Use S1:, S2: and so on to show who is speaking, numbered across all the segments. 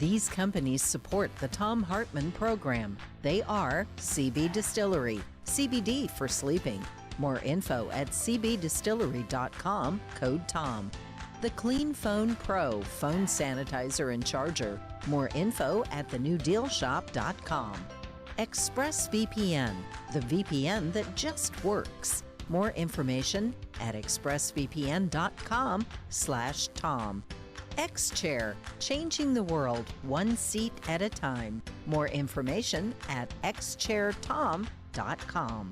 S1: These companies support the Thom Hartmann Program. They are CB Distillery, CBD for sleeping. More info at cbdistillery.com, code TOM. The Clean Phone Pro phone sanitizer and charger. More info at thenewdealshop.com. ExpressVPN, the VPN that just works. More information at expressvpn.com/Tom. X-Chair, changing the world one seat at a time. More information at xchairtom.com.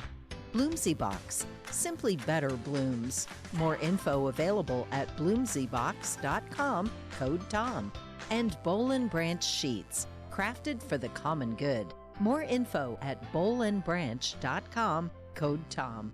S1: Bloomsy Box, simply better blooms. More info available at bloomsybox.com, code TOM. And Boll & Branch Sheets, crafted for the common good. More info at bollandbranch.com, code TOM.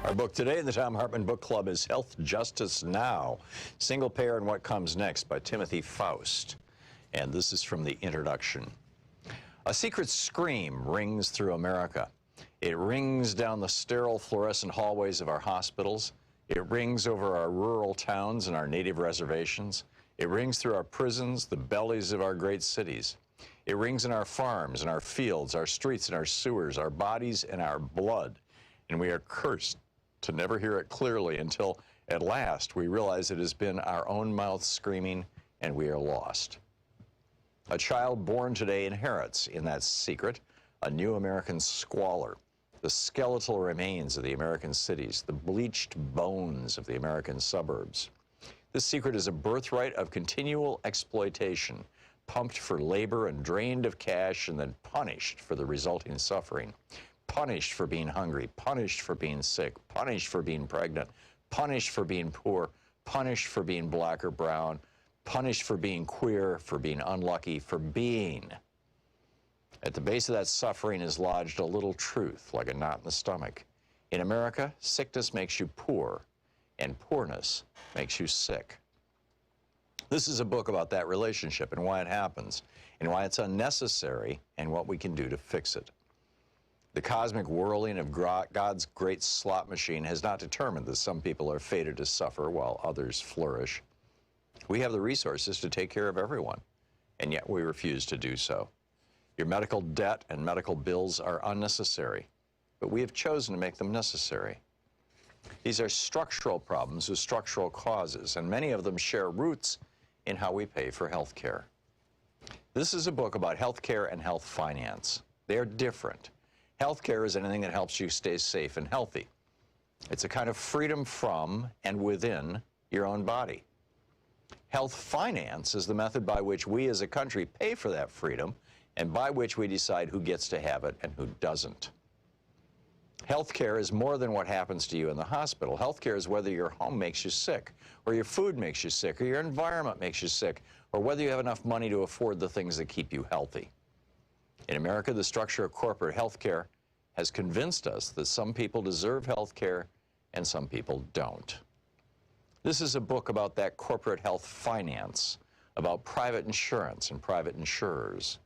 S2: Our book today in the Thom Hartmann Book Club is Health Justice Now, Single Payer and What Comes Next by Timothy Faust. And this is from the introduction. A secret scream rings through America. It rings down the sterile fluorescent hallways of our hospitals. It rings over our rural towns and our native reservations. It rings through our prisons, the bellies of our great cities. It rings in our farms, in our fields, our streets and our sewers, our bodies and our blood. And we are cursed to never hear it clearly until at last we realize it has been our own mouth screaming and we are lost. A child born today inherits in that secret a new American squalor, the skeletal remains of the American cities, the bleached bones of the American suburbs. This secret is a birthright of continual exploitation, pumped for labor and drained of cash and then punished for the resulting suffering. Punished for being hungry, punished for being sick, punished for being pregnant, punished for being poor, punished for being black or brown, punished for being queer, for being unlucky, for being. At the base of that suffering is lodged a little truth, like a knot in the stomach. In America, sickness makes you poor, and poorness makes you sick. This is a book about that relationship and why it happens, and why it's unnecessary, and what we can do to fix it. The cosmic whirling of God's great slot machine has not determined that some people are fated to suffer while others flourish. We have the resources to take care of everyone, and yet we refuse to do so. Your medical debt and medical bills are unnecessary, but we have chosen to make them necessary. These are structural problems with structural causes, and many of them share roots in how we pay for health care. This is a book about health care and health finance. They are different. Healthcare is anything that helps you stay safe and healthy. It's a kind of freedom from and within your own body. Health finance is the method by which we as a country pay for that freedom and by which we decide who gets to have it and who doesn't. Healthcare is more than what happens to you in the hospital. Healthcare is whether your home makes you sick, or your food makes you sick, or your environment makes you sick, or whether you have enough money to afford the things that keep you healthy. In America, the structure of corporate health care has convinced us that some people deserve health care and some people don't. This is a book about that corporate health finance, about private insurance and private insurers.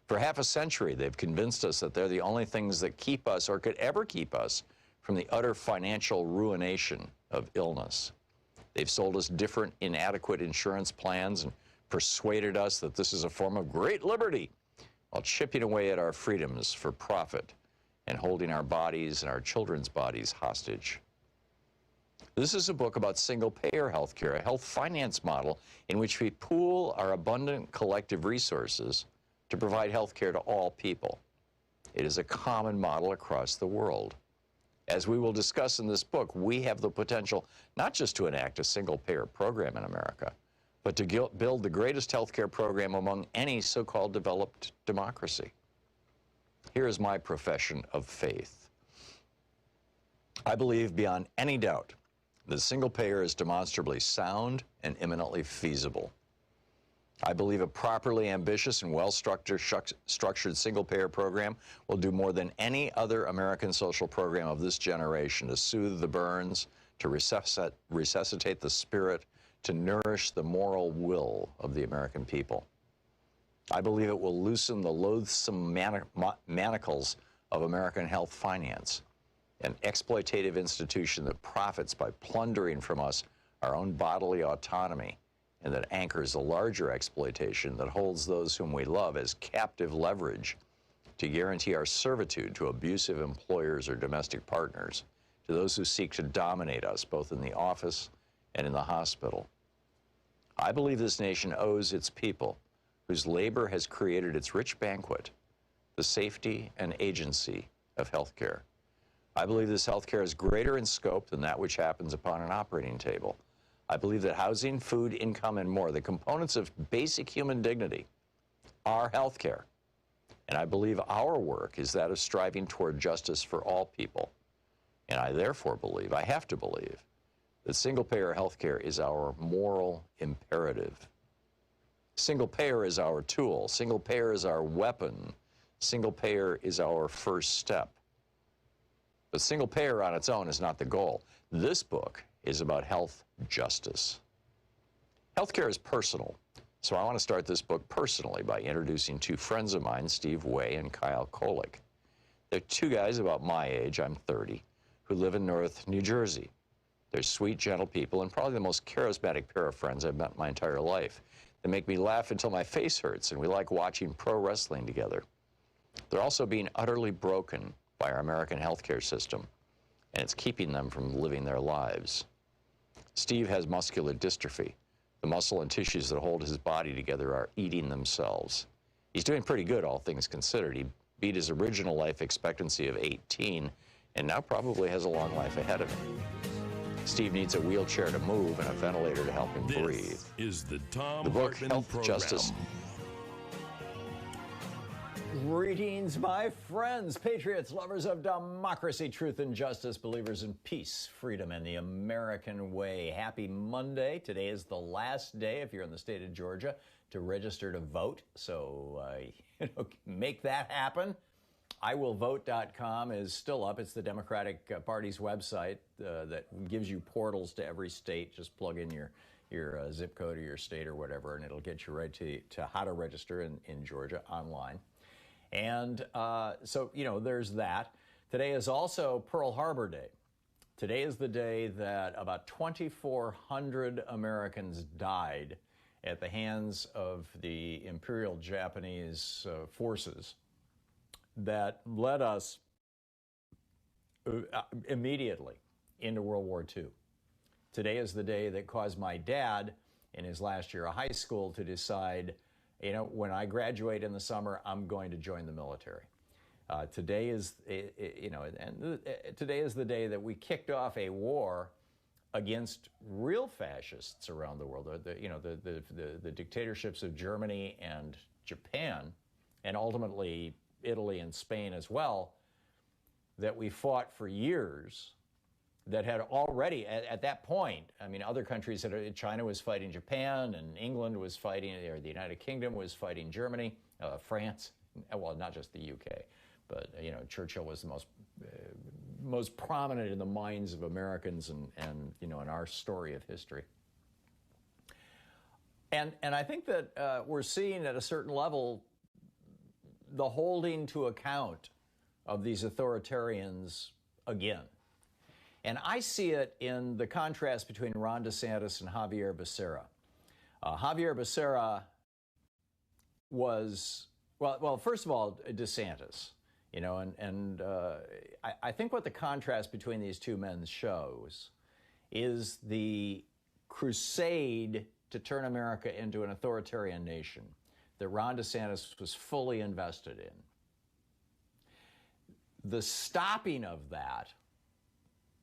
S2: For half a century, they've convinced us that they're the only things that keep us or could ever keep us from the utter financial ruination of illness. They've sold us different inadequate insurance plans and persuaded us that this is a form of great liberty, while chipping away at our freedoms for profit and holding our bodies and our children's bodies hostage. This is a book about single-payer healthcare, a health finance model in which we pool our abundant collective resources to provide healthcare to all people. It is a common model across the world. As we will discuss in this book, we have the potential not just to enact a single-payer program in America, but to build the greatest healthcare program among any so-called developed democracy. Here is my profession of faith. I believe beyond any doubt that single-payer is demonstrably sound and imminently feasible. I believe a properly ambitious and well-structured single-payer program will do more than any other American social program of this generation to soothe the burns, to resuscitate the spirit, to nourish the moral will of the American people. I believe it will loosen the loathsome manacles of American health finance, an exploitative institution that profits by plundering from us our own bodily autonomy, and that anchors a larger exploitation that holds those whom we love as captive leverage to guarantee our servitude to abusive employers or domestic partners, to those who seek to dominate us both in the office and in the hospital. I believe this nation owes its people, whose labor has created its rich banquet, the safety and agency of healthcare. I believe this healthcare is greater in scope than that which happens upon an operating table. I believe that housing, food, income, and more, the components of basic human dignity, are healthcare. And I believe our work is that of striving toward justice for all people. And I therefore believe, I have to believe, that single-payer healthcare is our moral imperative. Single-payer is our tool. Single-payer is our weapon. Single-payer is our first step. But single-payer on its own is not the goal. This book is about health justice. Healthcare is personal, so I want to start this book personally by introducing two friends of mine, Steve Way and Kyle Kolick. They're two guys about my age, I'm 30, who live in North New Jersey. They're sweet, gentle people, and probably the most charismatic pair of friends I've met my entire life. They make me laugh until my face hurts, and we like watching pro wrestling together. They're also being utterly broken by our American healthcare system, and it's keeping them from living their lives. Steve has muscular dystrophy. The muscle and tissues that hold his body together are eating themselves. He's doing pretty good, all things considered. He beat his original life expectancy of 18, and now probably has a long life ahead of him. Steve needs a wheelchair to move and a ventilator to help him breathe.
S3: This is the Thom
S2: The book,
S3: Hartmann
S2: Health
S3: Program.
S2: Justice.
S4: Greetings, my friends, patriots, lovers of democracy, truth, and justice, believers in peace, freedom, and the American way. Happy Monday. Today is the last day, if you're in the state of Georgia, to register to vote. So make that happen. IWillVote.com is still up. It's the Democratic Party's website that gives you portals to every state. Just plug in your zip code or your state or whatever, and it'll get you right to how to register in Georgia online. And so, there's that. Today is also Pearl Harbor Day. Today is the day that about 2,400 Americans died at the hands of the Imperial Japanese forces that led us immediately into World War II. Today is the day that caused my dad, in his last year of high school, to decide, when I graduate in the summer, I'm going to join the military. Today is, today is the day that we kicked off a war against real fascists around the world. The dictatorships of Germany and Japan, and ultimately Italy and Spain as well, that we fought for years. That had already, at that point, other countries, China was fighting Japan, and England was fighting, or the United Kingdom was fighting Germany, France, well, not just the UK, but, Churchill was the most prominent in the minds of Americans and in our story of history. And I think that we're seeing at a certain level the holding to account of these authoritarians again. And I see it in the contrast between Ron DeSantis and Javier Becerra. Javier Becerra was, well, first of all, DeSantis, I think what the contrast between these two men shows is the crusade to turn America into an authoritarian nation that Ron DeSantis was fully invested in. The stopping of that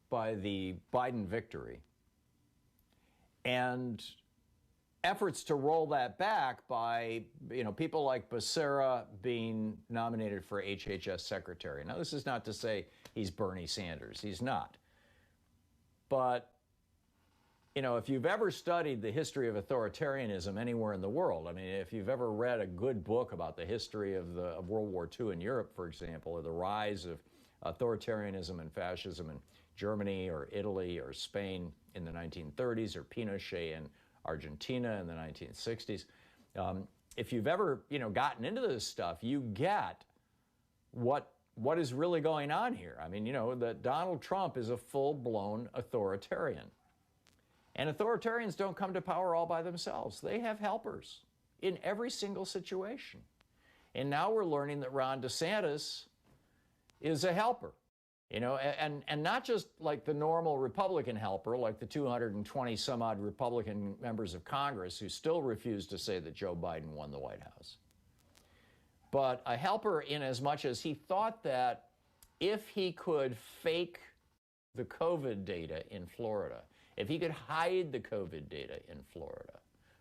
S4: by the Biden victory and efforts to roll that back by, people like Becerra being nominated for HHS secretary. Now, this is not to say he's Bernie Sanders. He's not. But, if you've ever studied the history of authoritarianism anywhere in the world, I mean, if you've ever read a good book about the history of World War II in Europe, for example, or the rise of authoritarianism and fascism in Germany or Italy or Spain in the 1930s, or Pinochet in Argentina in the 1960s. If you've ever, gotten into this stuff, you get what is really going on here. I mean, that Donald Trump is a full-blown authoritarian. And authoritarians don't come to power all by themselves. They have helpers in every single situation. And now we're learning that Ron DeSantis is a helper. And not just like the normal Republican helper, like the 220 some odd Republican members of Congress who still refuse to say that Joe Biden won the White House, but a helper in as much as he thought that if he could fake the COVID data in Florida, if he could hide the COVID data in Florida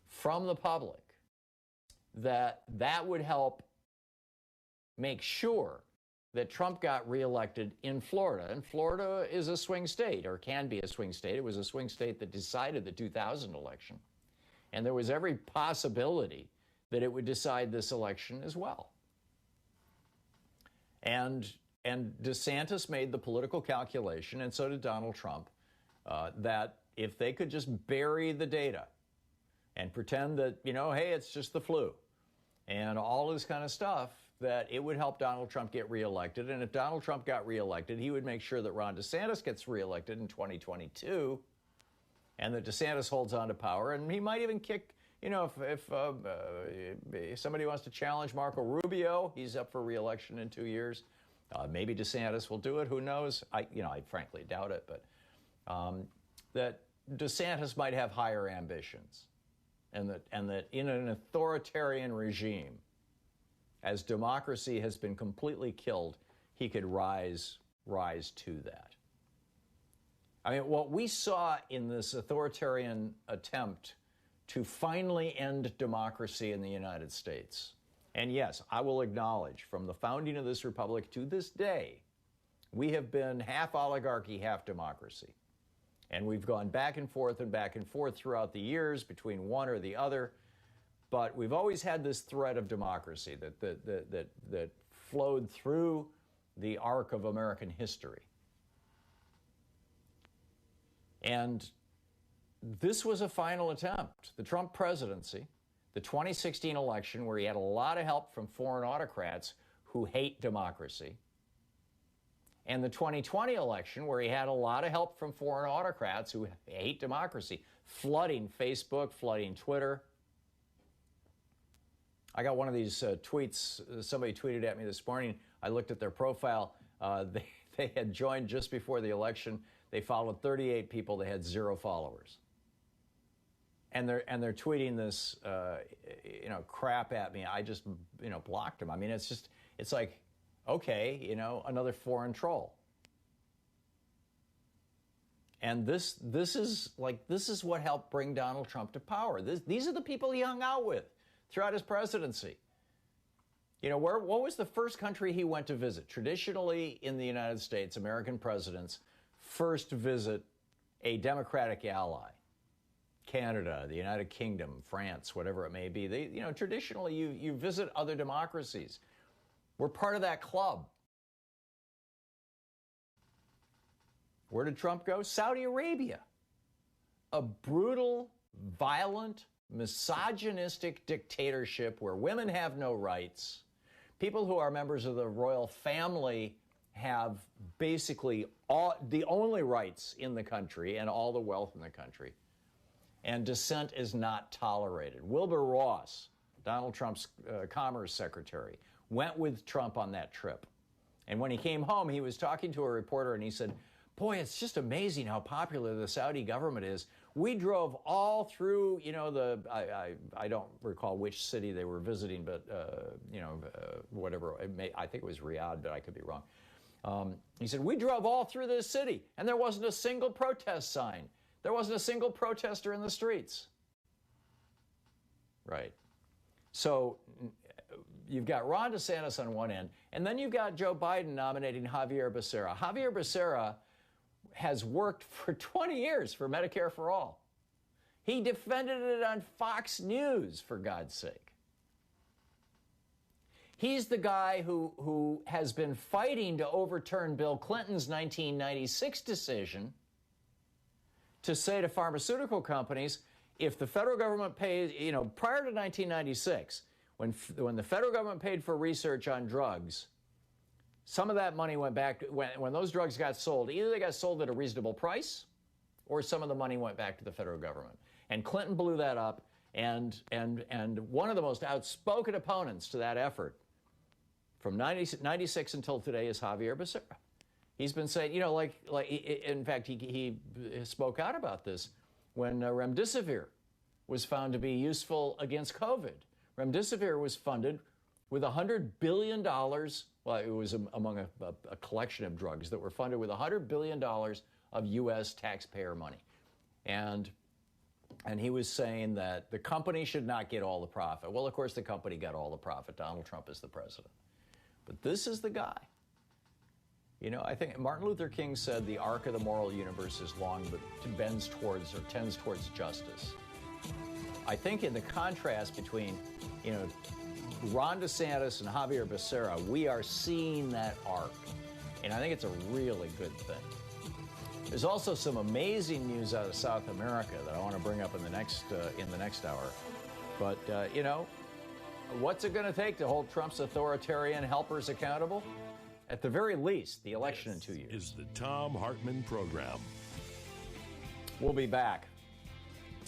S4: from the public, that would help make sure that Trump got reelected in Florida. And Florida is a swing state, or can be a swing state. It was a swing state that decided the 2000 election. And there was every possibility that it would decide this election as well. And DeSantis made the political calculation, and so did Donald Trump, that if they could just bury the data and pretend that, hey, it's just the flu and all this kind of stuff, that it would help Donald Trump get reelected. And if Donald Trump got reelected, he would make sure that Ron DeSantis gets reelected in 2022 and that DeSantis holds on to power. And he might even kick, if somebody wants to challenge Marco Rubio, he's up for reelection in 2 years. Maybe DeSantis will do it. Who knows? I frankly doubt it. But that DeSantis might have higher ambitions, and that in an authoritarian regime, as democracy has been completely killed, he could rise to that. I mean, what we saw in this authoritarian attempt to finally end democracy in the United States, and yes, I will acknowledge, from the founding of this republic to this day, we have been half oligarchy, half democracy. And we've gone back and forth throughout the years between one or the other. But we've always had this thread of democracy that flowed through the arc of American history. And this was a final attempt. The Trump presidency, the 2016 election, where he had a lot of help from foreign autocrats who hate democracy, and the 2020 election, where he had a lot of help from foreign autocrats who hate democracy, flooding Facebook, flooding Twitter. I got one of these tweets. Somebody tweeted at me this morning. I looked at their profile. They had joined just before the election. They followed 38 people. They had 0 followers. And they're tweeting this, crap at me. I just, blocked them. I mean, it's like, okay, another foreign troll. And this is what helped bring Donald Trump to power. These are the people he hung out with throughout his presidency. What was the first country he went to visit? Traditionally, in the United States, American presidents first visit a democratic ally. Canada, the United Kingdom, France, whatever it may be. Traditionally, you visit other democracies. We're part of that club. Where did Trump go? Saudi Arabia. A brutal, violent, misogynistic dictatorship where women have no rights. People who are members of the royal family have basically the only rights in the country and all the wealth in the country. And dissent is not tolerated. Wilbur Ross, Donald Trump's Commerce Secretary, went with Trump on that trip. And when he came home, he was talking to a reporter and he said, boy, it's just amazing how popular the Saudi government is. We drove all through, you know, I don't recall which city they were visiting, but, whatever, I think it was Riyadh, but I could be wrong. He said, we drove all through this city, and there wasn't a single protest sign. There wasn't a single protester in the streets. Right. So you've got Ron DeSantis on one end, and then you've got Joe Biden nominating Javier Becerra. Javier Becerra has worked for 20 years for Medicare for All. He defended it on Fox News, for God's sake. He's the guy who has been fighting to overturn Bill Clinton's 1996 decision to say to pharmaceutical companies, if the federal government pays, you know, prior to 1996, when the federal government paid for research on drugs, some of that money went back, when those drugs got sold, either they got sold at a reasonable price, or some of the money went back to the federal government. And Clinton blew that up, and one of the most outspoken opponents to that effort from 96 until today is Javier Becerra. He's been saying, you know, in fact, he spoke out about this when remdesivir was found to be useful against COVID. Remdesivir was funded with $100 billion. Well, it was among a collection of drugs that were funded with $100 billion of U.S. taxpayer money. And he was saying that the company should not get all the profit. Well, of course, the company got all the profit. Donald Trump is the president. But this is the guy. You know, I think Martin Luther King said the arc of the moral universe is long, but tends towards justice. I think in the contrast between, you know, Ron DeSantis and Javier Becerra, we are seeing that arc. And I think it's a really good thing. There's also some amazing news out of South America that I want to bring up in the next hour. But, you know, what's it going to take to hold Trump's authoritarian helpers accountable? At the very least, the election in 2 years.
S3: This is the Thom Hartmann Program.
S4: We'll be back.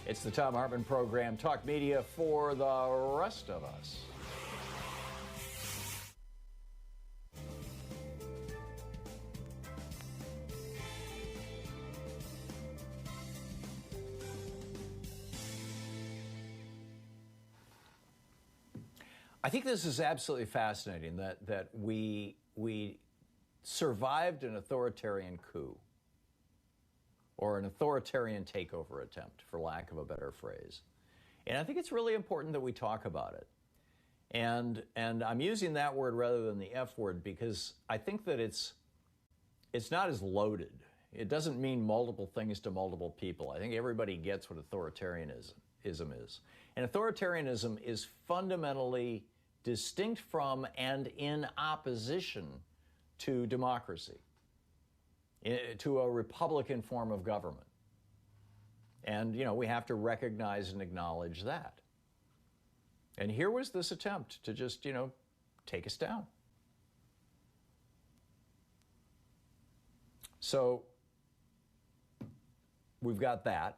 S4: It's the Thom Hartmann Program, talk media for the rest of us. I think this is absolutely fascinating that we survived an authoritarian coup, or an authoritarian takeover attempt, for lack of a better phrase. And I think it's really important that we talk about it. And I'm using that word rather than the F word because I think that it's not as loaded. It doesn't mean multiple things to multiple people. I think everybody gets what authoritarianism is. And authoritarianism is fundamentally distinct from and in opposition to democracy, to a republican form of government. And, you know, we have to recognize and acknowledge that. And here was this attempt to just, you know, take us down. So we've got that.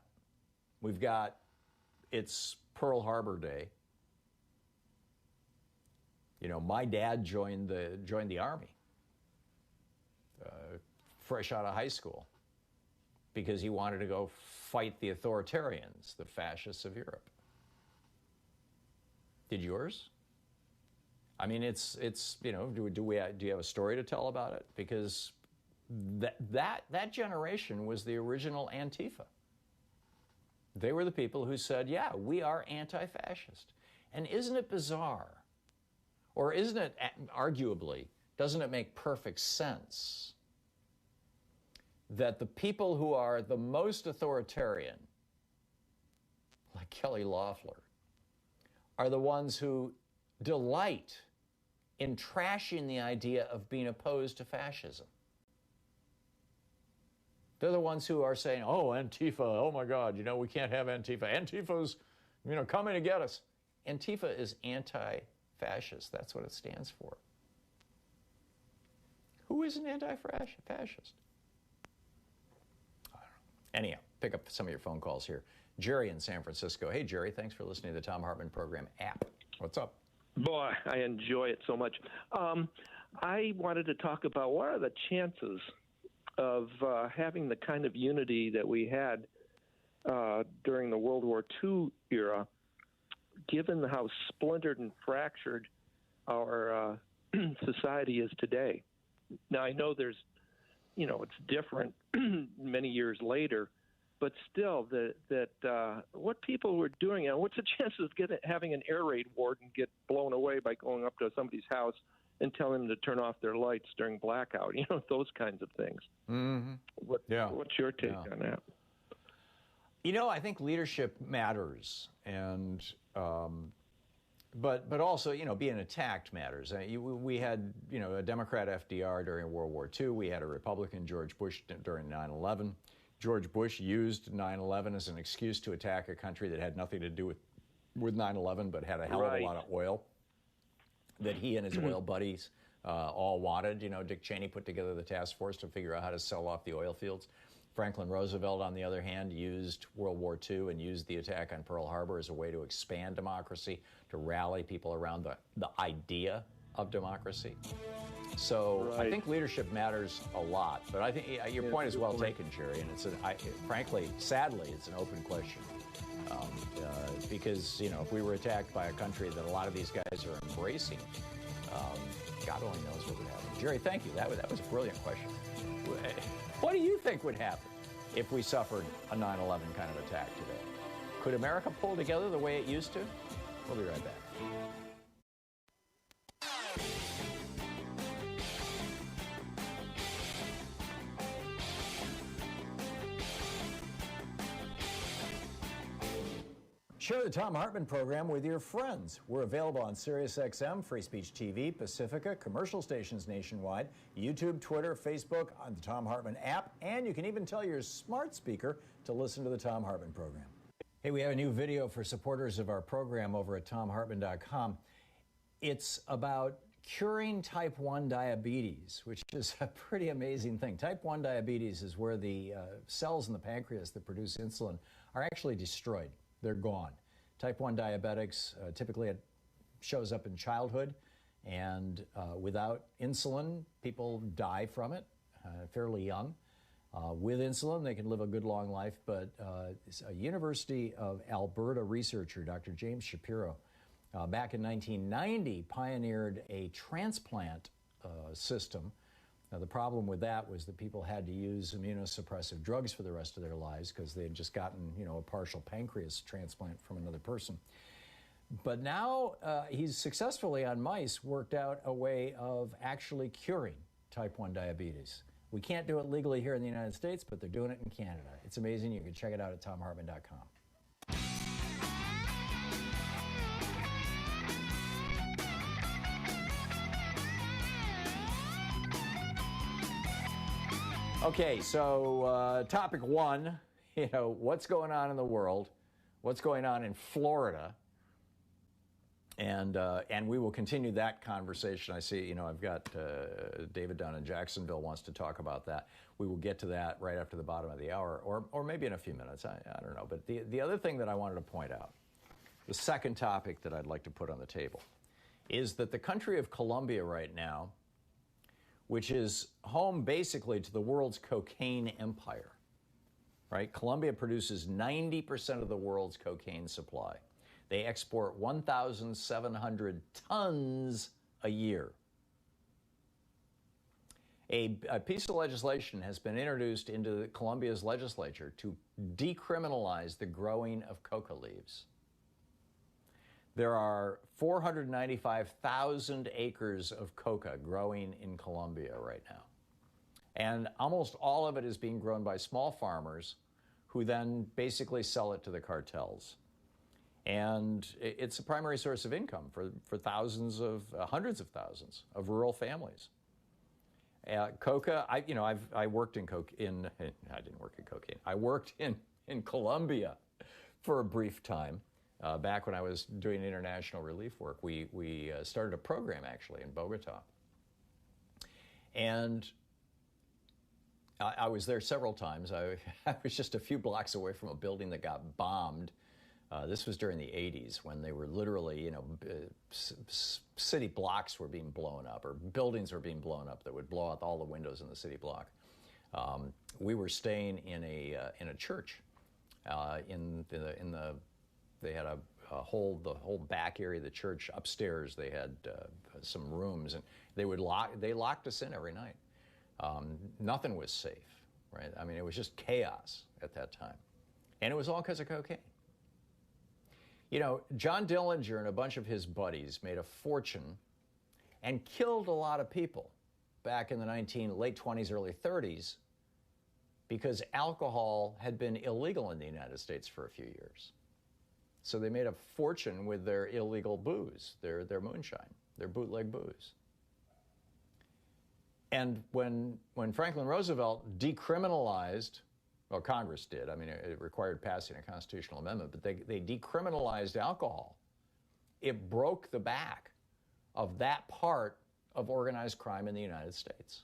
S4: We've got, it's Pearl Harbor Day. You know, my dad joined the Army fresh out of high school because he wanted to go fight the authoritarians, the fascists of Europe. Did yours? I mean, it's you know, do you have a story to tell about it? Because that generation was the original Antifa. They were the people who said, yeah, we are anti-fascist. And isn't it bizarre? Or isn't it, arguably, doesn't it make perfect sense that the people who are the most authoritarian, like Kelly Loeffler, are the ones who delight in trashing the idea of being opposed to fascism? They're the ones who are saying, oh, Antifa, oh my God, you know, we can't have Antifa. Antifa's, you know, coming to get us. Antifa is anti-fascist. That's what it stands for. Who is an anti-fascist? I don't know. Anyhow, pick up some of your phone calls here. Jerry in San Francisco. Hey, Jerry, thanks for listening to the Thom Hartmann Program app. What's up?
S5: Boy, I enjoy it so much. I wanted to talk about what are the chances of having the kind of unity that we had during the World War II era, given how splintered and fractured our society is today. Now, I know there's, it's different many years later, but still, what people were doing, what's the chances of having an air raid warden get blown away by going up to somebody's house and telling them to turn off their lights during blackout? Those kinds of things.
S4: Mm-hmm.
S5: What's your take on that?
S4: I think leadership matters, and but also, being attacked matters. We had, a Democrat FDR during World War II. We had a Republican George Bush during 9/11. George Bush used 9/11 as an excuse to attack a country that had nothing to do with 9/11, but had a hell of a lot of oil that he and his oil buddies all wanted. Dick Cheney put together the task force to figure out how to sell off the oil fields. Franklin Roosevelt, on the other hand, used World War II and used the attack on Pearl Harbor as a way to expand democracy, to rally people around the idea of democracy. So I think leadership matters a lot. But I think your point is well taken, Jerry, and frankly, sadly, it's an open question. Because, if we were attacked by a country that a lot of these guys are embracing, God only knows what would happen. Jerry, thank you. That was a brilliant question. What do you think would happen if we suffered a 9/11 kind of attack today? Could America pull together the way it used to? We'll be right back. Share the Thom Hartmann Program with your friends. We're available on SiriusXM, Free Speech TV, Pacifica, commercial stations nationwide, YouTube, Twitter, Facebook, on the Thom Hartmann app, and you can even tell your smart speaker to listen to the Thom Hartmann Program. Hey, we have a new video for supporters of our program over at thomhartmann.com. It's about curing type 1 diabetes, which is a pretty amazing thing. Type 1 diabetes is where the cells in the pancreas that produce insulin are actually destroyed. They're gone. Type 1 diabetics, typically it shows up in childhood, and without insulin, people die from it fairly young. With insulin, they can live a good long life, but a University of Alberta researcher, Dr. James Shapiro, back in 1990 pioneered a transplant system. Now, the problem with that was that people had to use immunosuppressive drugs for the rest of their lives because they had just gotten, a partial pancreas transplant from another person. But now he's successfully on mice worked out a way of actually curing type 1 diabetes. We can't do it legally here in the United States, but they're doing it in Canada. It's amazing. You can check it out at thomhartmann.com. Okay, so topic one, what's going on in the world, what's going on in Florida, and we will continue that conversation. I see, I've got David down in Jacksonville wants to talk about that. We will get to that right after the bottom of the hour, or maybe in a few minutes, I don't know. But the other thing that I wanted to point out, the second topic that I'd like to put on the table, is that the country of Colombia right now, which is home basically to the world's cocaine empire, right? Colombia produces 90% of the world's cocaine supply. They export 1,700 tons a year. A piece of legislation has been introduced into Colombia's legislature to decriminalize the growing of coca leaves. There are 495,000 acres of coca growing in Colombia right now. And almost all of it is being grown by small farmers who then basically sell it to the cartels. And it's a primary source of income for thousands of, hundreds of thousands of rural families. Coca, I worked in cocaine. I didn't work in cocaine. I worked in Colombia for a brief time. Back when I was doing international relief work, we started a program actually in Bogota. And I was there several times. I was just a few blocks away from a building that got bombed. This was during the 80s when they were literally, city blocks were being blown up, or buildings were being blown up that would blow out all the windows in the city block. We were staying in a church. They had the whole back area of the church upstairs. They had some rooms, and they locked us in every night. Nothing was safe, right? I mean, it was just chaos at that time, and it was all because of cocaine. You know, John Dillinger and a bunch of his buddies made a fortune and killed a lot of people back in the late 20s, early 30s, because alcohol had been illegal in the United States for a few years. So they made a fortune with their illegal booze, their moonshine, their bootleg booze. And when Franklin Roosevelt decriminalized, well, Congress did, I mean, it required passing a constitutional amendment, but they decriminalized alcohol. It broke the back of that part of organized crime in the United States.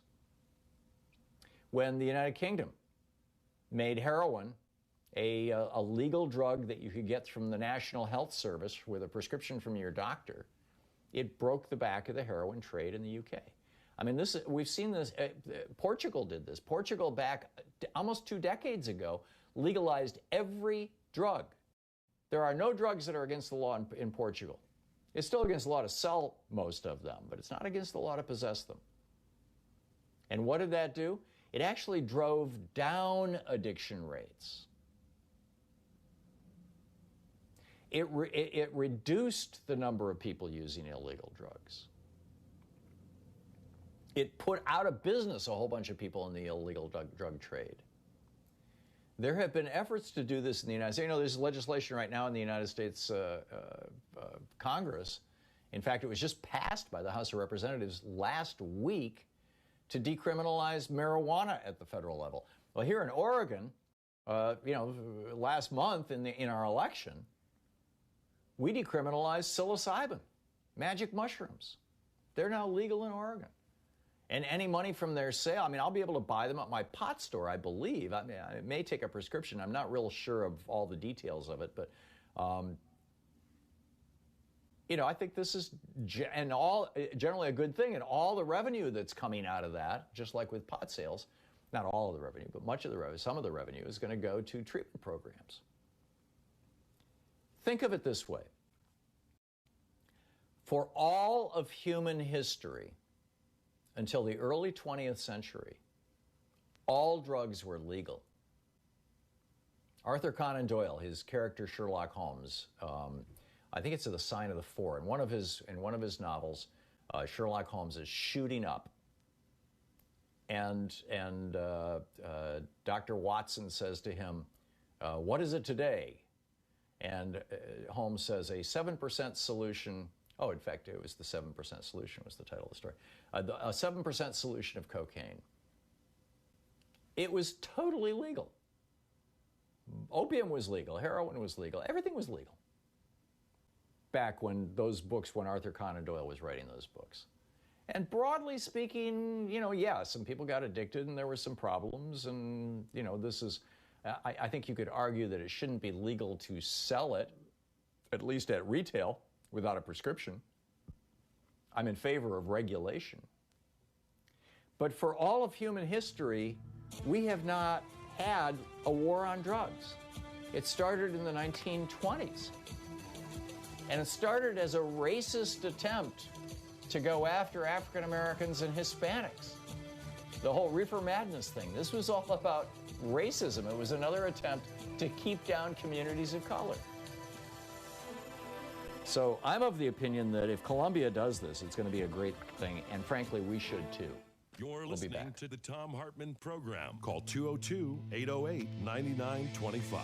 S4: When the United Kingdom made heroin a legal drug that you could get from the National Health Service with a prescription from your doctor, it broke the back of the heroin trade in the UK. I mean, we've seen this. Portugal did this. Portugal, back almost 2 decades ago, legalized every drug. There are no drugs that are against the law in Portugal. It's still against the law to sell most of them, but it's not against the law to possess them. And what did that do? It actually drove down addiction rates. It reduced the number of people using illegal drugs. It put out of business a whole bunch of people in the illegal drug trade. There have been efforts to do this in the United States. You know, there's legislation right now in the United States Congress. In fact, it was just passed by the House of Representatives last week to decriminalize marijuana at the federal level. Well, here in Oregon, last month in our election, we decriminalized psilocybin, magic mushrooms. They're now legal in Oregon. And any money from their sale, I mean, I'll be able to buy them at my pot store, I believe. I mean, it may take a prescription. I'm not real sure of all the details of it, but, I think this is generally a good thing. And all the revenue that's coming out of that, just like with pot sales, not all of the revenue, but much of the revenue, some of the revenue is going to go to treatment programs. Think of it this way. For all of human history, until the early 20th century, all drugs were legal. Arthur Conan Doyle, his character Sherlock Holmes, I think it's The Sign of the Four. In one of his novels, Sherlock Holmes is shooting up, and Dr. Watson says to him, "What is it today?" And Holmes says, "A 7% solution." Oh, in fact, it was the 7% solution was the title of the story. A 7% solution of cocaine. It was totally legal. Opium was legal. Heroin was legal. Everything was legal. Back when Arthur Conan Doyle was writing those books. And broadly speaking, some people got addicted and there were some problems. And, I think you could argue that it shouldn't be legal to sell it, at least at retail, without a prescription. I'm in favor of regulation. But for all of human history, we have not had a war on drugs. It started in the 1920s. And it started as a racist attempt to go after African Americans and Hispanics. The whole Reefer Madness thing. This was all about racism. It was another attempt to keep down communities of color. So I'm of the opinion that if Columbia does this, it's going to be a great thing, and frankly, we should too.
S3: You're listening to the Thom Hartmann Program. Call 202-808-9925.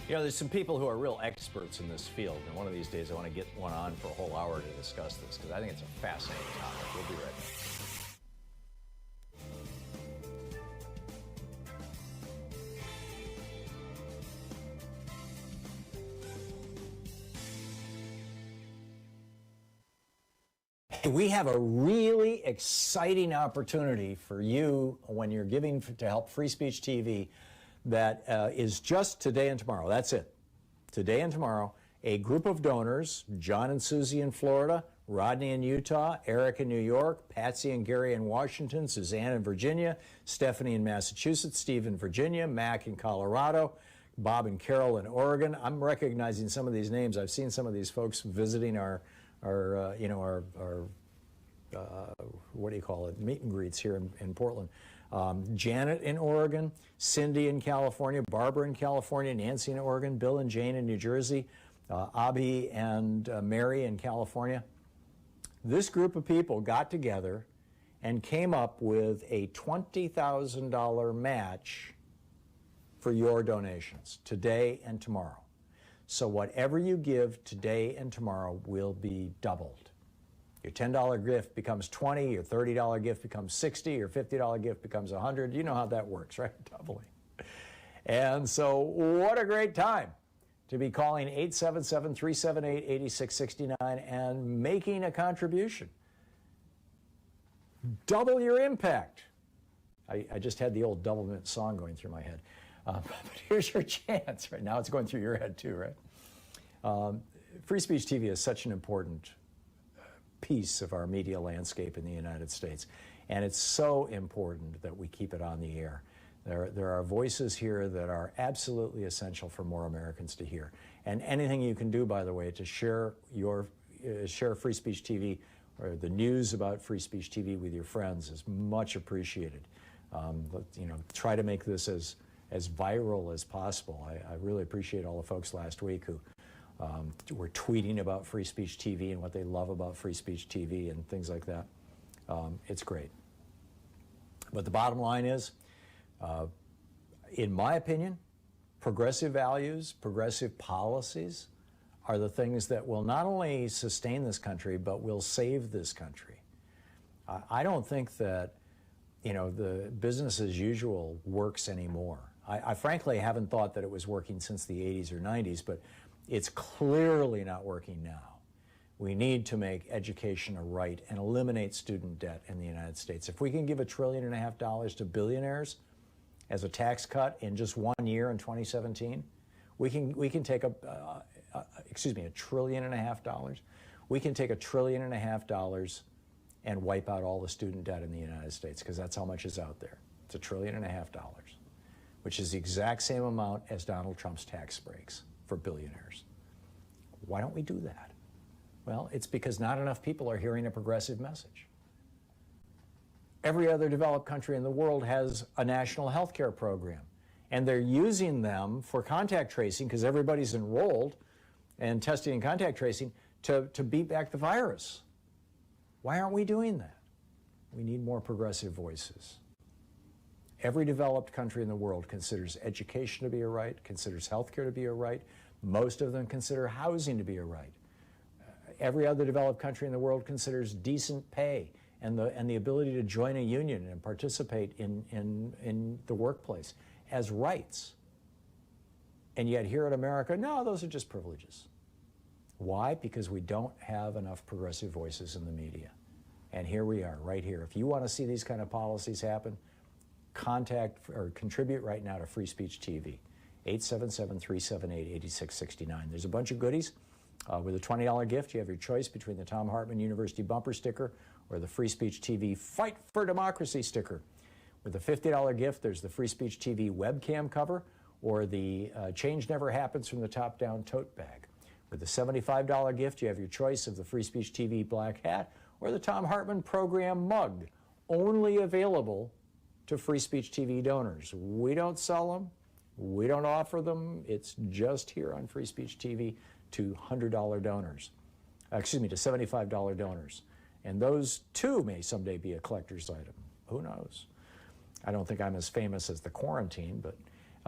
S4: There's some people who are real experts in this field, and one of these days I want to get one on for a whole hour to discuss this, because I think it's a fascinating topic. We'll be right back. We have a really exciting opportunity for you when you're giving to help Free Speech TV that is just today and tomorrow. That's it. Today and tomorrow, a group of donors, John and Susie in Florida, Rodney in Utah, Eric in New York, Patsy and Gary in Washington, Suzanne in Virginia, Stephanie in Massachusetts, Steve in Virginia, Mac in Colorado, Bob and Carol in Oregon. I'm recognizing some of these names. I've seen some of these folks visiting our what do you call it, meet and greets here in Portland. Janet in Oregon, Cindy in California, Barbara in California, Nancy in Oregon, Bill and Jane in New Jersey, Abhi and Mary in California. This group of people got together and came up with a $20,000 match for your donations today and tomorrow. So whatever you give today and tomorrow will be doubled. Your $10 gift becomes $20, your $30 gift becomes $60, your $50 gift becomes $100. You know how that works, right? Doubling. And so what a great time to be calling 877-378-8669 and making a contribution. Double your impact. I just had the old Doublemint song going through my head. But here's your chance. Right now it's going through your head too, right? Free Speech TV is such an important piece of our media landscape in the United States. And it's so important that we keep it on the air. There are voices here that are absolutely essential for more Americans to hear. And anything you can do, by the way, to share Free Speech TV or the news about Free Speech TV with your friends is much appreciated. Try to make this as viral as possible. I really appreciate all the folks last week who were tweeting about Free Speech TV and what they love about Free Speech TV and things like that. It's great. But the bottom line is, in my opinion, progressive values, progressive policies are the things that will not only sustain this country, but will save this country. I don't think that, the business as usual works anymore. I frankly haven't thought that it was working since the 80s or 90s, but it's clearly not working now. We need to make education a right and eliminate student debt in the United States. If we can give $1.5 trillion to billionaires as a tax cut in just 1 year in 2017, we can take $1.5 trillion. We can take $1.5 trillion and wipe out all the student debt in the United States, because that's how much is out there. It's $1.5 trillion, which is the exact same amount as Donald Trump's tax breaks for billionaires. Why don't we do that? Well, it's because not enough people are hearing a progressive message. Every other developed country in the world has a national health care program, and they're using them for contact tracing because everybody's enrolled and testing and contact tracing to beat back the virus. Why aren't we doing that? We need more progressive voices. Every developed country in the world considers education to be a right, considers healthcare to be a right. Most of them consider housing to be a right. Every other developed country in the world considers decent pay and the ability to join a union and participate in the workplace as rights. And yet here in America, no, those are just privileges. Why? Because we don't have enough progressive voices in the media. And here we are, right here. If you want to see these kind of policies happen, contact or contribute right now to Free Speech TV, 877-378-8669. There's a bunch of goodies. With a $20 gift, you have your choice between the Thom Hartmann University bumper sticker or the Free Speech TV Fight for Democracy sticker. With a $50 gift, there's the Free Speech TV webcam cover or the Change Never Happens from the Top Down tote bag. With the $75 gift, you have your choice of the Free Speech TV black hat or the Thom Hartmann Program mug, only available to Free Speech TV donors. We don't sell them. We don't offer them. It's just here on Free Speech TV to $100 donors. To $75 donors. And those too may someday be a collector's item. Who knows? I don't think I'm as famous as the Quarantine, but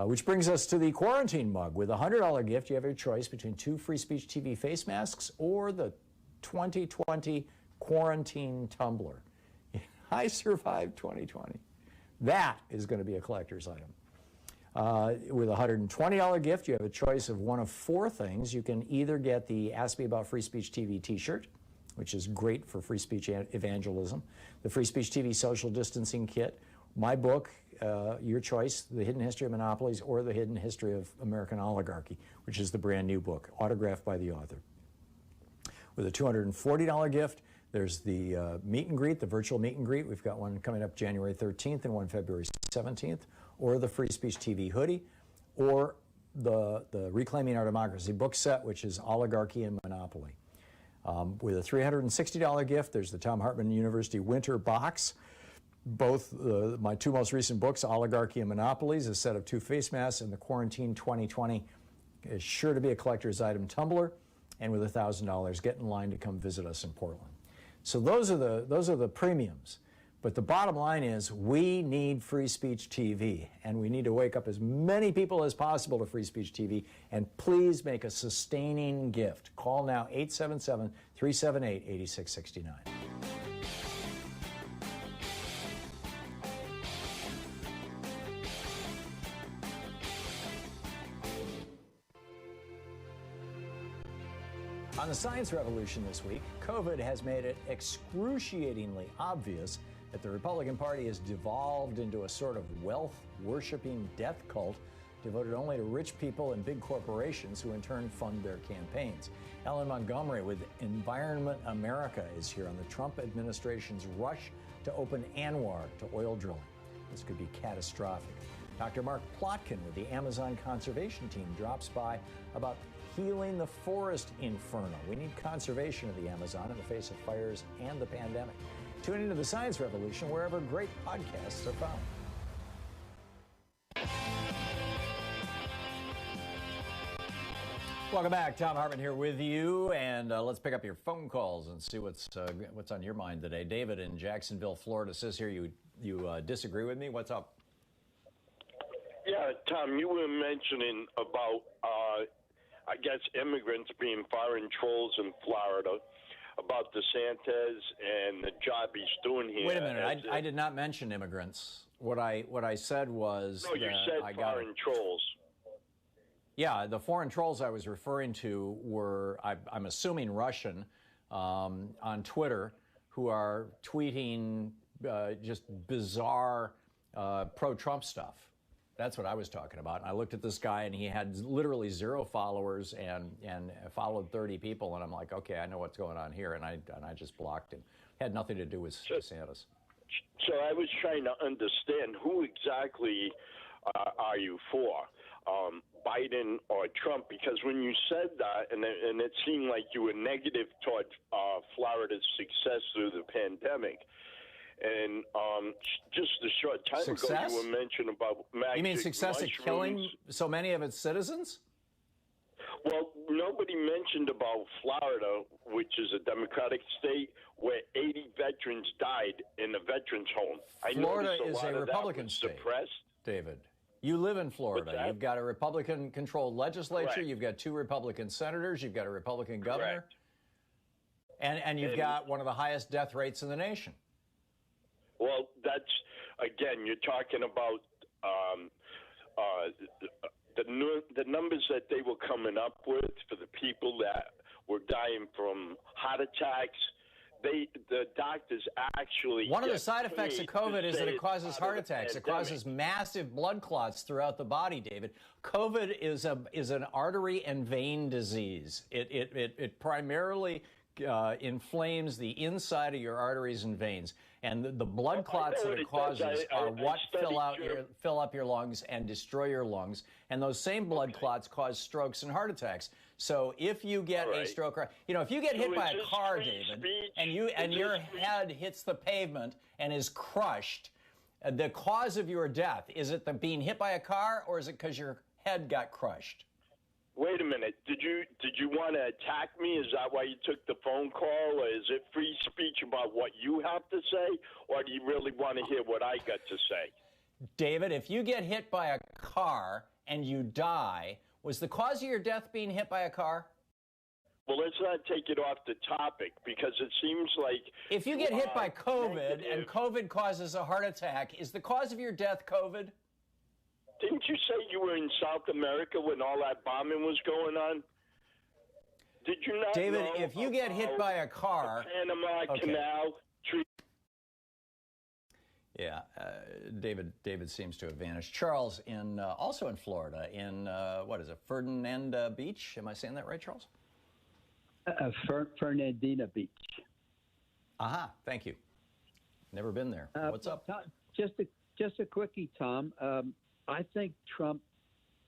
S4: which brings us to the Quarantine mug. With a $100 gift, you have your choice between 2 Free Speech TV face masks or the 2020 Quarantine tumbler. I survived 2020. That is going to be a collector's item. With a $120 gift, you have a choice of one of 4 things. You can either get the Ask Me About Free Speech TV t-shirt, which is great for free speech evangelism, the Free Speech TV social distancing kit, my book, your choice, The Hidden History of Monopolies, or The Hidden History of American Oligarchy, which is the brand new book, autographed by the author. with a $240 gift. There's the meet and greet, the virtual meet and greet. We've got one coming up January 13th and one February 17th, or the Free Speech TV hoodie, or the Reclaiming Our Democracy book set, which is Oligarchy and Monopoly. With a $360 gift, there's the Thom Hartmann University Winter Box. Both my two most recent books, Oligarchy and Monopolies, a set of 2 face masks, and the Quarantine 2020 is sure to be a collector's item tumbler. And with $1,000, get in line to come visit us in Portland. So those are the premiums. But the bottom line is we need Free Speech TV, and we need to wake up as many people as possible to Free Speech TV, and please make a sustaining gift. Call now, 877-378-8669. On the Science Revolution this week, COVID has made it excruciatingly obvious that the Republican Party has devolved into a sort of wealth-worshipping death cult devoted only to rich people and big corporations who in turn fund their campaigns. Ellen Montgomery with Environment America is here on the Trump administration's rush to open ANWR to oil drilling. This could be catastrophic. Dr. Mark Plotkin with the Amazon Conservation Team drops by about healing the forest inferno. We need conservation of the Amazon in the face of fires and the pandemic. Tune into the Science Revolution wherever great podcasts are found. Welcome back. Thom Hartmann here with you, and let's pick up your phone calls and see what's on your mind today. David in Jacksonville, Florida says here you disagree with me. What's up?
S6: Yeah, Tom, you were mentioning about, I guess, immigrants being foreign trolls in Florida, about DeSantis and the job he's doing here.
S4: Wait a minute, I did not mention immigrants. What I said was
S6: no, you said foreign trolls.
S4: Yeah, the foreign trolls I was referring to were, I'm assuming Russian, on Twitter, who are tweeting just bizarre pro-Trump stuff. That's what I was talking about. And I looked at this guy, and he had literally 0 followers and followed 30 people. And I'm like, okay, I know what's going on here. And I just blocked him. Had nothing to do with DeSantis.
S6: So I was trying to understand who exactly are you for, Biden or Trump? Because when you said that, and it seemed like you were negative toward Florida's success through the pandemic. And just a short time ago, you were mentioning about magic.
S4: You mean success at killing so many of its citizens?
S6: Well, nobody mentioned about Florida, which is a Democratic state, where 80 veterans died in a veterans home.
S4: Florida is a Republican state, David. You live in Florida. You've got a Republican-controlled legislature.
S6: Correct.
S4: You've got 2 Republican senators. You've got a Republican governor.
S6: Correct.
S4: And you've got one of the highest death rates in the nation.
S6: Well, that's, again, you're talking about the numbers that they were coming up with for the people that were dying from heart attacks. The doctors actually...
S4: One of the side effects of COVID is that it causes heart attacks. It causes massive blood clots throughout the body, David. COVID is an artery and vein disease. It primarily inflames the inside of your arteries and veins. And the blood clots that it causes are what fill up your lungs and destroy your lungs. And those same blood clots cause strokes and heart attacks. So if you get a stroke, or if you get hit by a car, David, and your head hits the pavement and is crushed, the cause of your death, is it being hit by a car, or is it because your head got crushed?
S6: Wait a minute. Did you want to attack me? Is that why you took the phone call? Or is it free speech about what you have to say? Or do you really want to hear what I got to say?
S4: David, if you get hit by a car and you die, was the cause of your death being hit by a car?
S6: Well, let's not take it off the topic, because it seems like...
S4: If you get hit by COVID and COVID causes a heart attack, is the cause of your death COVID?
S6: Didn't you say you were in South America when all that bombing was going on? Did you not
S4: David,
S6: know
S4: if you get hit by a car...
S6: the Panama Canal...
S4: Yeah, David seems to have vanished. Charles, also in Florida, in, Ferdinand Beach. Am I saying that right, Charles?
S7: Fernandina Beach.
S4: Aha, thank you. Never been there. What's up?
S7: Just a quickie, Tom. I think Trump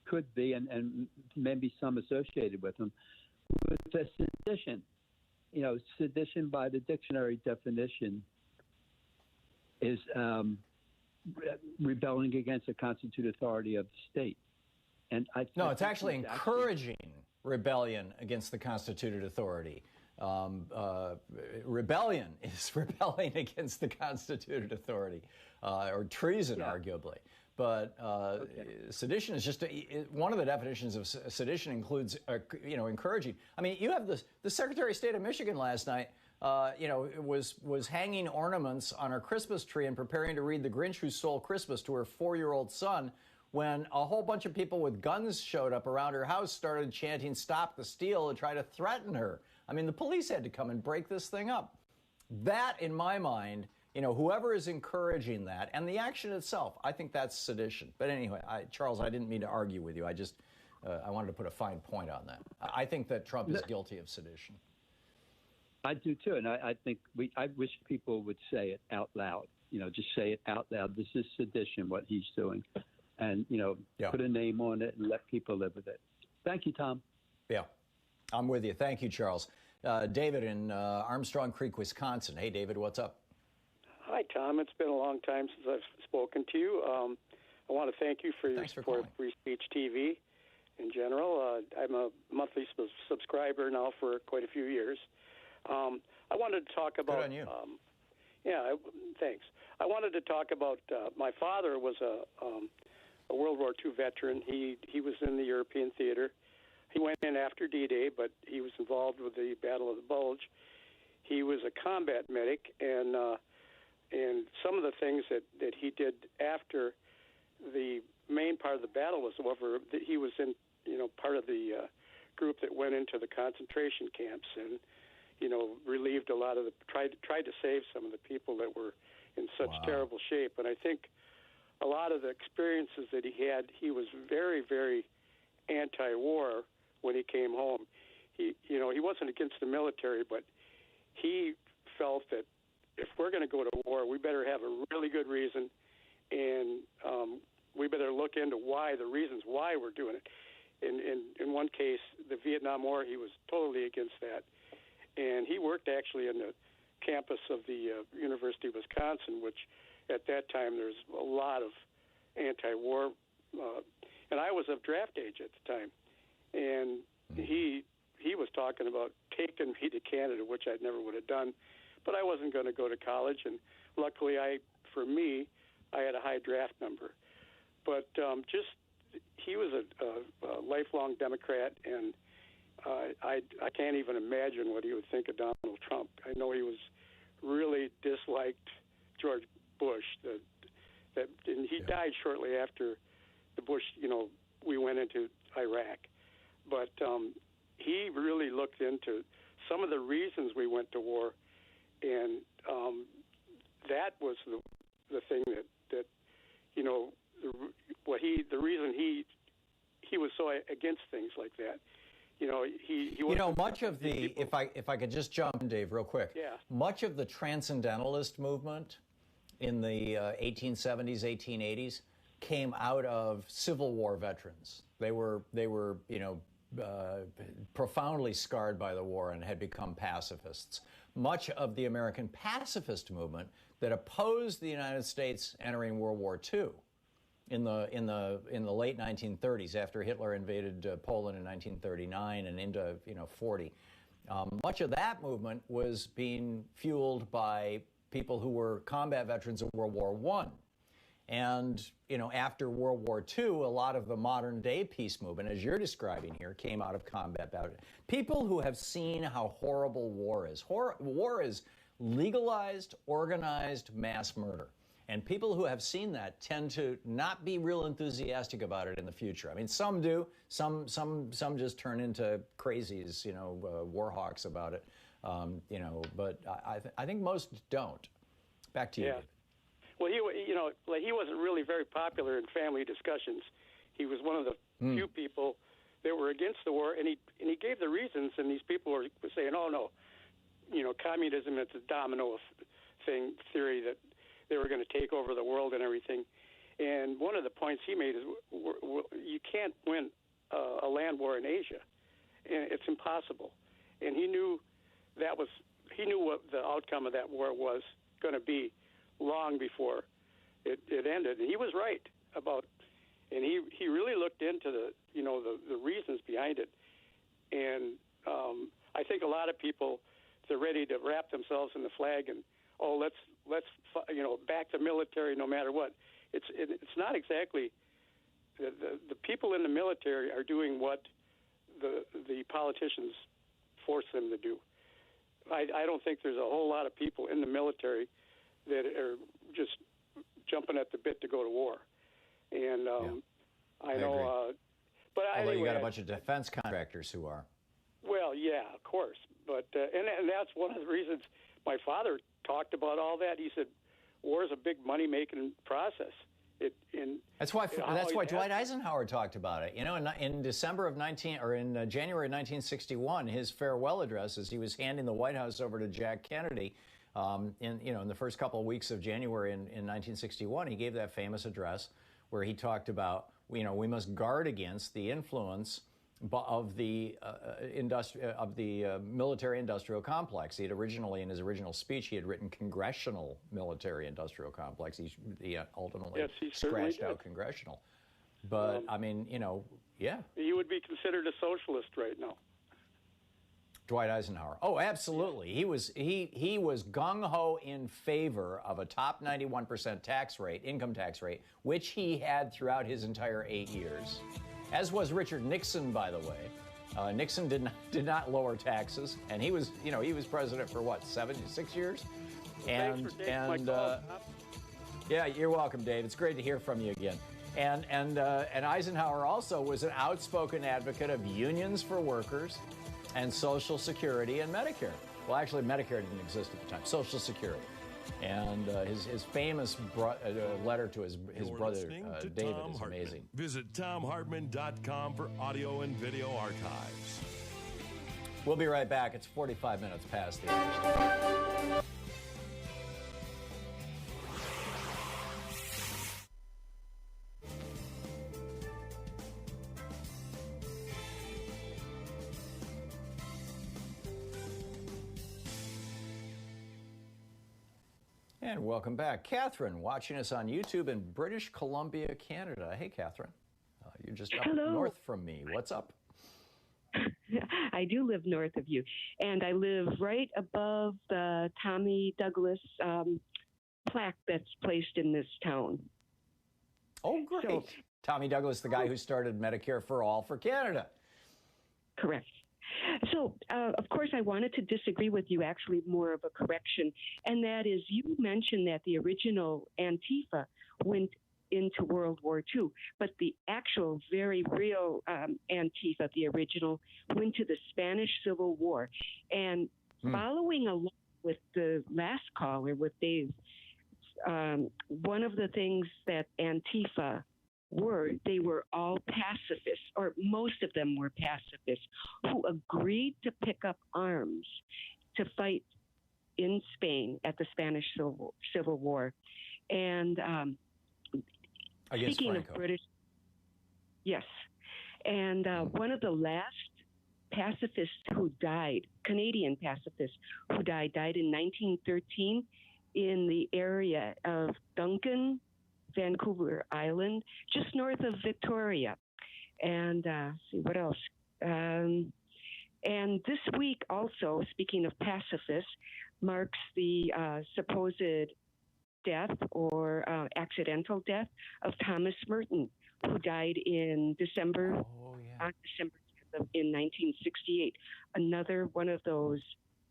S7: could be, and maybe some associated with him, with a sedition. You know, sedition by the dictionary definition is rebelling against the constituted authority of the state. And
S4: it's actually encouraging rebellion against the constituted authority. Rebellion is rebelling against the constituted authority, or treason, arguably. But sedition is just one of the definitions of sedition includes, encouraging. I mean, you have the Secretary of State of Michigan last night. Was hanging ornaments on her Christmas tree and preparing to read The Grinch Who Stole Christmas to her 4-year-old son, when a whole bunch of people with guns showed up around her house, started chanting "Stop the Steal" and try to threaten her. I mean, the police had to come and break this thing up. That, in my mind, whoever is encouraging that, and the action itself, I think that's sedition. But anyway, Charles, I didn't mean to argue with you. I just, I wanted to put a fine point on that. I think that Trump is guilty of sedition.
S7: I do too, and I think I wish people would say it out loud. Just say it out loud. This is sedition, what he's doing, and put a name on it and let people live with it. Thank you, Tom.
S4: Yeah, I'm with you. Thank you, Charles. David in Armstrong Creek, Wisconsin. Hey, David, what's up?
S8: Hi, Tom. It's been a long time since I've spoken to you. I want to thank you for your support of Free Speech TV in general. I'm a monthly subscriber now for quite a few years. I wanted to talk about.
S4: Good on you.
S8: Thanks. I wanted to talk about. My father was a World War II veteran. He was in the European theater. He went in after D-Day, but he was involved with the Battle of the Bulge. He was a combat medic, and some of the things that he did after the main part of the battle was over, he was in part of the group that went into the concentration camps and relieved a lot of tried to save some of the people that were in such terrible shape. And I think a lot of the experiences that he had, he was very, very anti-war when he came home. He wasn't against the military, but he felt that if we're going to go to war, we better have a really good reason, and we better look into the reasons why we're doing it. In one case, the Vietnam War, he was totally against that. And he worked actually in the campus of the University of Wisconsin, which at that time there's a lot of anti-war. And I was of draft age at the time. And he was talking about taking me to Canada, which I never would have done. But I wasn't going to go to college. And luckily, for me, I had a high draft number. But he was a lifelong Democrat, and I can't even imagine what he would think of Donald Trump. I know he was really disliked George Bush. And he died shortly after the Bush, we went into Iraq. But he really looked into some of the reasons we went to war, and that was the thing that the reason he was so against things like that.
S4: Much of the, if I could just jump in, Dave, real quick.
S8: Yeah.
S4: Much of the transcendentalist movement in the 1870s, 1880s came out of Civil War veterans. They were profoundly scarred by the war and had become pacifists. Much of the American pacifist movement that opposed the United States entering World War II in the late 1930s, after Hitler invaded Poland in 1939 and into 40. Much of that movement was being fueled by people who were combat veterans of World War I. And after World War II, a lot of the modern day peace movement, as you're describing here, came out of combat veterans. People who have seen how horrible war is. War is legalized, organized mass murder. And people who have seen that tend to not be real enthusiastic about it in the future. I mean, some do. Some just turn into crazies, war hawks about it. But I think most don't. Back to you.
S8: Yeah. Well, he wasn't really very popular in family discussions. He was one of the few people that were against the war, and he gave the reasons, and these people were saying, "Oh no, communism, it's a domino theory that they were going to take over the world and everything." And one of the points he made is, you can't win a land war in Asia, and it's impossible. And he knew what the outcome of that war was going to be long before it ended, and he was right about. And he really looked into the reasons behind it, and I think a lot of people, they're ready to wrap themselves in the flag and let's back the military no matter what. It's not exactly the people in the military are doing what the politicians force them to do. I don't think there's a whole lot of people in the military that are just jumping at the bit to go to war. And I know, but
S4: although
S8: anyway,
S4: you got a bunch of defense contractors who are.
S8: Well, yeah, of course, but and that's one of the reasons my father talked about all that. He said, war is a big money-making process.
S4: That's why Dwight Eisenhower talked about it. In December of January 1961, his farewell address, as he was handing the White House over to Jack Kennedy, in the first couple of weeks of January in 1961, he gave that famous address where he talked about, we must guard against the influence of the military-industrial complex. He had originally, in his original speech, he had written congressional military-industrial complex. He ultimately scratched out congressional. But yeah.
S8: He would be considered a socialist right now.
S4: Dwight Eisenhower. Oh, absolutely. He was gung-ho in favor of a top 91% income tax rate, which he had throughout his entire 8 years. As was Richard Nixon, by the way. Nixon did not lower taxes, and he was president for what, 6 years?
S8: Thanks for taking my call.
S4: Yeah, you're welcome, Dave. It's great to hear from you again. And Eisenhower also was an outspoken advocate of unions for workers and Social Security and Medicare. Well, actually, Medicare didn't exist at the time. Social Security. And his famous letter to his brother David is amazing.
S3: Visit ThomHartmann.com for audio and video archives.
S4: We'll be right back. It's 45 minutes past the hour. And welcome back. Catherine, watching us on YouTube in British Columbia, Canada. Hey, Catherine. You're just up north from me. What's up?
S9: I do live north of you, and I live right above the Tommy Douglas plaque that's placed in this town.
S4: Oh, great. So, Tommy Douglas, the guy who started Medicare for All for Canada.
S9: Correct. So, of course, I wanted to disagree with you, actually more of a correction, and that is you mentioned that the original Antifa went into World War II, but the actual, very real Antifa, the original, went to the Spanish Civil War. And following along with the last caller, with Dave, one of the things that Antifa they were all pacifists, or most of them were pacifists, who agreed to pick up arms to fight in Spain at the Spanish Civil War. And speaking of British, yes. And one of the last pacifists who died, Canadian pacifists who died in 1913 in the area of Duncan, Vancouver Island, just north of Victoria. And see what else. And this week also, speaking of pacifists, marks the supposed death or accidental death of Thomas Merton, who died in December 10th in 1968. Another one of those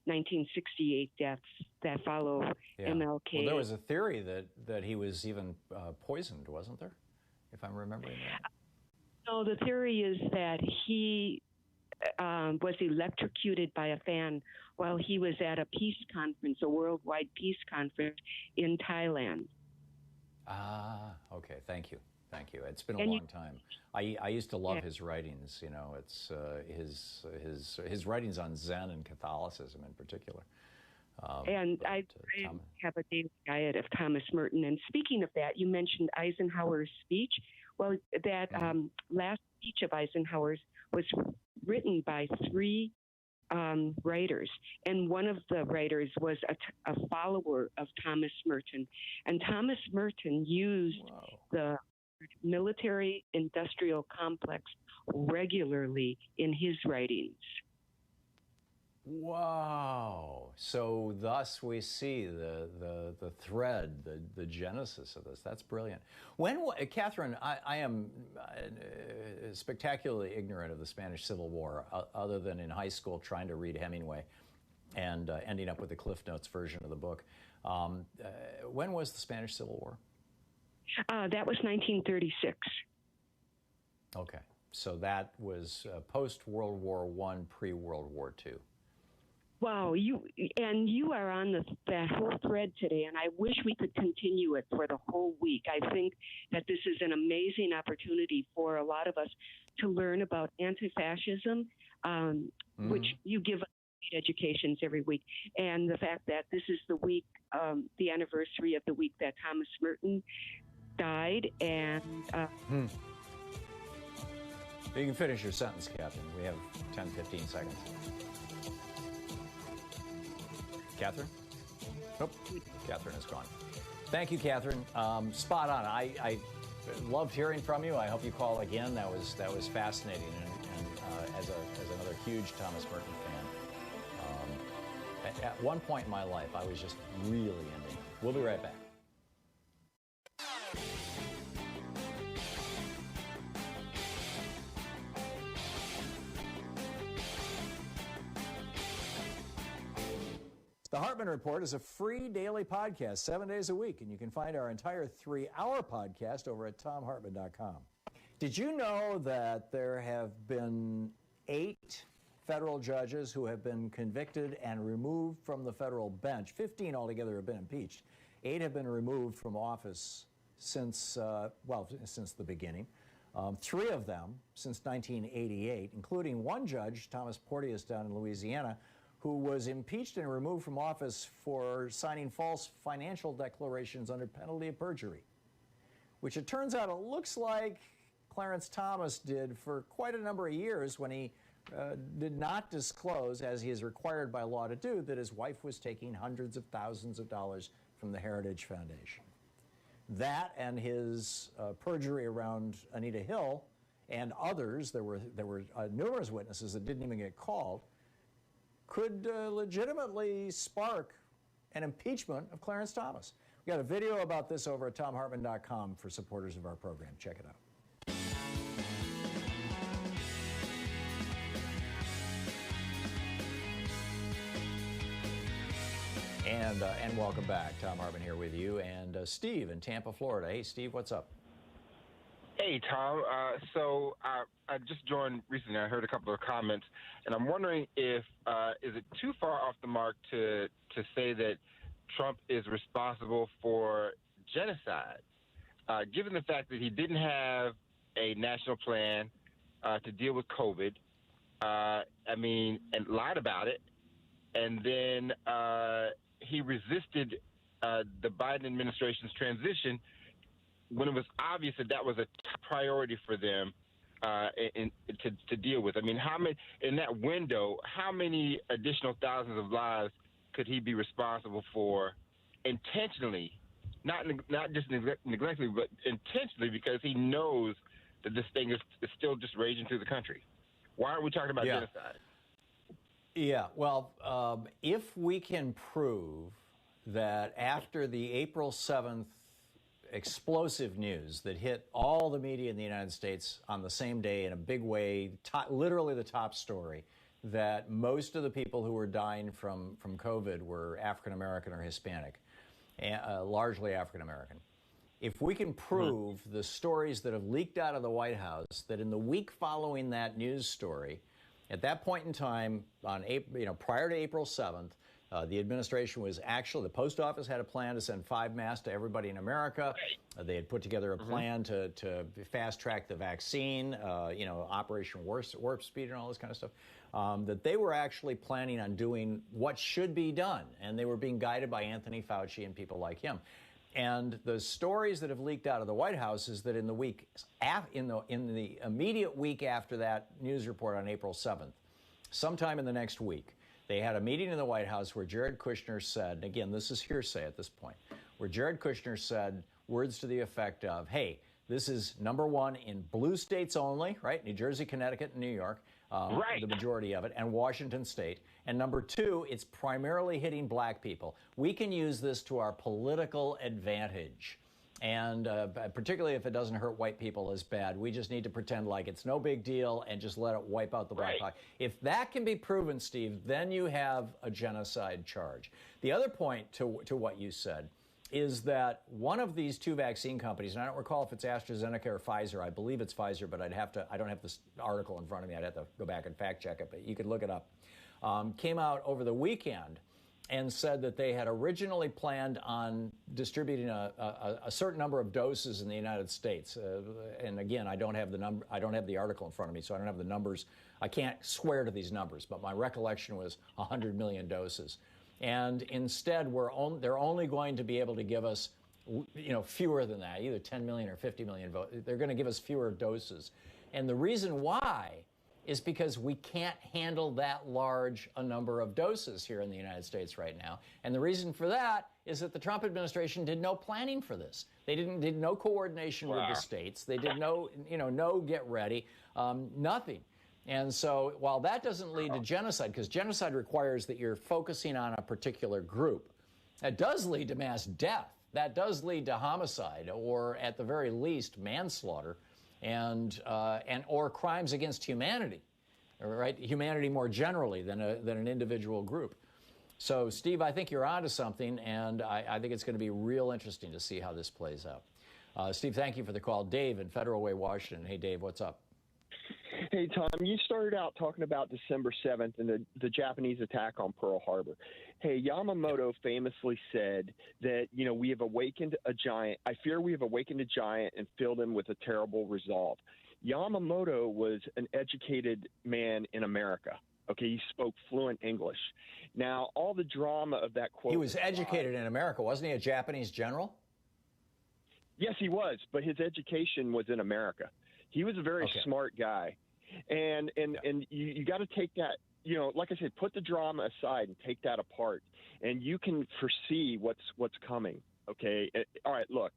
S9: 1968 deaths that follow MLK.
S4: Well, there was a theory that he was even poisoned, wasn't there? If I'm remembering that.
S9: No, the theory is that he was electrocuted by a fan while he was at a peace conference, a worldwide peace conference in Thailand.
S4: Ah, okay. Thank you. Thank you. It's been a long time. I used to love his writings. You know, it's his writings on Zen and Catholicism in particular.
S9: I have a daily diet of Thomas Merton. And speaking of that, you mentioned Eisenhower's speech. Well, that last speech of Eisenhower's was written by three writers, and one of the writers was a follower of Thomas Merton. And Thomas Merton used the military-industrial complex regularly in his writings.
S4: Wow. So thus we see the thread, the genesis of this. That's brilliant. Catherine, I am spectacularly ignorant of the Spanish Civil War, other than in high school trying to read Hemingway and ending up with the Cliff Notes version of the book. When was the Spanish Civil War?
S9: That was 1936.
S4: Okay. So that was post-World War I, pre-World War II.
S9: Wow, you are on that whole thread today, and I wish we could continue it for the whole week. I think that this is an amazing opportunity for a lot of us to learn about anti-fascism, which you give educations every week, and the fact that this is the week, the anniversary of the week that Thomas Merton died, and...
S4: You can finish your sentence, Captain. We have 10, 15 seconds. Catherine? Nope. Catherine is gone. Thank you, Catherine. Spot on. I loved hearing from you. I hope you call again. That was fascinating. And as another huge Thomas Merton fan, at one point in my life, I was just really into him. We'll be right back. The Hartmann Report is a free daily podcast, 7 days a week, and you can find our entire 3-hour podcast over at thomhartmann.com. Did you know that there have been 8 federal judges who have been convicted and removed from the federal bench? 15 altogether have been impeached. 8 have been removed from office since the beginning. 3 of them since 1988, including one judge, Thomas Porteous down in Louisiana, who was impeached and removed from office for signing false financial declarations under penalty of perjury, which it turns out it looks like Clarence Thomas did for quite a number of years when he did not disclose, as he is required by law to do, that his wife was taking hundreds of thousands of dollars from the Heritage Foundation. That and his perjury around Anita Hill and others, there were numerous witnesses that didn't even get called, could legitimately spark an impeachment of Clarence Thomas. We got a video about this over at thomhartmann.com for supporters of our program. Check it out. And welcome back. Thom Hartmann here with you, and Steve in Tampa, Florida. Hey, Steve, what's up?
S10: Hey, Tom. So I just joined recently. I heard a couple of comments, and I'm wondering if is it too far off the mark to say that Trump is responsible for genocide, given the fact that he didn't have a national plan to deal with COVID, and lied about it, and then he resisted the Biden administration's transition when it was obvious that was a priority for them to deal with. I mean, how many in that window? How many additional thousands of lives could he be responsible for intentionally, not just neglectfully, but intentionally, because he knows that this thing is still just raging through the country? Why aren't we talking about genocide?
S4: Yeah, well, if we can prove that after the April 7th explosive news that hit all the media in the United States on the same day in a big way, literally the top story, that most of the people who were dying from COVID were African American or Hispanic, largely African American. If we can prove the stories that have leaked out of the White House, that in the week following that news story, at that point in time, prior to April 7th, The administration was actually, the post office had a plan to send 5 masks to everybody in America. They had put together a plan to fast track the vaccine, Operation Warp Speed and all this kind of stuff. That they were actually planning on doing what should be done, and they were being guided by Anthony Fauci and people like him. And the stories that have leaked out of the White House is that in the immediate week after that news report on April 7th, sometime in the next week, they had a meeting in the White House where Jared Kushner said, and again, this is hearsay at this point, where Jared Kushner said words to the effect of, hey, this is number one in blue states only, right? New Jersey, Connecticut, and New York, the majority of it, and Washington State. And number two, it's primarily hitting black people. We can use this to our political advantage. And particularly if it doesn't hurt white people as bad, we just need to pretend like it's no big deal and just let it wipe out the black pocket. If that can be proven, Steve, then you have a genocide charge. The other point to what you said is that one of these 2 vaccine companies, and I don't recall if it's AstraZeneca or Pfizer, I believe it's Pfizer, but I don't have this article in front of me. I'd have to go back and fact check it, but you could look it up, came out over the weekend and said that they had originally planned on distributing a certain number of doses in the United States. And again, I don't have the article in front of me, so I don't have the numbers. I can't swear to these numbers, but my recollection was 100 million doses. And instead, they're only going to be able to give us, fewer than that, either 10 million or 50 million. They're going to give us fewer doses. And the reason why is because we can't handle that large a number of doses here in the United States right now. And the reason for that is that the Trump administration did no planning for this. They did no coordination with the states. They did no get ready, nothing. And so while that doesn't lead to genocide, because genocide requires that you're focusing on a particular group, that does lead to mass death. That does lead to homicide, or at the very least manslaughter, and or crimes against humanity, right? Humanity more generally than an individual group. So, Steve, I think you're onto something, and I think it's going to be real interesting to see how this plays out. Steve, thank you for the call. Dave in Federal Way, Washington. Hey, Dave, what's up?
S11: Hey, Tom, you started out talking about December 7th and the Japanese attack on Pearl Harbor. Hey, Yamamoto famously said that, we have awakened a giant. I fear we have awakened a giant and filled him with a terrible resolve. Yamamoto was an educated man in America. Okay, he spoke fluent English. Now, all the drama of that quote.
S4: He was educated in America. Wasn't he a Japanese general?
S11: Yes, he was, but his education was in America. He was a very smart guy. And you got to take that, like I said, put the drama aside and take that apart, and you can foresee what's coming. Okay. All right. Look,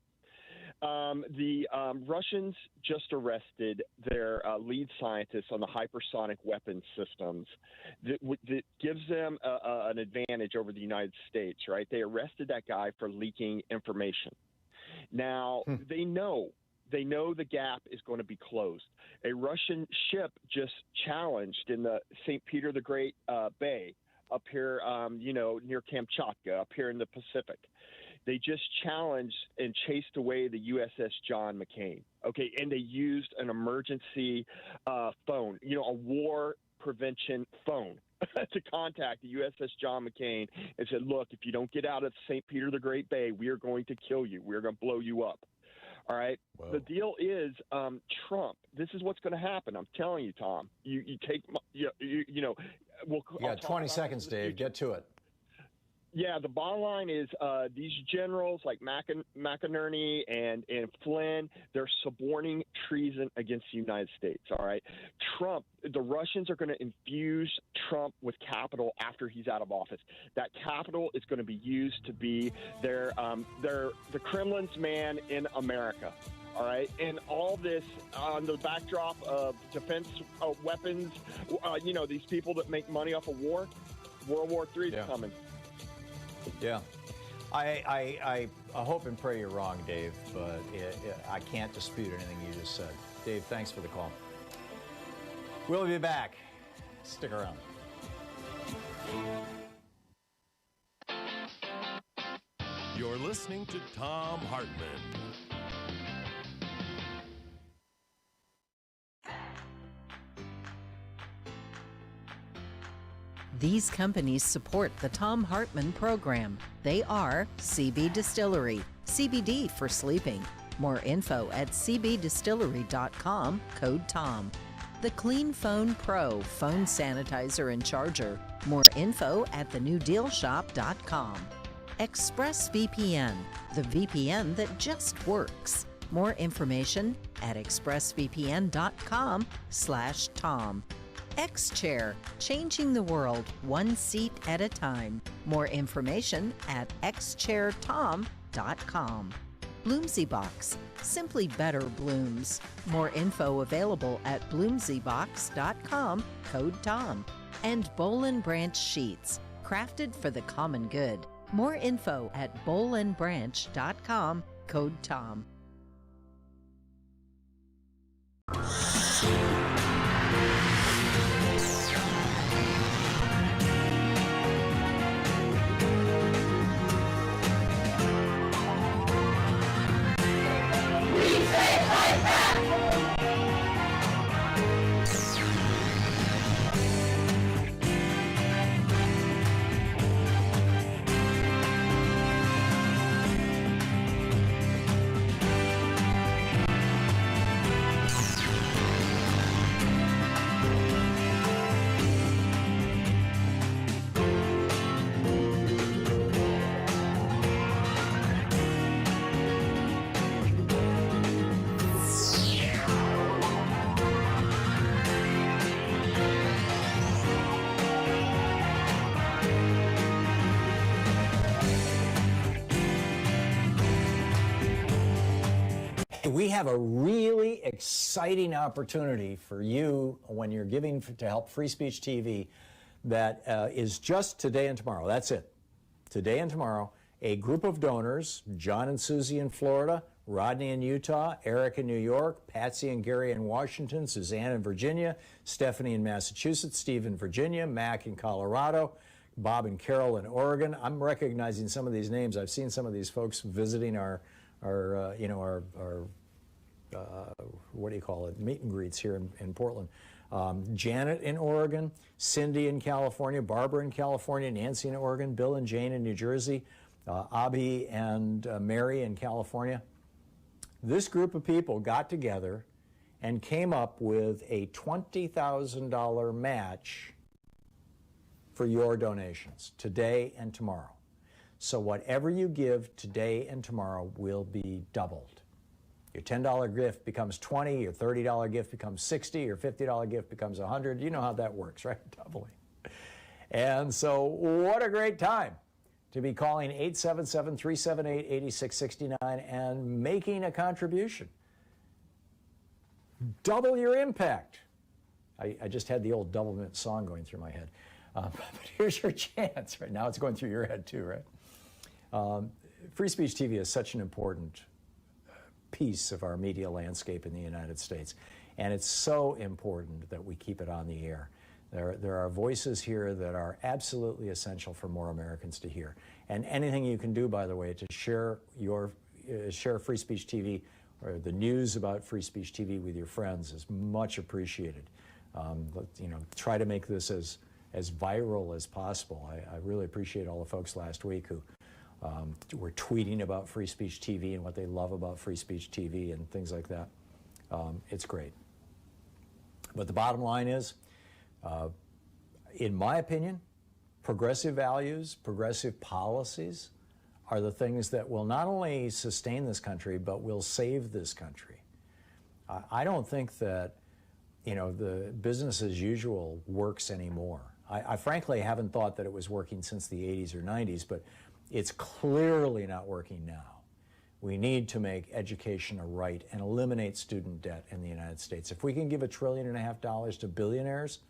S11: the Russians just arrested their lead scientist on the hypersonic weapons systems. That gives them an advantage over the United States, right? They arrested that guy for leaking information. Now they know the gap is going to be closed. A Russian ship just challenged in the St. Peter the Great Bay up here, near Kamchatka, up here in the Pacific. They just challenged and chased away the USS John McCain. Okay, and they used an emergency phone, a war prevention phone to contact the USS John McCain and said, look, if you don't get out of St. Peter the Great Bay, we are going to kill you. We're going to blow you up. All right. Whoa. The deal is Trump. This is what's going to happen. I'm telling you, Tom. You take, we'll.
S4: You got 20 seconds, Dave. Get to it.
S11: Yeah, the bottom line is these generals like McInerney and Flynn, they're suborning treason against the United States, all right? Trump, the Russians are going to infuse Trump with capital after he's out of office. That capital is going to be used to be the Kremlin's man in America. All right, and all this on the backdrop of defense weapons, these people that make money off of war, World War III is coming.
S4: Yeah. I hope and pray you're wrong, Dave, but I can't dispute anything you just said. Dave, thanks for the call. We'll be back. Stick around.
S3: You're listening to Thom Hartmann.
S1: These companies support the Thom Hartmann Program. They are CB Distillery, CBD for sleeping. More info at cbdistillery.com, code TOM. The Clean Phone Pro phone sanitizer and charger. More info at thenewdealshop.com. ExpressVPN, the VPN that just works. More information at expressvpn.com/Tom. X-Chair, changing the world one seat at a time. More information at xchairtom.com. Bloomsy Box, simply better blooms. More info available at bloomsybox.com, code TOM. And Boll and Branch Sheets, crafted for the common good. More info at bollandbranch.com, code TOM.
S4: We have a really exciting opportunity for you when you're giving to help Free Speech TV that is just today and tomorrow. That's it. Today and tomorrow, a group of donors, John and Susie in Florida, Rodney in Utah, Eric in New York, Patsy and Gary in Washington, Suzanne in Virginia, Stephanie in Massachusetts, Steve in Virginia, Mac in Colorado, Bob and Carol in Oregon. I'm recognizing some of these names. I've seen some of these folks visiting our what do you call it, meet and greets here in Portland. Janet in Oregon, Cindy in California, Barbara in California, Nancy in Oregon, Bill and Jane in New Jersey, Abhi and Mary in California. This group of people got together and came up with a $20,000 match for your donations today and tomorrow. So whatever you give today and tomorrow will be doubled. Your $10 gift becomes $20, your $30 gift becomes $60, your $50 gift becomes $100. You know how that works, right? Doubling. And so what a great time to be calling 877-378-8669 and making a contribution. Double your impact. I just had the old Double Mint song going through my head. But here's your chance. Right now it's going through your head too, right? Free Speech TV is such an important piece of our media landscape in the United States. And it's so important that we keep it on the air. There are voices here that are absolutely essential for more Americans to hear. And anything you can do, by the way, to share Free Speech TV or the news about Free Speech TV with your friends is much appreciated. Try to make this as viral as possible. I really appreciate all the folks last week who were tweeting about Free Speech TV and what they love about Free Speech TV and things like that. It's great. But the bottom line is, in my opinion, progressive values, progressive policies are the things that will not only sustain this country, but will save this country. I don't think that, the business as usual works anymore. I frankly haven't thought that it was working since the 80s or 90s, but it's clearly not working now. We need to make education a right and eliminate student debt in the United States. If we can give $1.5 trillion to billionaires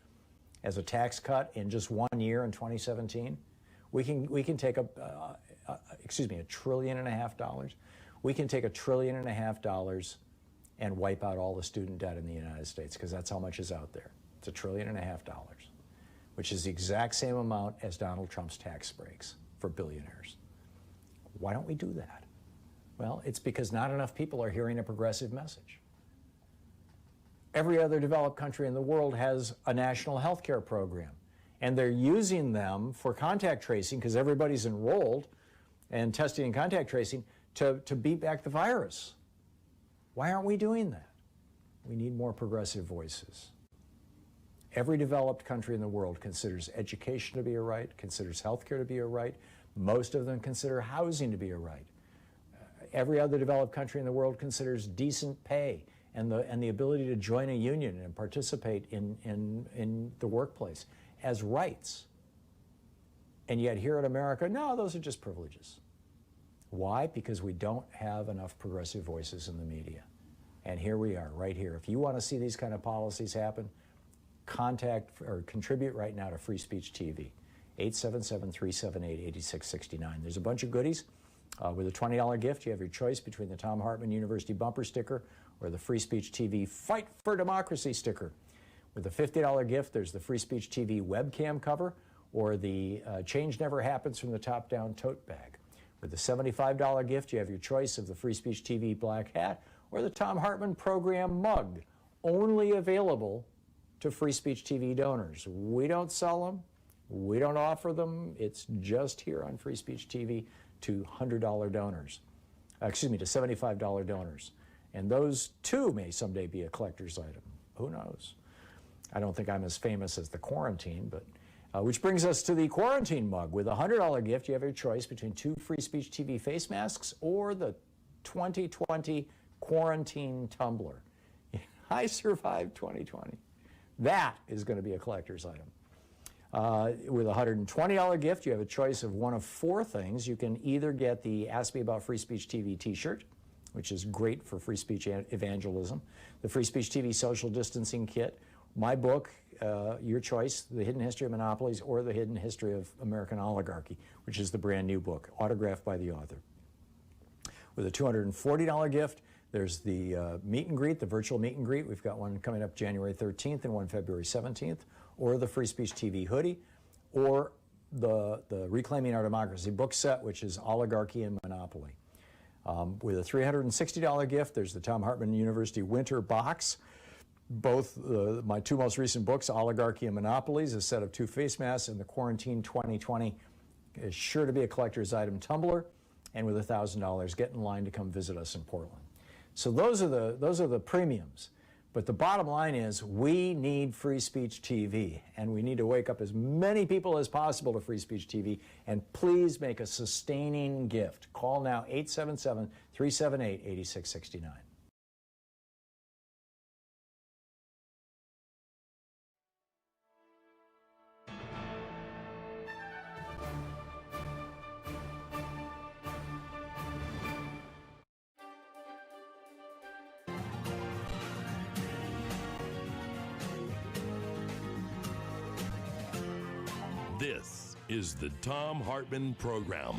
S4: as a tax cut in just 1 year in 2017, we can take $1.5 trillion. We can take $1.5 trillion and wipe out all the student debt in the United States, because that's how much is out there. It's $1.5 trillion, which is the exact same amount as Donald Trump's tax breaks for billionaires. Why don't we do that? Well, it's because not enough people are hearing a progressive message. Every other developed country in the world has a national health care program, And they're using them for contact tracing because everybody's enrolled and testing and contact tracing to beat back the virus. Why aren't we doing that? We need more progressive voices. Every developed country in the world considers education to be a right, considers healthcare to be a right. Most of them consider housing to be a right. Every other developed country in the world considers decent pay and the ability to join a union and participate in the workplace as rights. And yet here in America, no, those are just privileges. Why? Because we don't have enough progressive voices in the media. And here we are, right here. If you want to see these kind of policies happen, contact or contribute right now to Free Speech TV, 877-378-8669. There's a bunch of goodies. With a $20 gift, you have your choice between the Thom Hartmann University bumper sticker or the Free Speech TV Fight for Democracy sticker. With a $50 gift, there's the Free Speech TV webcam cover or the Change Never Happens from the Top Down tote bag. With the $75 gift, you have your choice of the Free Speech TV black hat or the Thom Hartmann Program mug, only available to Free Speech TV donors. We don't sell them. We don't offer them. It's just here on Free Speech TV to $100 donors. To $75 donors. And those too may someday be a collector's item. Who knows? I don't think I'm as famous as the quarantine, but which brings us to the quarantine mug. With a $100 gift, you have your choice between 2 Free Speech TV face masks or the 2020 quarantine tumbler. I survived 2020. That is going to be a collector's item. With a $120 gift, you have a choice of one of 4 things. You can either get the Ask Me About Free Speech TV t-shirt, which is great for free speech evangelism, the Free Speech TV social distancing kit, my book, your choice, The Hidden History of Monopolies or The Hidden History of American Oligarchy, which is the brand new book, autographed by the author. With a $240 gift, there's the meet and greet, the virtual meet and greet. We've got one coming up January 13th and one February 17th, or the Free Speech TV hoodie, or the Reclaiming Our Democracy book set, which is Oligarchy and Monopoly. With a $360 gift, there's the Thom Hartmann University Winter Box. Both my 2 most recent books, Oligarchy and Monopolies, a set of 2 face masks, and the Quarantine 2020 is sure to be a collector's item tumbler. And with $1,000, get in line to come visit us in Portland. So those are the premiums. But the bottom line is we need Free Speech TV, and we need to wake up as many people as possible to Free Speech TV, and please make a sustaining gift. Call now, 877-378-8669.
S3: This is the Thom Hartmann Program.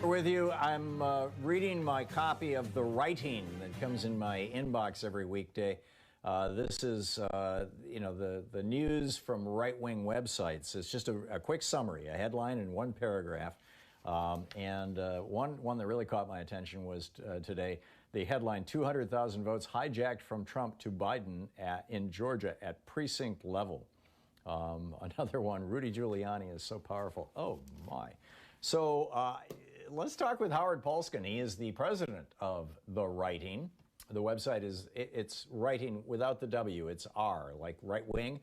S4: With you, I'm reading my copy of The Writing that comes in my inbox every weekday. This is, the news from right-wing websites. It's just a quick summary, a headline in 1 paragraph. One that really caught my attention was today, the headline, 200,000 votes hijacked from Trump to Biden in Georgia at precinct level. Another one, Rudy Giuliani is so powerful. Oh, my. So let's talk with Howard Polskin. He is the president of The Writing. The website it's Writing without the W. It's R, like right wing,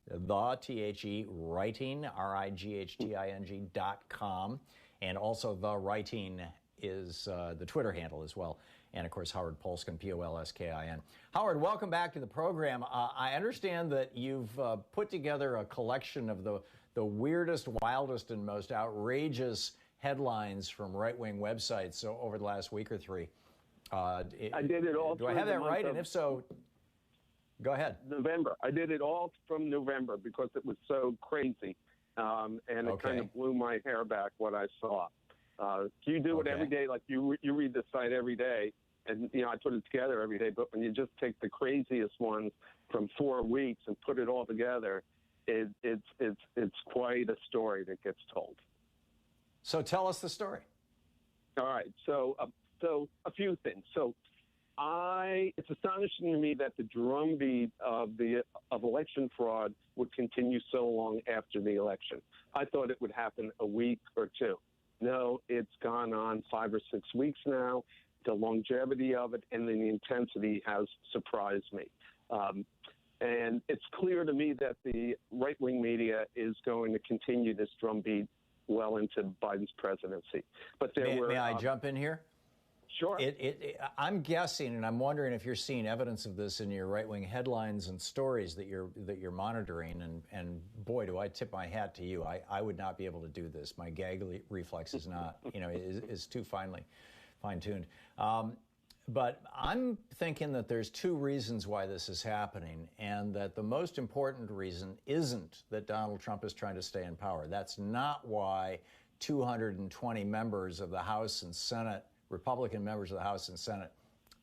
S4: the, T-H-E, Writing, RIGHTING.com. And also The Writing is the Twitter handle as well. And, of course, Howard Polskin, P-O-L-S-K-I-N. Howard, welcome back to the program. I understand that you've put together a collection of the weirdest, wildest, and most outrageous headlines from right-wing websites over the last week or 3.
S5: I did it all.
S4: Do I have that right? And if so, go ahead.
S5: November. I did it all from November because it was so crazy. And it kind of blew my hair back what I saw. You do it every day, like you read the site every day. And, I put it together every day. But when you just take the craziest ones from 4 weeks and put it all together, it's quite a story that gets told.
S4: So tell us the story.
S5: All right. So a few things. So
S12: It's astonishing to me that the drumbeat of election fraud would continue so long after the election. I thought it would happen a week or two. No, it's gone on 5 or 6 weeks now. The longevity of it and the intensity has surprised me. And it's clear to me that the right-wing media is going to continue this drumbeat well into Biden's presidency. But
S4: may I jump in here?
S12: Sure.
S4: I'm guessing, and I'm wondering if you're seeing evidence of this in your right-wing headlines and stories that you're monitoring. And boy, do I tip my hat to you. I would not be able to do this. My gag reflex is not, is too fine-tuned. But I'm thinking that there's 2 reasons why this is happening, and that the most important reason isn't that Donald Trump is trying to stay in power. That's not why 220 members of the House and Senate, Republican members of the House and Senate,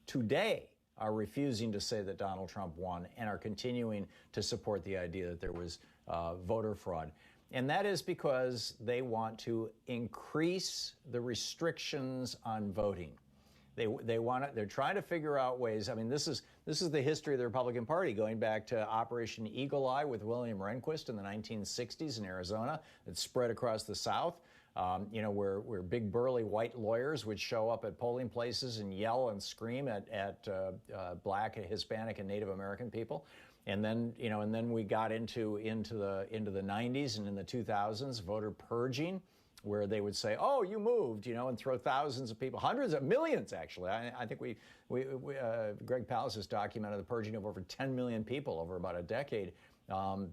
S4: today are refusing to say that Donald Trump won and are continuing to support the idea that there was voter fraud. And that is because they want to increase the restrictions on voting. They're trying to figure out ways. I mean, this is the history of the Republican Party, going back to Operation Eagle Eye with William Rehnquist in the 1960s in Arizona. It spread across the South, where big burly white lawyers would show up at polling places and yell and scream at Black, Hispanic, and Native American people. And then we got into the 90s and in the 2000s, voter purging, where they would say, "Oh, you moved," and throw thousands of people, hundreds of millions, actually. I think Greg Palast has documented the purging of over 10 million people over about a decade.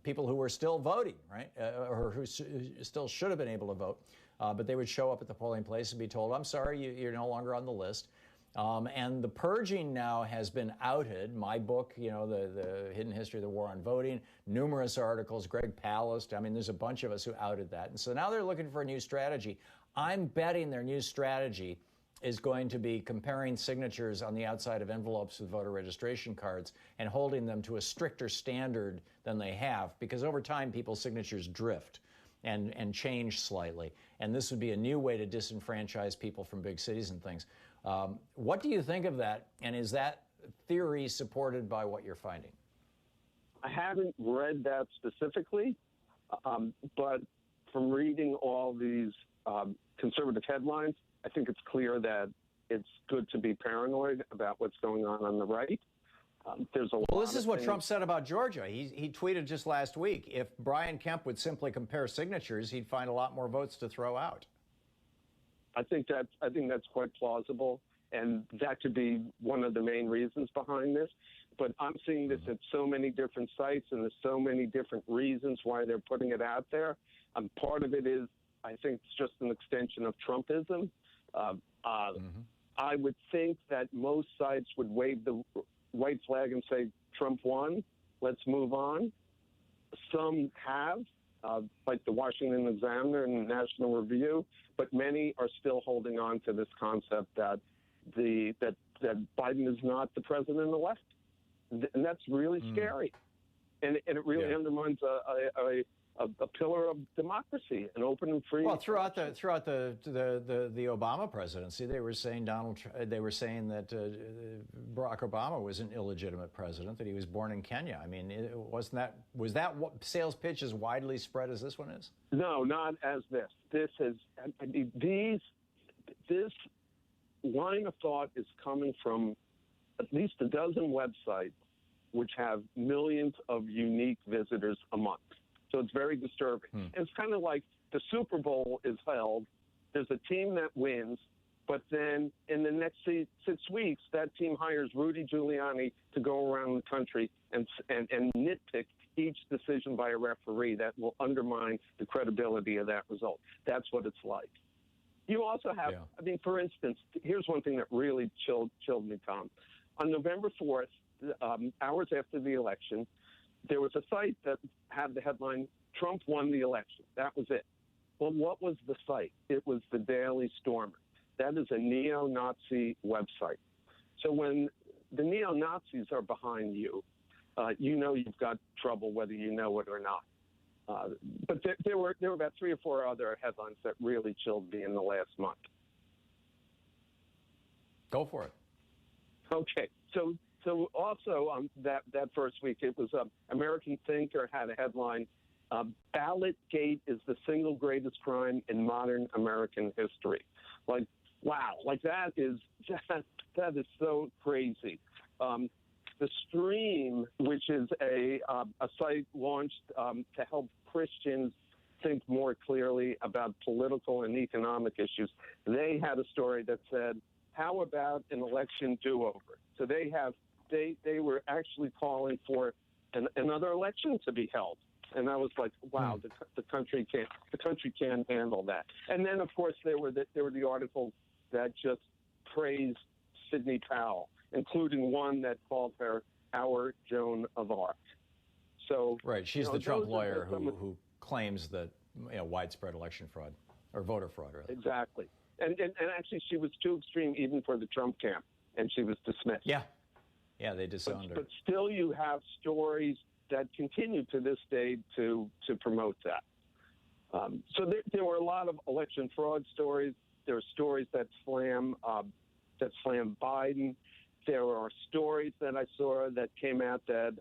S4: People who were still voting, right, or who still should have been able to vote, but they would show up at the polling place and be told, "I'm sorry, you're no longer on the list." And the purging now has been outed. My book, the Hidden History of the War on Voting, numerous articles, Greg Palast. I mean, there's a bunch of us who outed that. And so now they're looking for a new strategy. I'm betting their new strategy is going to be comparing signatures on the outside of envelopes with voter registration cards and holding them to a stricter standard than they have, because over time people's signatures drift and change slightly. And this would be a new way to disenfranchise people from big cities and things. What do you think of that? And is that theory supported by what you're finding?
S12: I haven't read that specifically, but from reading all these conservative headlines, I think it's clear that it's good to be paranoid about what's going on the right. There's a lot.
S4: Well, this is what Trump said about Georgia. He tweeted just last week, if Brian Kemp would simply compare signatures, he'd find a lot more votes to throw out.
S12: I think that's quite plausible, and that could be one of the main reasons behind this. But I'm seeing this at so many different sites, and there's so many different reasons why they're putting it out there. Part of it is, I think, it's just an extension of Trumpism. I would think that most sites would wave the white flag and say, Trump won, let's move on. Some have, like the Washington Examiner and the National Review, but many are still holding on to this concept that that Biden is not the president-elect. And that's really scary. And it really undermines a pillar of democracy, an open and free.
S4: Well, throughout the Obama presidency, they were saying that Barack Obama was an illegitimate president, that he was born in Kenya. I mean, was that what sales pitch as widely spread as this one is?
S12: No, not as this. This line of thought is coming from at least a dozen websites which have millions of unique visitors a month. So it's very disturbing. And it's kind of like the Super Bowl is held. There's a team that wins, but then in the next 6 weeks, that team hires Rudy Giuliani to go around the country and nitpick each decision by a referee that will undermine the credibility of that result. That's what it's like. You also have, I mean, for instance, here's one thing that really chilled me, Tom. On November 4th, hours after the election, there was a site that had the headline, Trump won the election. That was it. Well, what was the site? It was the Daily Stormer. That is a neo-Nazi website. So when the neo-Nazis are behind you, you know you've got trouble whether you know it or not. But there were about 3 or 4 other headlines that really chilled me in the last month.
S4: Go for it.
S12: Okay, so also that first week, it was American Thinker had a headline: "Ballotgate is the single greatest crime in modern American history." Like, wow, like that is so crazy. The Stream, which is a site launched to help Christians think more clearly about political and economic issues, they had a story that said, "How about an election do-over?" So they were actually calling for another election to be held, and I was like, "Wow, the country can't handle that." And then, of course, there were the articles that just praised Sidney Powell, including one that called her our Joan of Arc. So
S4: right, she's the Trump lawyer who claims that widespread election fraud or voter fraud, rather.
S12: Exactly, and actually, she was too extreme even for the Trump camp, and she was dismissed.
S4: Yeah, they disowned her.
S12: But still, you have stories that continue to this day to promote that. So there were a lot of election fraud stories. There are stories that slam Biden. There are stories that I saw that came out that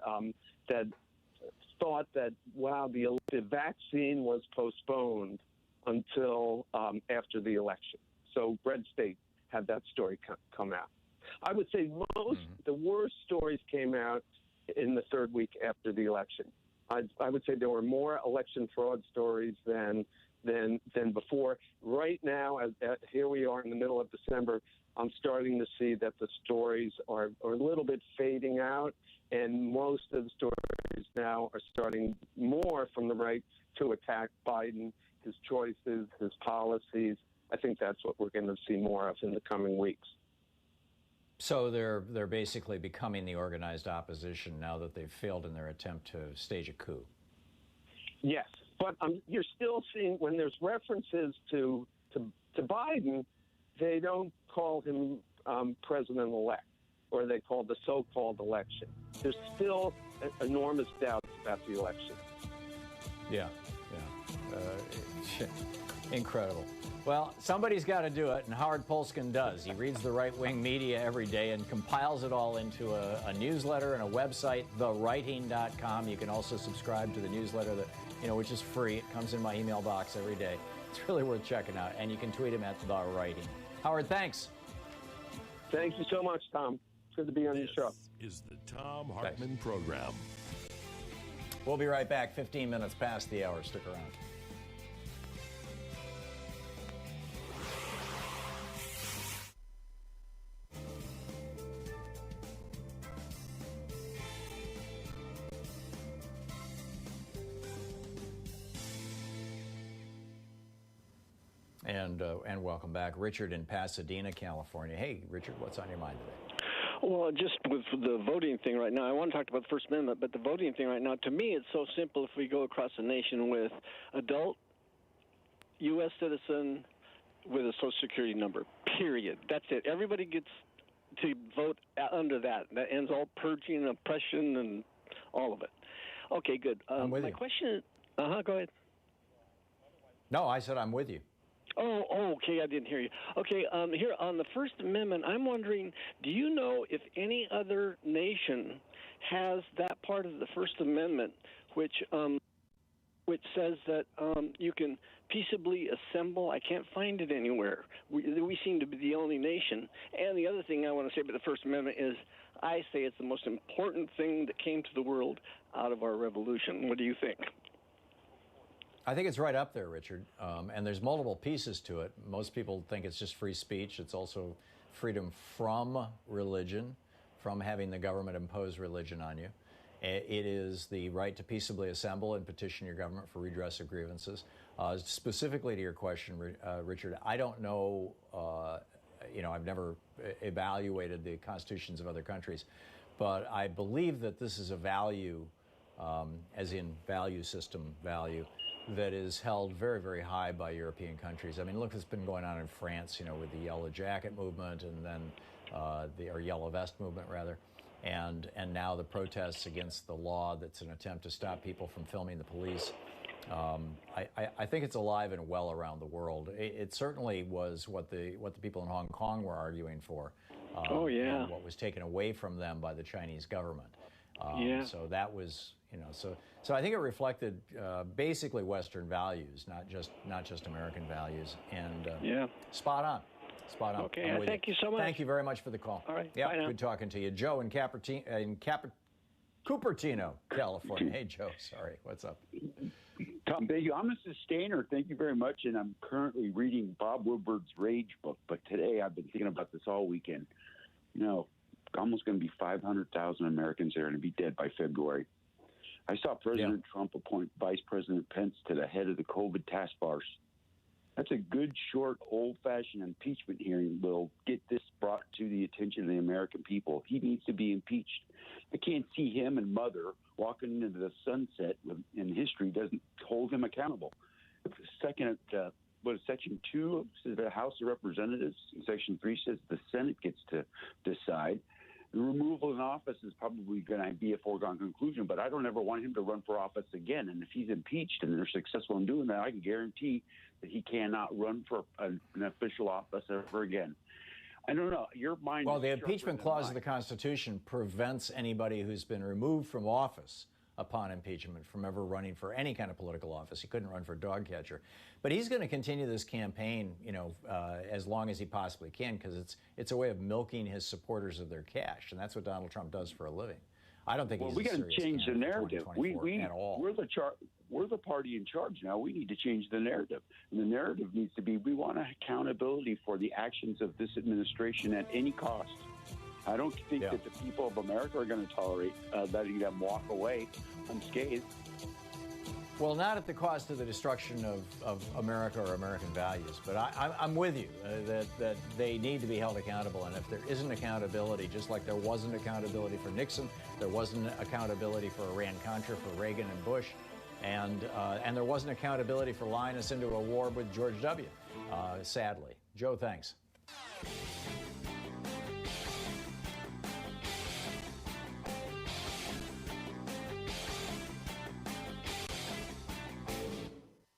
S12: thought that, wow, the vaccine was postponed until after the election. So Red State had that story come out. I would say the worst stories came out in the third week after the election. I would say there were more election fraud stories than before. Right now, here we are in the middle of December, I'm starting to see that the stories are a little bit fading out, and most of the stories now are starting more from the right to attack Biden, his choices, his policies. I think that's what we're going to see more of in the coming weeks.
S4: So they're basically becoming the organized opposition now that they've failed in their attempt to stage a coup.
S12: Yes, but you're still seeing when there's references to Biden, they don't call him president-elect, or they call the so-called election. There's still enormous doubts about the election.
S4: Yeah. Incredible. Well, somebody's got to do it, and Howard Polskin does. He reads the right-wing media every day and compiles it all into a newsletter and a website, thewriting.com. You can also subscribe to the newsletter, which is free. It comes in my email box every day. It's really worth checking out, and you can tweet him at The Writing. Howard, thanks.
S12: Thank you so much, Tom. Good to be on your show.
S3: This is the Thom Hartmann Program.
S4: We'll be right back, 15 minutes past the hour. Stick around. And welcome back. Richard in Pasadena, California. Hey, Richard, what's on your mind today?
S13: Well, just with the voting thing right now, I want to talk about the First Amendment, but the voting thing right now, to me, it's so simple if we go across the nation with adult U.S. citizen with a Social Security number, period. That's it. Everybody gets to vote under that. That ends all purging and oppression and all of it. Okay, good.
S4: I'm with you.
S13: My question is, go ahead.
S4: No, I said I'm with you.
S13: Oh, okay, I didn't hear you. Okay, here on the First Amendment, I'm wondering, do you know if any other nation has that part of the First Amendment which says that you can peaceably assemble? I can't find it anywhere. We seem to be the only nation. And the other thing I want to say about the First Amendment is I say it's the most important thing that came to the world out of our revolution. What do you think?
S4: I think it's right up there, Richard, and there's multiple pieces to it. Most people think it's just free speech. It's also freedom from religion, from having the government impose religion on you. It is the right to peaceably assemble and petition your government for redress of grievances. Specifically to your question, Richard, I don't know, I've never evaluated the constitutions of other countries, but I believe that this is a value, as in value system value, that is held very, very high by European countries. I mean, look what's been going on in France, with the Yellow Jacket movement and then or Yellow Vest movement, rather. And now the protests against the law that's an attempt to stop people from filming the police. I think it's alive and well around the world. It certainly was what the people in Hong Kong were arguing for. And what was taken away from them by the Chinese government. So that was, so I think it reflected basically Western values, not just American values. And spot on.
S13: Okay, thank you so much.
S4: Thank you very much for the call.
S13: All right,
S4: yeah,
S13: bye now.
S4: Good talking to you. Joe in Cupertino, California. Hey, Joe, sorry, what's up?
S14: Tom, thank you. I'm a sustainer. Thank you very much. And I'm currently reading Bob Woodward's Rage book. But today I've been thinking about this all weekend. Almost going to be 500,000 Americans that are going to be dead by February. I saw President Trump appoint Vice President Pence to the head of the COVID task force. That's a good, short, old-fashioned impeachment hearing will get this brought to the attention of the American people. He needs to be impeached. I can't see him and Mother walking into the sunset in history doesn't hold him accountable. Section 2 says the House of Representatives, and Section 3 says the Senate gets to decide. The removal in office is probably going to be a foregone conclusion, but I don't ever want him to run for office again. And if he's impeached and they're successful in doing that, I can guarantee that he cannot run for an official office ever again. I don't know. Your mind.
S4: Well, the impeachment clause of the Constitution prevents anybody who's been removed from office upon impeachment from ever running for any kind of political office. He couldn't run for dog catcher. But he's going to continue this campaign, as long as he possibly can, because it's a way of milking his supporters of their cash, and that's what Donald Trump does for a living. I don't think he's
S14: we got to change the narrative.
S4: At all.
S14: We're the party in charge now. We need to change the narrative. And the narrative needs to be we want accountability for the actions of this administration at any cost. I don't think that the people of America are going to tolerate letting them walk away unscathed.
S4: Well, not at the cost of the destruction of America or American values. But I'm with you that they need to be held accountable. And if there isn't accountability, just like there wasn't accountability for Nixon, there wasn't accountability for Iran-Contra, for Reagan and Bush, and there wasn't accountability for lying us into a war with George W., sadly. Joe, thanks.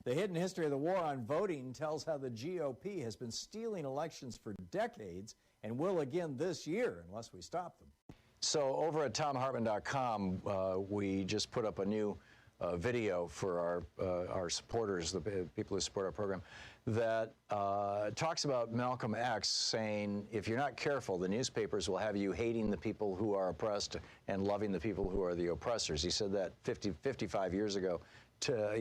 S4: The hidden history of the war on voting tells how the GOP has been stealing elections for decades and will again this year unless we stop them.
S2: So over at thomhartmann.com, we just put up a new video for our supporters, the people who support our program, that talks about Malcolm X saying, if you're not careful, the newspapers will have you hating the people who are oppressed and loving the people who are the oppressors. He said that 55 years ago to,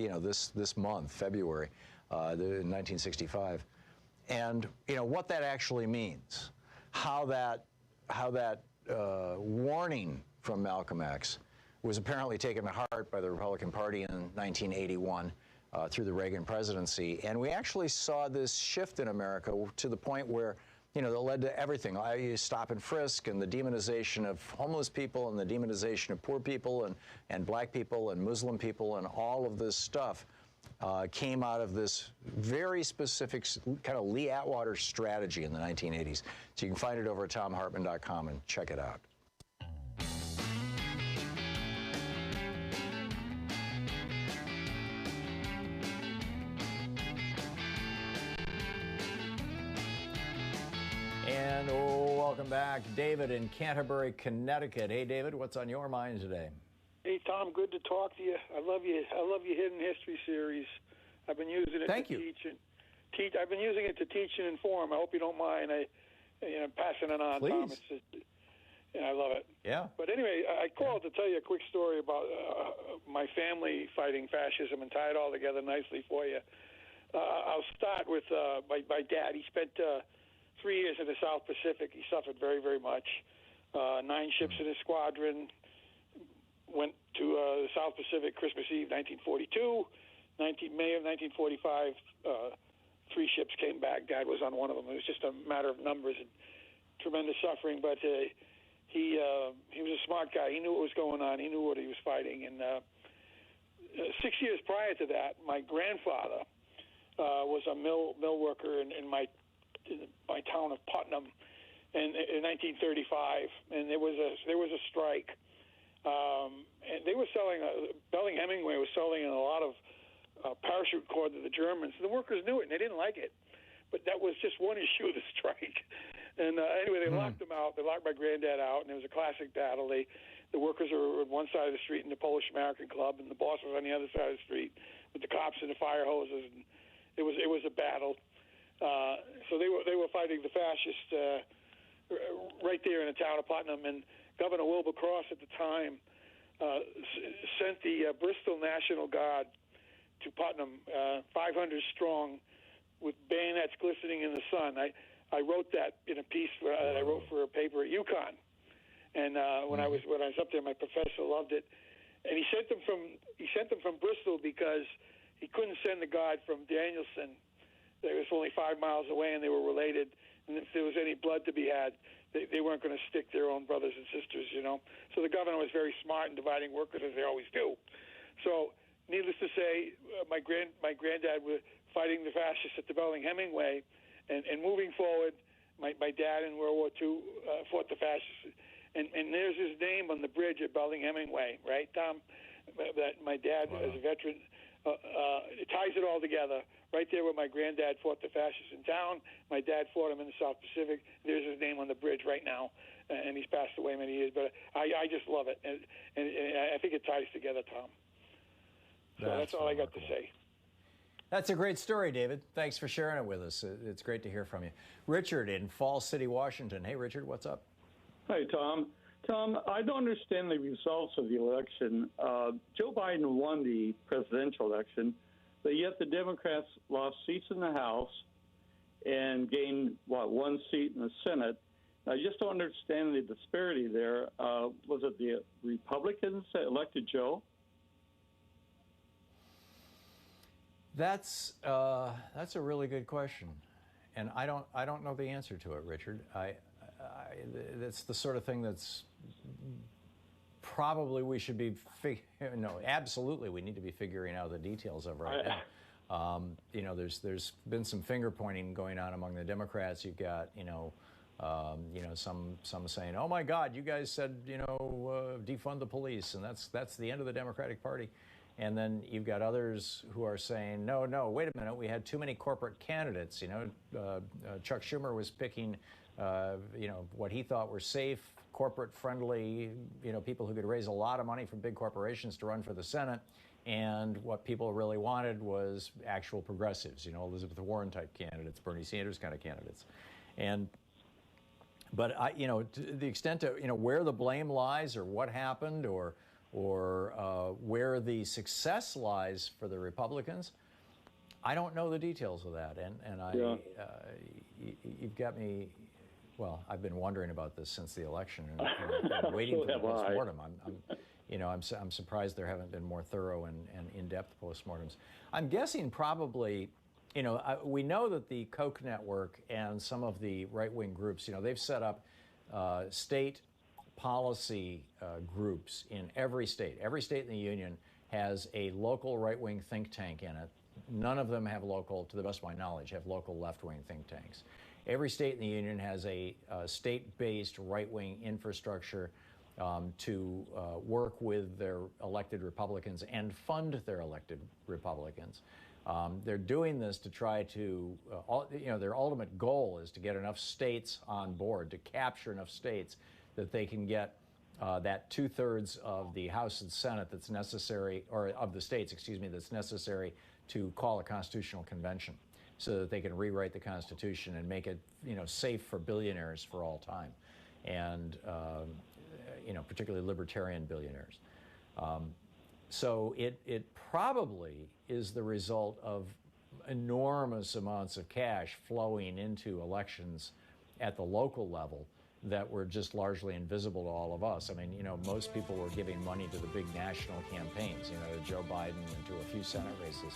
S2: this month, February, 1965. And, what that actually means, how that warning from Malcolm X was apparently taken to heart by the Republican Party in 1981 through the Reagan presidency. And we actually saw this shift in America to the point where, that led to everything. Stop and frisk and the demonization of homeless people and the demonization of poor people and black people and Muslim people and all of this stuff came out of this very specific kind of Lee Atwater strategy in the 1980s. So you can find it over at thomhartmann.com and check it out.
S4: And welcome back, David in Canterbury, Connecticut. Hey, David, what's on your mind today?
S15: Hey, Tom, good to talk to you. I love you. I love your Hidden History series. I've been using it to teach. I've been using it to teach and inform. I hope you don't mind. Passing it on,
S4: Please.
S15: Tom. I love it.
S4: Yeah.
S15: But anyway, I called to tell you a quick story about my family fighting fascism and tie it all together nicely for you. I'll start with my dad. He spent 3 years in the South Pacific. He suffered very, very much. 9 ships in his squadron. Went to the South Pacific Christmas Eve, 1942. May of 1945, 3 ships came back. Dad was on one of them. It was just a matter of numbers and tremendous suffering. But he was a smart guy. He knew what was going on. He knew what he was fighting. And 6 years prior to that, my grandfather was a mill worker in my town of Putnam in 1935, and there was a strike, and they were selling. Belling Hemingway was selling in a lot of parachute cord to the Germans. The workers knew it, and they didn't like it. But that was just one issue of the strike. And anyway, they locked them out. They locked my granddad out, and it was a classic battle. The workers were on one side of the street in the Polish American Club, and the boss was on the other side of the street with the cops and the fire hoses. And it was a battle. So they were fighting the fascists right there in the town of Putnam. And Governor Wilbur Cross at the time sent the Bristol National Guard to Putnam, 500 strong, with bayonets glistening in the sun. I wrote that in a piece that I wrote for a paper at UConn. And when I was up there, my professor loved it. And he sent them from Bristol because he couldn't send the guard from Danielson. It was only 5 miles away, and they were related. And if there was any blood to be had, they weren't going to stick their own brothers and sisters, you know. So the governor was very smart in dividing workers, as they always do. So, needless to say, my granddad was fighting the fascists at the Belling-Hemingway, and moving forward, my dad in World War II fought the fascists. And there's his name on the bridge at Belling-Hemingway, right, Tom? That my dad, as a veteran, it ties it all together. Right there where my granddad fought the fascists in town, my dad fought them in the South Pacific. There's his name on the bridge right now, and he's passed away many years. But I just love it, and I think it ties together, Tom. So that's all I got to say.
S4: That's a great story, David. Thanks for sharing it with us. It's great to hear from you. Richard in Falls City, Washington. Hey, Richard, what's up?
S16: Hi, Tom. Tom, I don't understand the results of the election. Joe Biden won the presidential election, but yet the Democrats lost seats in the House and gained, one seat in the Senate. I just don't understand the disparity there. Was it the Republicans that elected Joe?
S4: That's a really good question, and I don't know the answer to it, Richard. That's the sort of thing that's probably we should be absolutely we need to be figuring out the details of right now. There's been some finger pointing going on among the Democrats. You've got some saying, "Oh my God, you guys said defund the police," and that's the end of the Democratic Party. And then you've got others who are saying, no, wait a minute, we had too many corporate candidates. Chuck Schumer was picking, what he thought were safe, corporate-friendly, people who could raise a lot of money from big corporations to run for the Senate. And what people really wanted was actual progressives, Elizabeth Warren-type candidates, Bernie Sanders kind of candidates. But to the extent of, where the blame lies or what happened or where the success lies for the Republicans, I don't know the details of that, you've got me. Well, I've been wondering about this since the election and waiting for the postmortem. I'm surprised there haven't been more thorough and in-depth postmortems. I'm guessing probably, we know that the Koch network and some of the right-wing groups, they've set up state policy groups in every state. Every state in the union has a local right-wing think tank in it. None of them have local, to the best of my knowledge, have local left-wing think tanks. Every state in the union has a state-based right-wing infrastructure to work with their elected Republicans and fund their elected Republicans. They're doing this to try to, their ultimate goal is to get enough states on board, to capture enough states that they can get that 2/3 of the House and Senate that's necessary, or of the states, that's necessary to call a constitutional convention so that they can rewrite the Constitution and make it, safe for billionaires for all time, and, particularly libertarian billionaires. So it probably is the result of enormous amounts of cash flowing into elections at the local level that were just largely invisible to all of us. I mean, most people were giving money to the big national campaigns, to Joe Biden and to a few Senate races,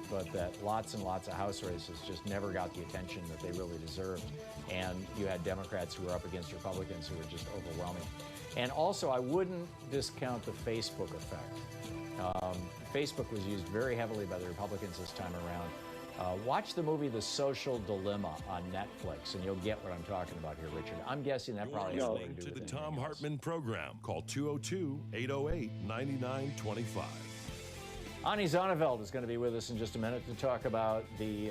S4: but that lots and lots of House races just never got the attention that they really deserved. And you had Democrats who were up against Republicans who were just overwhelming. And also, I wouldn't discount the Facebook effect. Facebook was used very heavily by the Republicans this time around. Watch the movie The Social Dilemma on Netflix, and you'll get what I'm talking about here, Richard. I'm guessing that probably has nothing to do with
S3: the Thom Hartmann Program. Call 202-808-9925.
S4: Ani Zonneveld is going to be with us in just a minute to talk about the,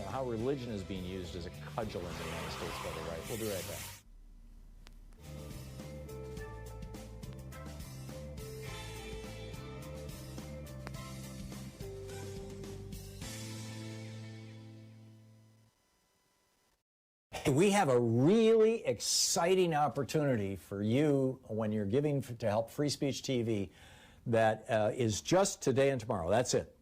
S4: how religion is being used as a cudgel in the United States by the right. We'll be right back. We have a really exciting opportunity for you when you're giving to help Free Speech TV that is just today and tomorrow. That's it.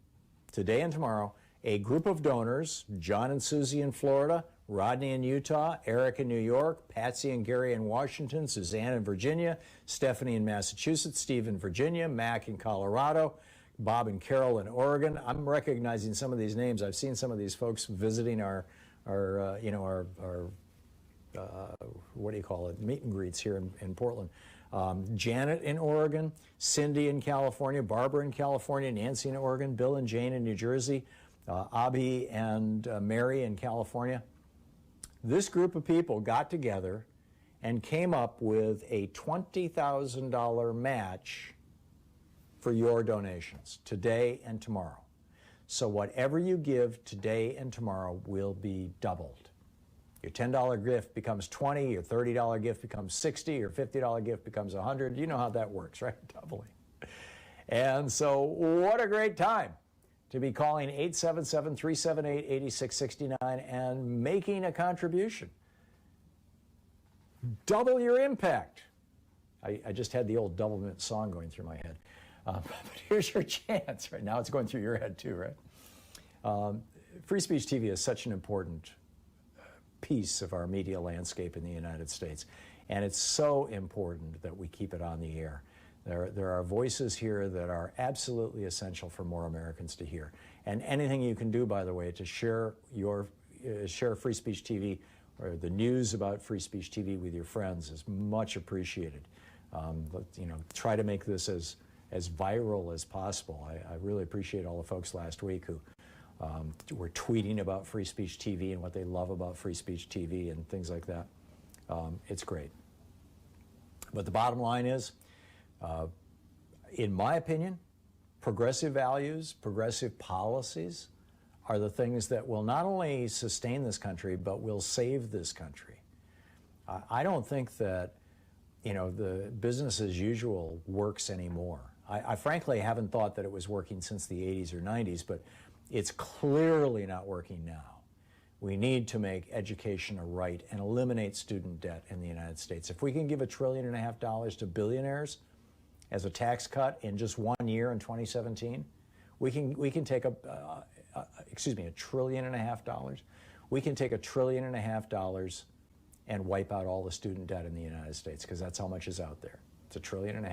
S4: Today and tomorrow, a group of donors, John and Susie in Florida, Rodney in Utah, Eric in New York, Patsy and Gary in Washington, Suzanne in Virginia, Stephanie in Massachusetts, Steve in Virginia, Mac in Colorado, Bob and Carol in Oregon. I'm recognizing some of these names. I've seen some of these folks visiting our what do you call it, meet and greets here in Portland. Janet in Oregon, Cindy in California, Barbara in California, Nancy in Oregon, Bill and Jane in New Jersey, Abhi and Mary in California. This group of people got together and came up with a $20,000 match for your donations today and tomorrow. So whatever you give today and tomorrow will be doubled. Your $10 gift becomes $20, your $30 gift becomes $60, your $50 gift becomes $100. You know how that works, right? Doubling. And so what a great time to be calling 877-378-8669 and making a contribution. Double your impact. I just had the old Doublemint song going through my head. But here's your chance. Right now it's going through your head too, right? Free Speech TV is such an important piece of our media landscape in the United States. And it's so important that we keep it on the air. There are voices here that are absolutely essential for more Americans to hear. And anything you can do, by the way, to share Free Speech TV or the news about Free Speech TV with your friends is much appreciated. Try to make this as viral as possible. I really appreciate all the folks last week who were tweeting about Free Speech TV and what they love about Free Speech TV and things like that. It's great. But the bottom line is, in my opinion, progressive values, progressive policies are the things that will not only sustain this country, but will save this country. I don't think that, the business as usual works anymore. I frankly haven't thought that it was working since the 80s or 90s, but it's clearly not working now. We need to make education a right and eliminate student debt in the United States. If we can give $1.5 trillion to billionaires as a tax cut in just 1 year in 2017, we can take $1.5 trillion. We can take $1.5 trillion and wipe out all the student debt in the United States, because that's how much is out there. It's $1.5 trillion,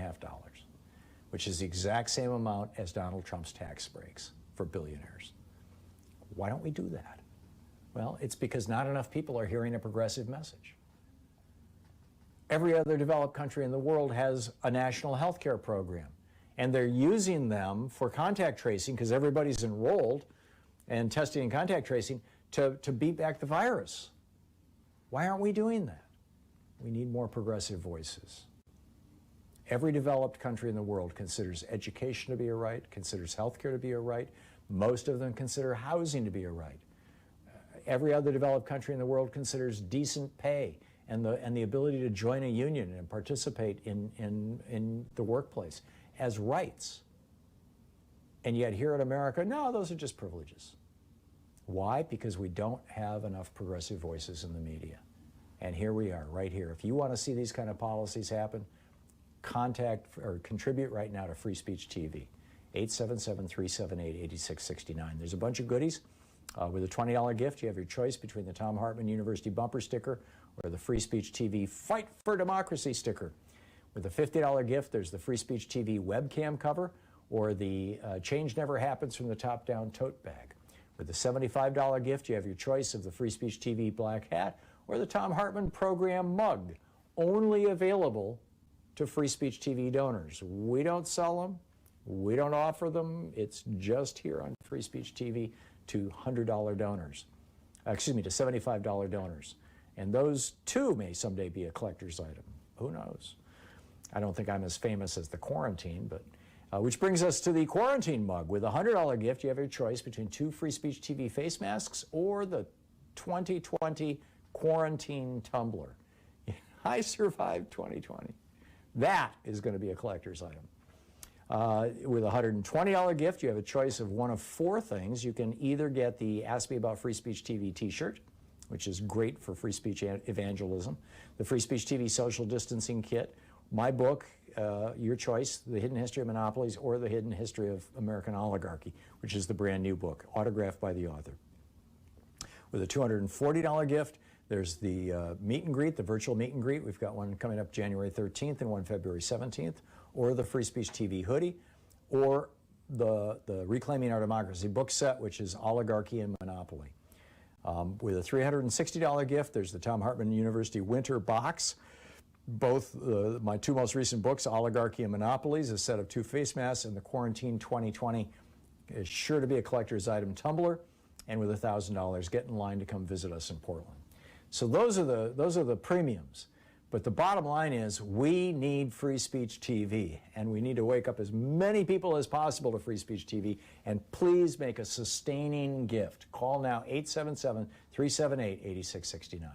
S4: which is the exact same amount as Donald Trump's tax breaks for billionaires. Why don't we do that? Well, it's because not enough people are hearing a progressive message. Every other developed country in the world has a national health care program, and they're using them for contact tracing because everybody's enrolled and testing and contact tracing to beat back the virus. Why aren't we doing that? We need more progressive voices. Every developed country in the world considers education to be a right, considers healthcare to be a right. Most of them consider housing to be a right. Every other developed country in the world considers decent pay and the ability to join a union and participate in the workplace as rights. And yet here in America, no, those are just privileges. Why? Because we don't have enough progressive voices in the media. And here we are, right here. If you want to see these kind of policies happen, contact or contribute right now to Free Speech TV, 877-378-8669. There's a bunch of goodies. With a $20 gift, you have your choice between the Thom Hartmann University bumper sticker or the Free Speech TV Fight for Democracy sticker. With a $50 gift, there's the Free Speech TV webcam cover or the Change Never Happens from the Top Down tote bag. With the $75 gift, you have your choice of the Free Speech TV black hat or the Thom Hartmann Program mug, only available to Free Speech TV donors. We don't sell them. We don't offer them. It's just here on Free Speech TV to $100 donors. To $75 donors. And those too may someday be a collector's item. Who knows? I don't think I'm as famous as the quarantine, but Which brings us to the quarantine mug. With a $100 gift, you have your choice between 2 Free Speech TV face masks or the 2020 quarantine tumbler. I survived 2020. That is going to be a collector's item. With a $120 gift, you have a choice of one of 4 things. You can either get the Ask Me About Free Speech TV t-shirt, which is great for free speech evangelism, the Free Speech TV social distancing kit, my book, your choice, The Hidden History of Monopolies or The Hidden History of American Oligarchy, which is the brand new book, autographed by the author. With a $240 gift, there's the meet and greet, the virtual meet and greet. We've got one coming up January 13th and one February 17th, or the Free Speech TV hoodie, or the Reclaiming Our Democracy book set, which is Oligarchy and Monopoly. With a $360 gift, there's the Thom Hartmann University Winter Box. Both my 2 most recent books, Oligarchy and Monopolies, a set of 2 face masks, and the Quarantine 2020 is sure to be a collector's item tumbler. And with $1,000, get in line to come visit us in Portland. So those are the premiums. But the bottom line is we need Free Speech TV, and we need to wake up as many people as possible to Free Speech TV, and please make a sustaining gift. Call now 877-378-8669.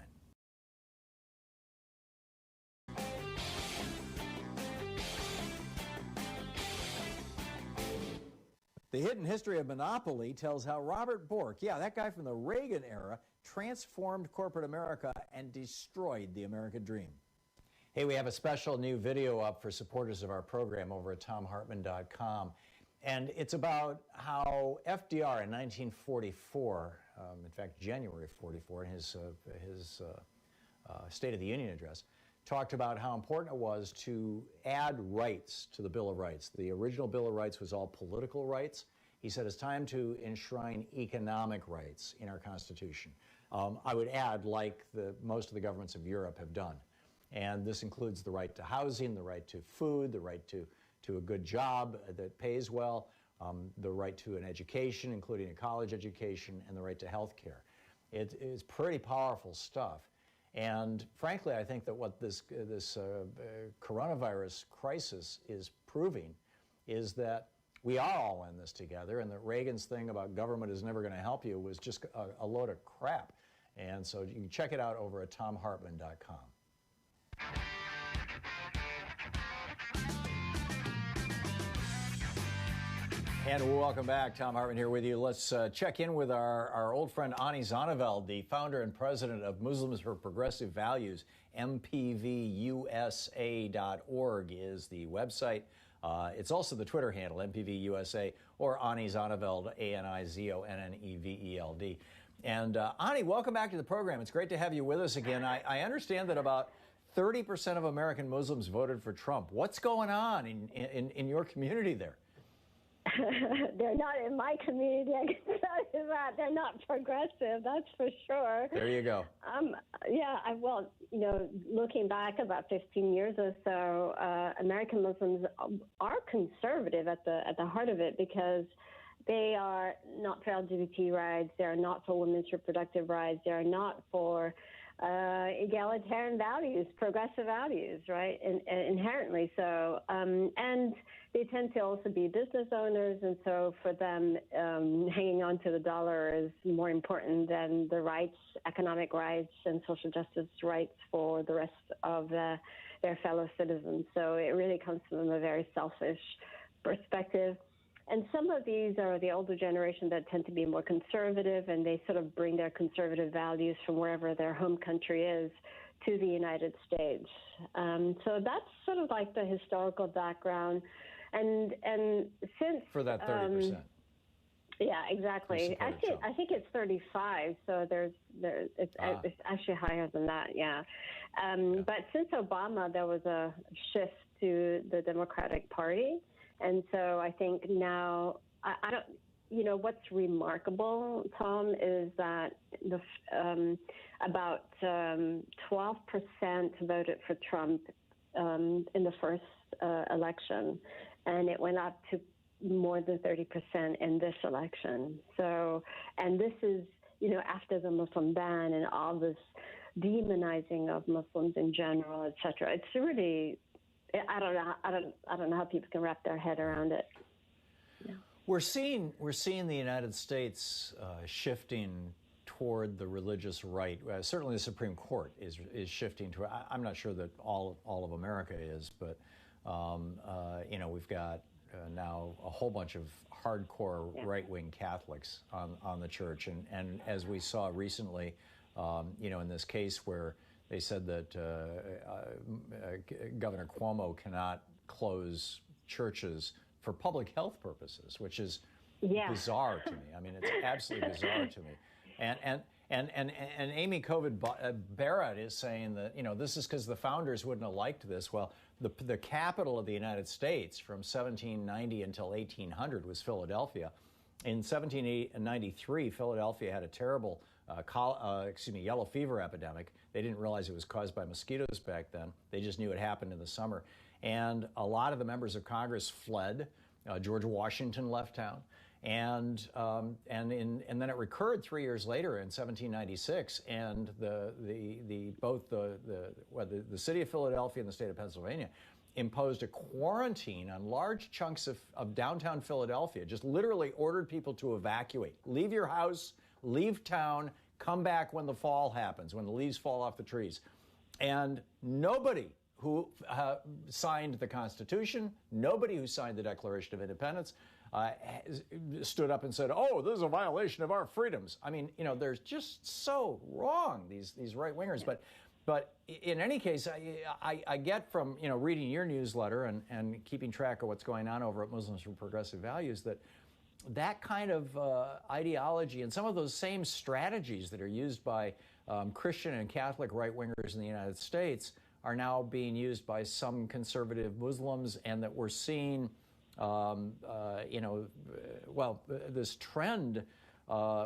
S4: The Hidden History of Monopoly tells how Robert Bork, yeah, that guy from the Reagan era, transformed corporate America and destroyed the American dream. Hey, we have a special new video up for supporters of our program over at thomhartmann.com. And it's about how FDR in 1944, in fact, January of 44, in his State of the Union address, talked about how important it was to add rights to the Bill of Rights. The original Bill of Rights was all political rights. He said it's time to enshrine economic rights in our Constitution. I would add, like most of the governments of Europe have done. And this includes the right to housing, the right to food, the right to a good job that pays well, the right to an education, including a college education, and the right to health care. It is pretty powerful stuff. And frankly, I think that what this coronavirus crisis is proving is that we are all in this together, and that Reagan's thing about government is never going to help you was just a load of crap. And so you can check it out over at thomhartmann.com. And welcome back. Thom Hartmann here with you. Let's check in with our old friend Ani Zonneveld, the founder and president of Muslims for Progressive Values. MPVUSA.org is the website. It's also the Twitter handle, MPVUSA, or Ani Zonneveld, ANIZONNEVELD. And Ani, welcome back to the program. It's great to have you with us again. I understand that about 30% of American Muslims voted for Trump. What's going on in your community there?
S17: They're not in my community, I can tell you that. They're not progressive, that's for sure.
S4: There you go.
S17: Well, looking back about 15 years or so, American Muslims are conservative at the heart of it, because they are not for LGBT rights, they are not for women's reproductive rights, they are not for egalitarian values, progressive values, right? Inherently so. And they tend to also be business owners, and so for them, hanging on to the dollar is more important than the rights, economic rights, and social justice rights for the rest of their fellow citizens. So it really comes from a very selfish perspective. And some of these are the older generation that tend to be more conservative, and they sort of bring their conservative values from wherever their home country is to the United States. So that's sort of like the historical background. And since
S4: for that 30%.
S17: Yeah, exactly. Actually, I think it's 35. So it's actually higher than that. Yeah. But since Obama, there was a shift to the Democratic Party. And so I think now, I don't, what's remarkable, Tom, is that about 12% voted for Trump in the first election, and it went up to more than 30% in this election. So, and this is, after the Muslim ban and all this demonizing of Muslims in general, et cetera. It's really I don't know how people can wrap their head around it. Yeah.
S4: We're seeing the United States shifting toward the religious right. Certainly, the Supreme Court is shifting toward. I'm not sure that all of America is, but we've got now a whole bunch of hardcore right-wing Catholics on the church, and as we saw recently, in this case where they said that Governor Cuomo cannot close churches for public health purposes, which is bizarre to me. I mean, it's absolutely bizarre to me. And Amy Barrett is saying that, this is because the founders wouldn't have liked this. Well, the capital of the United States from 1790 until 1800 was Philadelphia. In 1793, Philadelphia had a terrible yellow fever epidemic. They didn't realize it was caused by mosquitoes back then. They just knew it happened in the summer. And a lot of the members of Congress fled. George Washington left town. And then it recurred 3 years later in 1796, and both the city of Philadelphia and the state of Pennsylvania imposed a quarantine on large chunks of downtown Philadelphia, just literally ordered people to evacuate. Leave your house, leave town, come back when the fall happens, when the leaves fall off the trees. And nobody who signed the Constitution, nobody who signed the Declaration of Independence stood up and said, "Oh, this is a violation of our freedoms." I mean, they're just so wrong, these right-wingers. But in any case, I get from reading your newsletter and keeping track of what's going on over at Muslims for Progressive Values that kind of ideology and some of those same strategies that are used by Christian and Catholic right-wingers in the United States are now being used by some conservative Muslims, and that we're seeing, this trend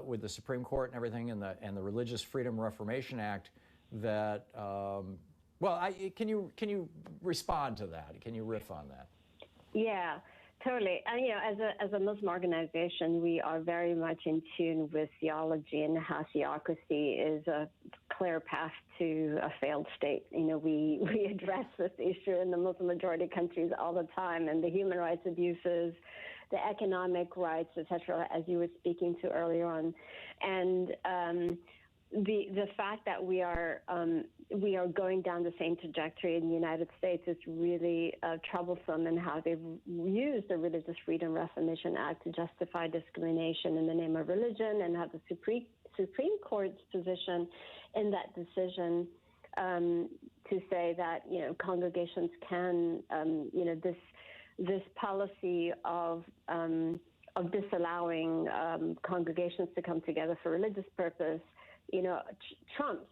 S4: with the Supreme Court and everything, and the Religious Freedom Reformation Act. That can you respond to that? Can you riff on that?
S17: Yeah. Totally. And, as a Muslim organization, we are very much in tune with theology and how theocracy is a clear path to a failed state. We address this issue in the Muslim majority countries all the time, and the human rights abuses, the economic rights, etc., as you were speaking to earlier on. And the fact that we are going down the same trajectory in the United States is really troublesome in how they've used the Religious Freedom Reformation Act to justify discrimination in the name of religion, and have the Supreme Court's position in that decision to say that congregations can this policy of disallowing congregations to come together for religious purpose trumps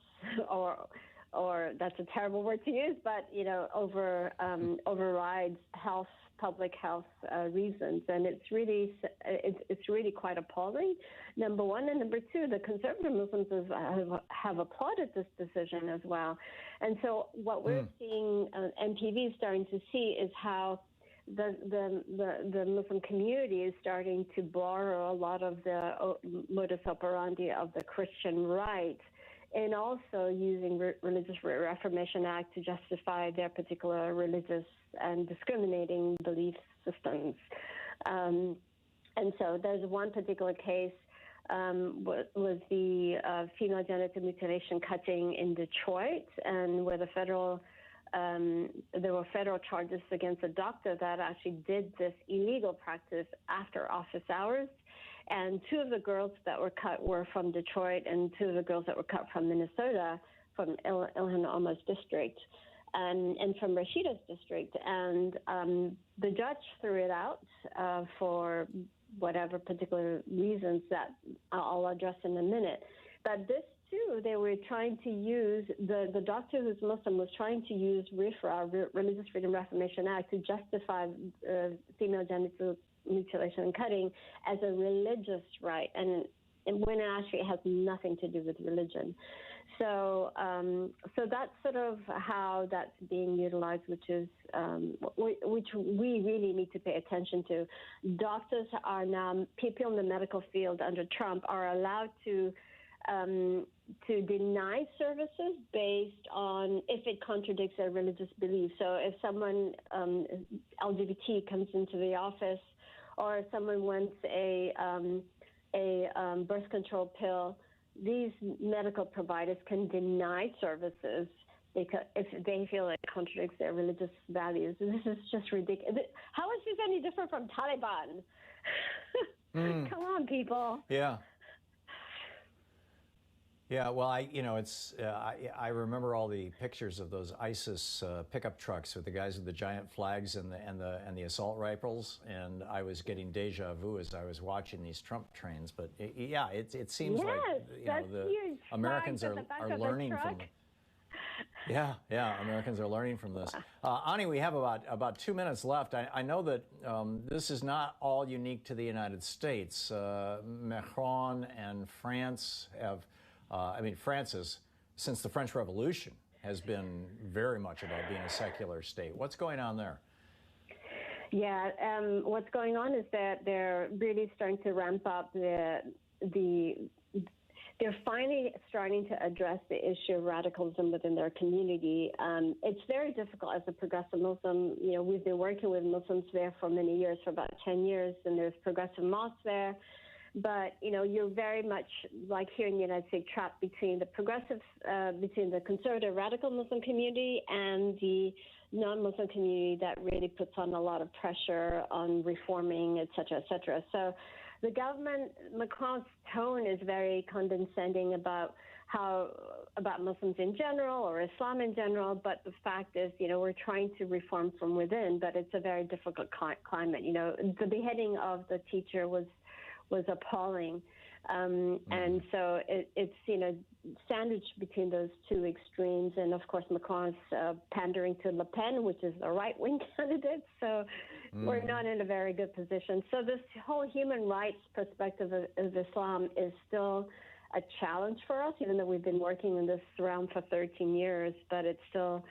S17: or that's a terrible word to use, but overrides public health reasons, and it's really quite appalling. Number one, and number two, the conservative Muslims have applauded this decision as well, and so what we're seeing, MTV is starting to see, is how the Muslim community is starting to borrow a lot of the modus operandi of the Christian right, and also using Religious Reformation Act to justify their particular religious and discriminating belief systems. And so there's one particular case was the female genital mutilation cutting in Detroit, and where there were federal charges against a doctor that actually did this illegal practice after office hours. And two of the girls that were cut were from Detroit, and two of the girls that were cut from Minnesota, from Ilhan Omar's district, and from Rashida's district. And the judge threw it out for whatever particular reasons that I'll address in a minute. But this too, they were trying to use, the doctor who's Muslim was trying to use RFRA, Religious Freedom Reformation Act, to justify female genital mutilation and cutting as a religious right, and when it actually has nothing to do with religion. So that's sort of how that's being utilized, which we really need to pay attention to. Doctors are now, people in the medical field under Trump are allowed to to deny services based on if it contradicts their religious beliefs. So if someone LGBT comes into the office, or if someone wants a birth control pill, these medical providers can deny services because if they feel it contradicts their religious values. This is just ridiculous. How is this any different from Taliban? Come on, people.
S4: Yeah. Yeah, well, I remember all the pictures of those ISIS pickup trucks with the guys with the giant flags and the assault rifles, and I was getting deja vu as I was watching these Trump trains. But it seems like the Americans are learning from them. Yeah, Americans are learning from this. Ani, we have about 2 minutes left. I know that this is not all unique to the United States. Macron and France have. France since the French Revolution, has been very much about being a secular state. What's going on there?
S17: Yeah, what's going on is that they're really starting to ramp up they're finally starting to address the issue of radicalism within their community. It's very difficult as a progressive Muslim. We've been working with Muslims there for many years, for about 10 years, and there's progressive mosques there. But, you're very much, like here in the United States, trapped between the between the conservative radical Muslim community and the non-Muslim community that really puts on a lot of pressure on reforming, et cetera, et cetera. So the government, Macron's tone is very condescending about Muslims in general or Islam in general, but the fact is, we're trying to reform from within, but it's a very difficult climate. The beheading of the teacher was appalling. And so it's, sandwiched between those two extremes. And of course, Macron's pandering to Le Pen, which is a right-wing candidate. So we're not in a very good position. So this whole human rights perspective of Islam is still a challenge for us, even though we've been working in this realm for 13 years, but it's still,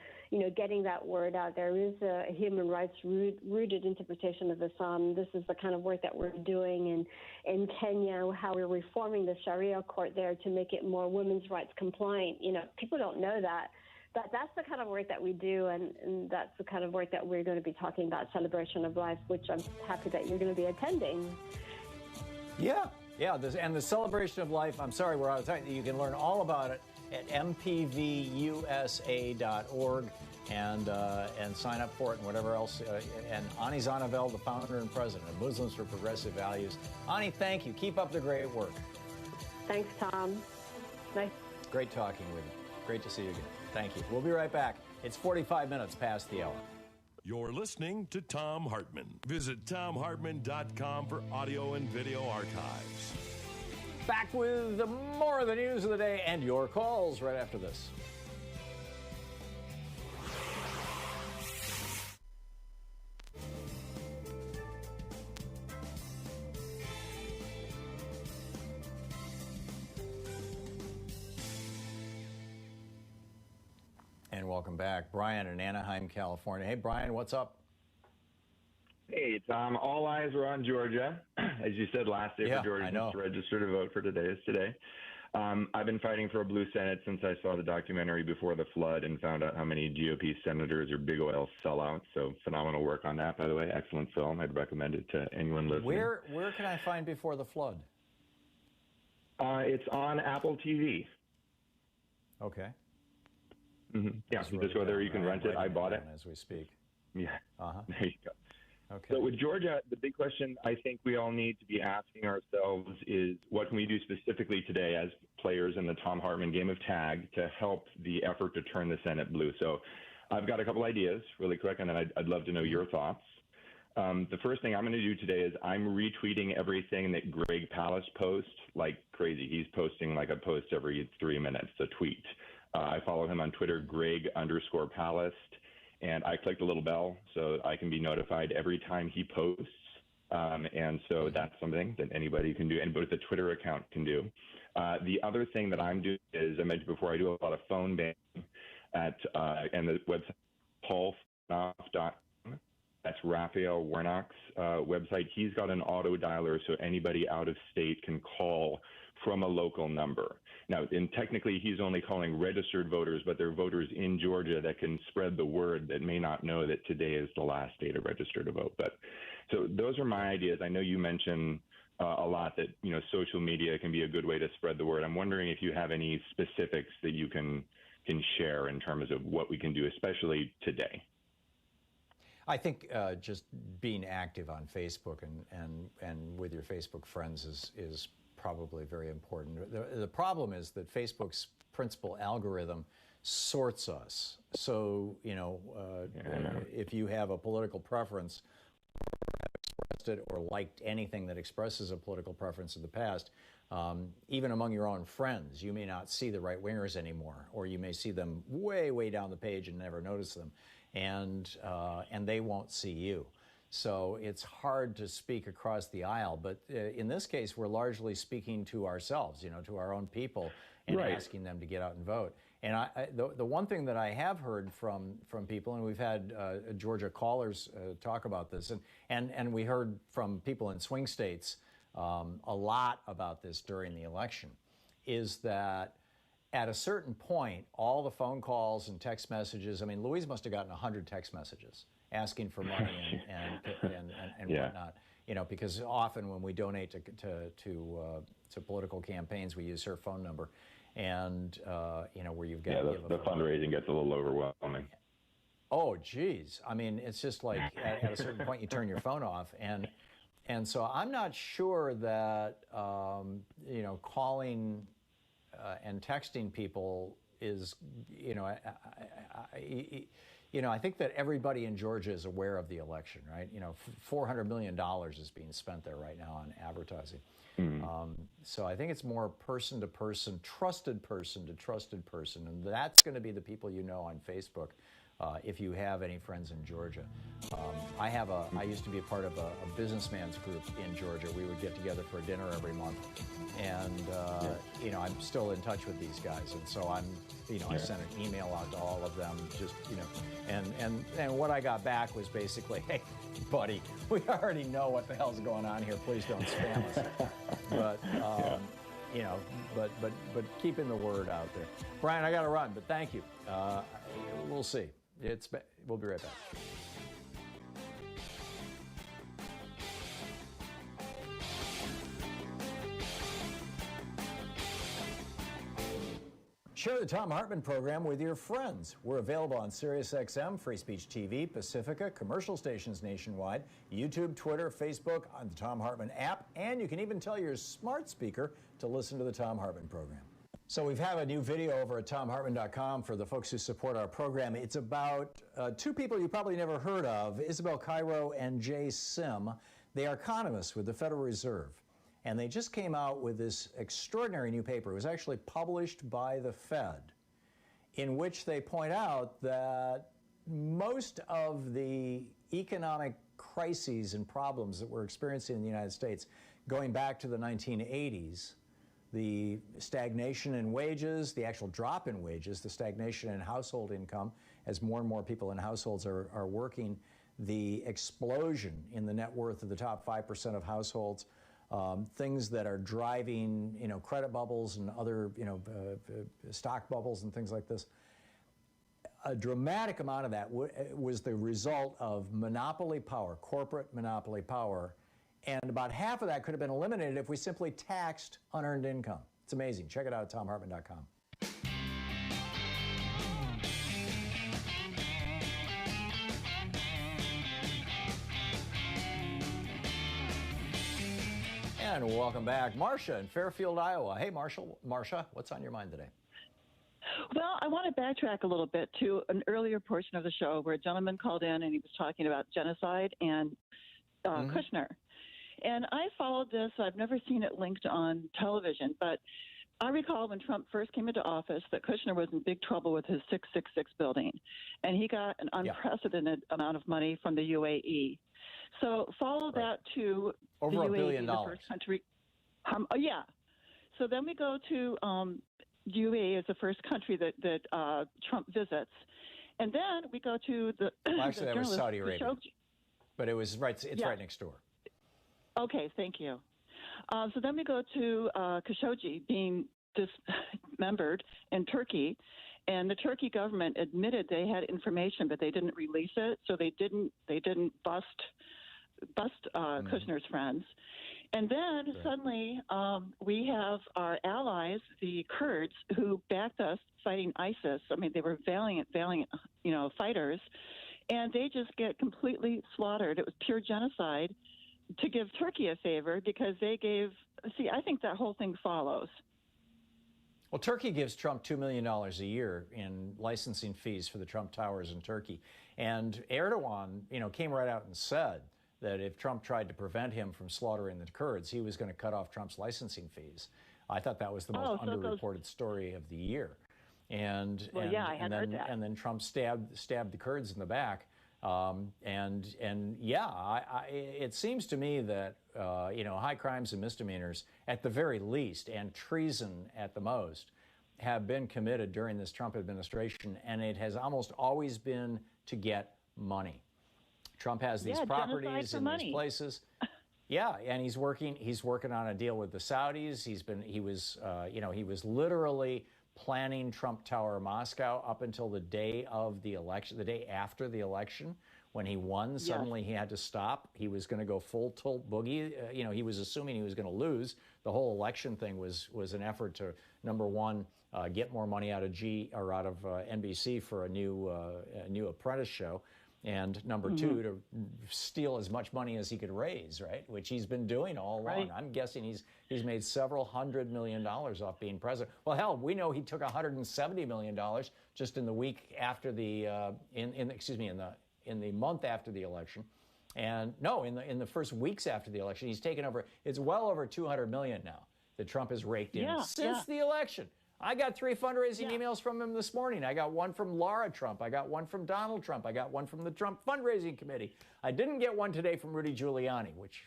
S17: getting that word out. There is a human rights rooted interpretation of Islam. This is the kind of work that we're doing in Kenya, how we're reforming the Sharia court there to make it more women's rights compliant. People don't know that. But that's the kind of work that we do, and that's the kind of work that we're going to be talking about, Celebration of Life, which I'm happy that you're going to be attending.
S4: Yeah, and the Celebration of Life, I'm sorry, we're out of time. You can learn all about it at mpvusa.org and sign up for it and whatever else. And Ani Zonneveld, the founder and president of Muslims for Progressive Values. Ani, thank you. Keep up the great work.
S17: Thanks, Tom. Nice.
S4: Great talking with you. Great to see you again. Thank you. We'll be right back. It's 45 minutes past the hour.
S3: You're listening to Thom Hartmann. Visit thomhartmann.com for audio and video archives.
S4: Back with more of the news of the day and your calls right after this. And welcome back. Brian in Anaheim, California. Hey, Brian, what's up?
S18: Hey, Tom. All eyes were on Georgia. As you said, last day for Georgians to register to vote for today is today. I've been fighting for a blue Senate since I saw the documentary Before the Flood and found out how many GOP senators are big oil sellouts. So phenomenal work on that, by the way. Excellent film. I'd recommend it to anyone listening.
S4: Where can I find Before the Flood?
S18: It's on Apple TV.
S4: Okay.
S18: Mm-hmm. Yeah, you just go there. You can rent it. I bought it
S4: as we speak.
S18: Yeah. There you go.
S4: Okay.
S18: So with Georgia, the big question I think we all need to be asking ourselves is what can we do specifically today as players in the Thom Hartmann game of tag to help the effort to turn the Senate blue? So I've got a couple ideas really quick, and then I'd love to know your thoughts. The first thing I'm going to do today is I'm retweeting everything that Greg Palast posts like crazy. He's posting like a post every 3 minutes, a tweet. I follow him on Twitter, Greg_Palast. And I clicked a little bell so I can be notified every time he posts. And so that's something that anybody can do, and both the Twitter account can do. The other thing that I'm doing is, I mentioned before, I do a lot of phone banking and the website, paulwarnock.com. That's Raphael Warnock's website. He's got an auto dialer, so anybody out of state can call from a local number. Now, and technically, he's only calling registered voters, but they're voters in Georgia that can spread the word that may not know that today is the last day to register to vote. But so those are my ideas. I know you mentioned a lot that, you know, social media can be a good way to spread the word. I'm wondering if you have any specifics that you can share in terms of what we can do, especially today.
S4: I think just being active on Facebook and with your Facebook friends is probably very important. The problem is that Facebook's principal algorithm sorts us. So, you know, if you have a political preference, expressed it or liked anything that expresses a political preference in the past, even among your own friends, you may not see the right-wingers anymore, or you may see them way, way down the page and never notice them, and they won't see you. So it's hard to speak across the aisle, but in this case, we're largely speaking to ourselves, you know, to our own people, and asking them to get out and vote. And the one thing that I have heard from people, and we've had Georgia callers talk about this, and we heard from people in swing states a lot about this during the election, is that at a certain point, all the phone calls and text messages, I mean, Louise must have gotten 100 text messages asking for money and whatnot, you know, because often when we donate to political campaigns, we use her phone number, and you know, where you've got
S18: the fundraising gets a little overwhelming.
S4: Oh, geez, I mean, it's just like at a certain point you turn your phone off, and so I'm not sure that you know, calling and texting people is, you know, I think that everybody in Georgia is aware of the election, right? You know, $400 million is being spent there right now on advertising. So I think it's more person to person, trusted person to trusted person, and that's going to be the people you know on Facebook. If you have any friends in Georgia. I used to be a part of a businessman's group in Georgia. We would get together for a dinner every month, and you know, I'm still in touch with these guys, and so I sent an email out to all of them, just, you know, and what I got back was basically, hey, buddy, we already know what the hell's going on here. Please don't spam us. But you know, but keeping the word out there. Brian, I got to run, but thank you. We'll see. We'll be right back. Share the Thom Hartmann Program with your friends. We're available on SiriusXM, Free Speech TV, Pacifica, commercial stations nationwide, YouTube, Twitter, Facebook, on the Thom Hartmann app, and you can even tell your smart speaker to listen to the Thom Hartmann Program. So we've a new video over at thomhartmann.com for the folks who support our program. It's about two people you probably never heard of, Isabel Cairo and Jay Sim. They are economists with the Federal Reserve. And they just came out with this extraordinary new paper. It was actually published by the Fed, in which they point out that most of the economic crises and problems that we're experiencing in the United States, going back to the 1980s, the stagnation in wages, the actual drop in wages, the stagnation in household income, as more and more people in households are working, the explosion in the net worth of the top 5% of households, things that are driving, you know, credit bubbles and other, you know, stock bubbles and things like this. A dramatic amount of that was the result of monopoly power, corporate monopoly power, and about half of that could have been eliminated if we simply taxed unearned income. It's amazing. Check it out at thomhartmann.com. And welcome back. Marcia in Fairfield, Iowa. Hey, Marcia, what's on your mind today?
S19: Well, I want to backtrack a little bit to an earlier portion of the show where a gentleman called in and he was talking about genocide and Kushner. And I followed this. I've never seen it linked on television, but I recall when Trump first came into office that Kushner was in big trouble with his 666 building, and he got an unprecedented amount of money from the UAE. So follow that to
S4: over
S19: the
S4: $1 billion.
S19: the first country. So then we go to UAE as the first country that Trump visits, and then we go to the.
S4: Well, actually,
S19: the
S4: that was Saudi Arabia, but it was right. It's right next door.
S19: Okay, thank you. So then we go to Khashoggi being dismembered in Turkey, and the Turkey government admitted they had information, but they didn't release it. So they didn't bust Kushner's friends. And then suddenly we have our allies, the Kurds, who backed us fighting ISIS. I mean, they were valiant, fighters, and they just get completely slaughtered. It was pure genocide. To give Turkey a favor because they gave. See, I think that whole thing follows.
S4: Well, Turkey gives Trump $2 million a year in licensing fees for the Trump Towers in Turkey, and Erdogan, came right out and said that if Trump tried to prevent him from slaughtering the Kurds, he was going to cut off Trump's licensing fees. I thought that was the most underreported story of the year. And then Trump stabbed the Kurds in the back. It seems to me that high crimes and misdemeanors at the very least, and treason at the most, have been committed during this Trump administration, and it has almost always been to get money. Trump has these properties in these places. Yeah, and he's working on a deal with the Saudis. He was literally planning Trump Tower Moscow up until the day of the election, the day after the election. When he won, suddenly he had to stop. He was going to go full tilt boogie. He was assuming he was going to lose. The whole election thing was an effort to, number one, get more money out of NBC for a new Apprentice show, and number two, to steal as much money as he could raise, right? Which he's been doing all along. Right. I'm guessing he's made several $100 million off being president. Well, hell, we know he took $170 million just in the week after the in the month after the election, and no, in the first weeks after the election, he's taken over. It's well over $200 million now that Trump has raked in since the election. I got 3 fundraising emails from him this morning. I got one from Laura Trump. I got one from Donald Trump. I got one from the Trump fundraising committee. I didn't get one today from Rudy Giuliani, which,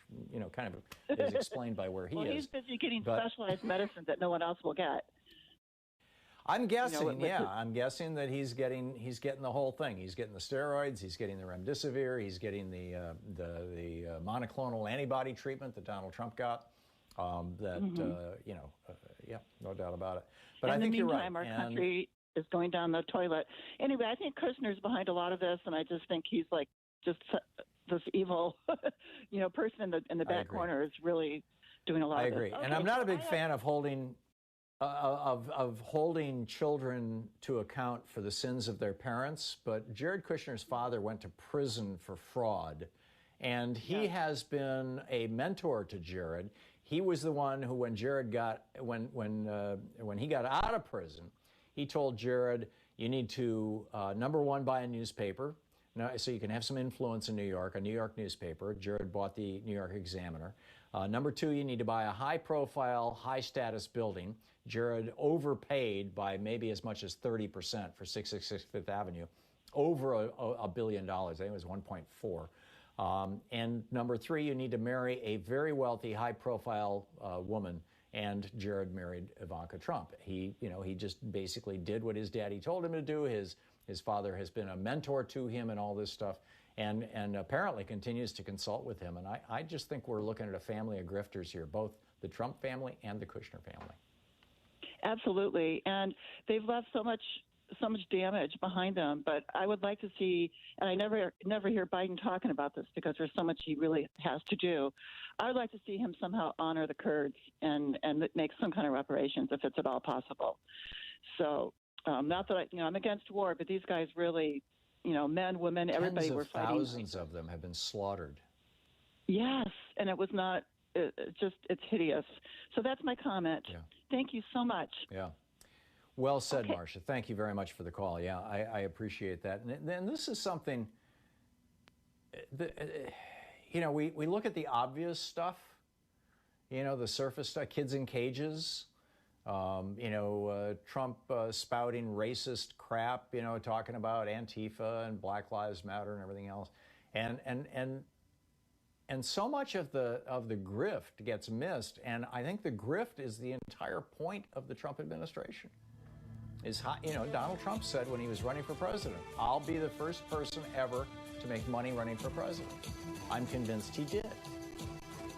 S4: kind of is explained by where he is.
S19: He's busy getting specialized medicine that no one else will get.
S4: I'm guessing, I'm guessing that he's getting the whole thing. He's getting the steroids. He's getting the remdesivir. He's getting the monoclonal antibody treatment that Donald Trump got. No doubt about it. But I think you're right.
S19: In the meantime, our country is going down the toilet. Anyway, I think Kushner's behind a lot of this, and I just think he's like just this evil, person in the back corner is really doing a lot of this. I agree,
S4: and I'm not a big fan of holding children to account for the sins of their parents, but Jared Kushner's father went to prison for fraud, and he has been a mentor to Jared. He was the one who, when Jared when he got out of prison, he told Jared, you need to, number one, buy a newspaper, so you can have some influence in New York, a New York newspaper. Jared bought the New York Examiner. Number two, you need to buy a high-profile, high-status building. Jared overpaid by maybe as much as 30% for 666 Fifth Avenue, over $1 billion. I think it was 1.4. And number three, you need to marry a very wealthy, high-profile woman. And Jared married Ivanka Trump. He just basically did what his daddy told him to do. His father has been a mentor to him and all this stuff, and apparently continues to consult with him. And I just think we're looking at a family of grifters here, both the Trump family and the Kushner family.
S19: Absolutely, and they've left so much damage behind them. But I would like to see, and I never hear Biden talking about this because there's so much he really has to do. I would like to see him somehow honor the Kurds and make some kind of reparations if it's at all possible. So not that I'm against war, but these guys really, men, women, everybody were fighting.
S4: Thousands of them have been slaughtered.
S19: Yes, and it was not. It's hideous. So that's my comment. Yeah. Thank you so much.
S4: Yeah. Well said, Marcia. Thank you very much for the call. Yeah, I appreciate that. And this is something, we look at the obvious stuff, the surface stuff, kids in cages, Trump spouting racist crap, talking about Antifa and Black Lives Matter and everything else. And so much of the grift gets missed. And I think the grift is the entire point of the Trump administration. Donald Trump said when he was running for president, I'll be the first person ever to make money running for president. I'm convinced he did.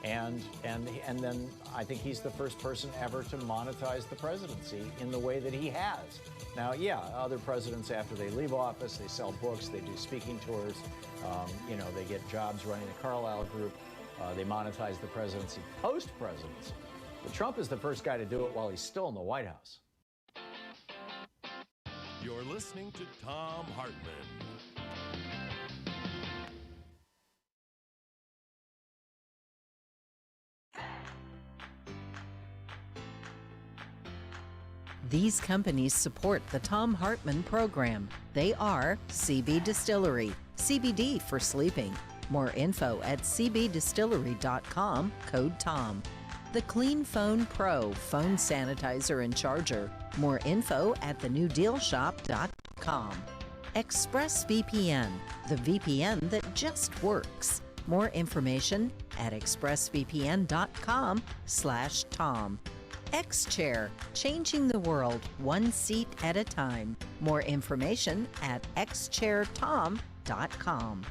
S4: And then I think he's the first person ever to monetize the presidency in the way that he has. Now, yeah, other presidents, after they leave office, they sell books, they do speaking tours, they get jobs running the Carlyle Group, they monetize the presidency post-presidency. But Trump is the first guy to do it while he's still in the White House.
S3: You're listening to Thom Hartmann.
S1: These companies support the Thom Hartmann Program. They are CB Distillery, CBD for sleeping. More info at cbdistillery.com, code TOM. The Clean Phone Pro phone sanitizer and charger. More info at thenewdealshop.com. ExpressVPN, the VPN that just works. More information at expressvpn.com/Tom. X-Chair, changing the world one seat at a time. More information at xchairtom.com.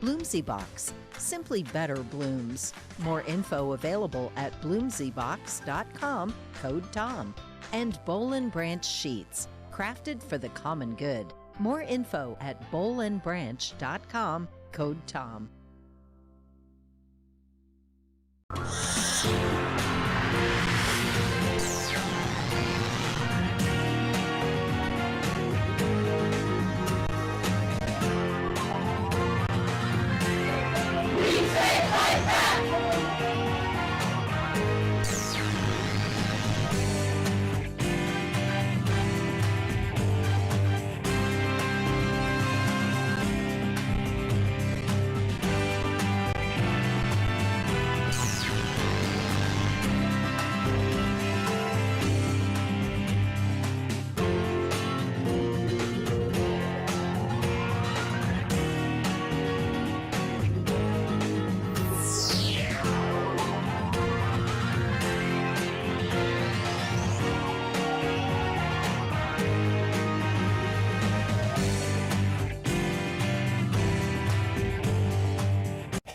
S1: Bloomsy Box, simply better blooms. More info available at bloomsybox.com, code TOM. And Boll & Branch Sheets, crafted for the common good. More info at bollandbranch.com, code TOM.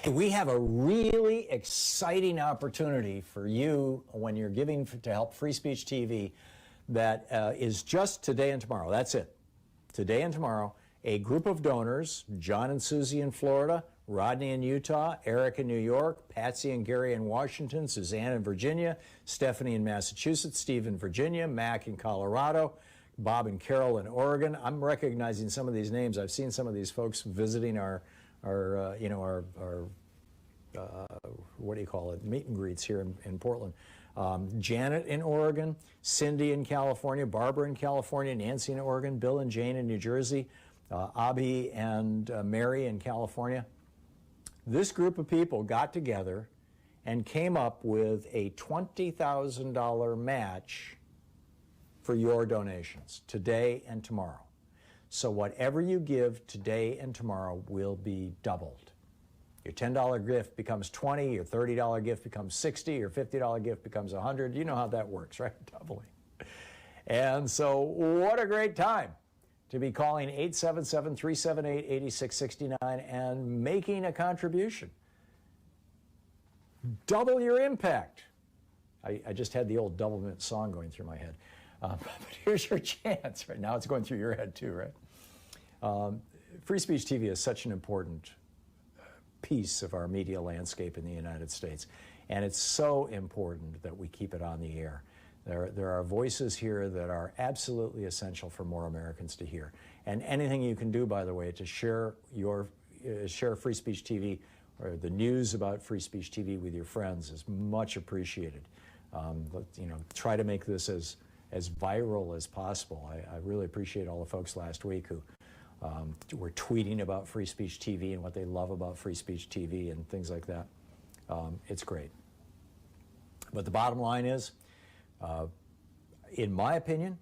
S4: We have a really exciting opportunity for you when you're giving to help Free Speech TV that is just today and tomorrow. That's it. Today and tomorrow, a group of donors, John and Susie in Florida, Rodney in Utah, Eric in New York, Patsy and Gary in Washington, Suzanne in Virginia, Stephanie in Massachusetts, Steve in Virginia, Mac in Colorado, Bob and Carol in Oregon. I'm recognizing some of these names. I've seen some of these folks visiting our what do you call it, meet and greets here in Portland. Janet in Oregon, Cindy in California, Barbara in California, Nancy in Oregon, Bill and Jane in New Jersey, Abby and Mary in California. This group of people got together and came up with a $20,000 match for your donations today and tomorrow. So whatever you give today and tomorrow will be doubled. Your $10 gift becomes $20, your $30 gift becomes $60, your $50 gift becomes $100. You know how that works, right? Doubling. And so what a great time to be calling 877-378-8669 and making a contribution. Double your impact. I just had the old Doublemint song going through my head. But here's your chance. Right now it's going through your head too, right? Free Speech TV is such an important piece of our media landscape in the United States. And it's so important that we keep it on the air. There are voices here that are absolutely essential for more Americans to hear. And anything you can do, by the way, to share Free Speech TV or the news about Free Speech TV with your friends is much appreciated. Try to make this as viral as possible. I really appreciate all the folks last week who were tweeting about Free Speech TV and what they love about Free Speech TV and things like that. It's great. But the bottom line is, in my opinion,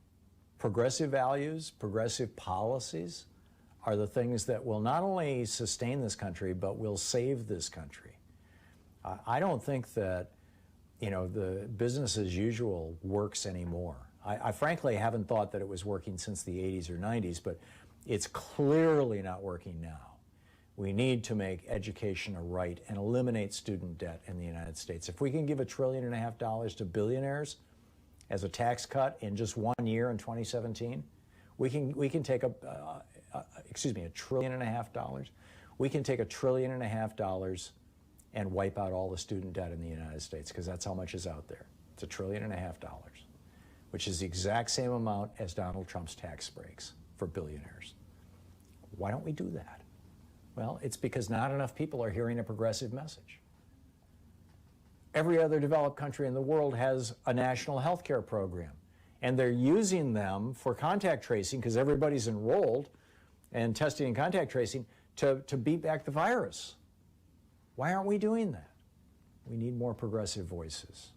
S4: progressive values, progressive policies are the things that will not only sustain this country, but will save this country. I don't think that, the business as usual works anymore. I frankly haven't thought that it was working since the 80s or 90s, but it's clearly not working now. We need to make education a right and eliminate student debt in the United States. If we can give $1.5 trillion to billionaires as a tax cut in just 1 year in 2017, we can take $1.5 trillion. We can take $1.5 trillion and wipe out all the student debt in the United States, because that's how much is out there. It's $1.5 trillion, which is the exact same amount as Donald Trump's tax breaks for billionaires. Why don't we do that? Well, it's because not enough people are hearing a progressive message. Every other developed country in the world has a national health care program, and they're using them for contact tracing, because everybody's enrolled and testing and contact tracing to beat back the virus. Why aren't we doing that? We need more progressive voices.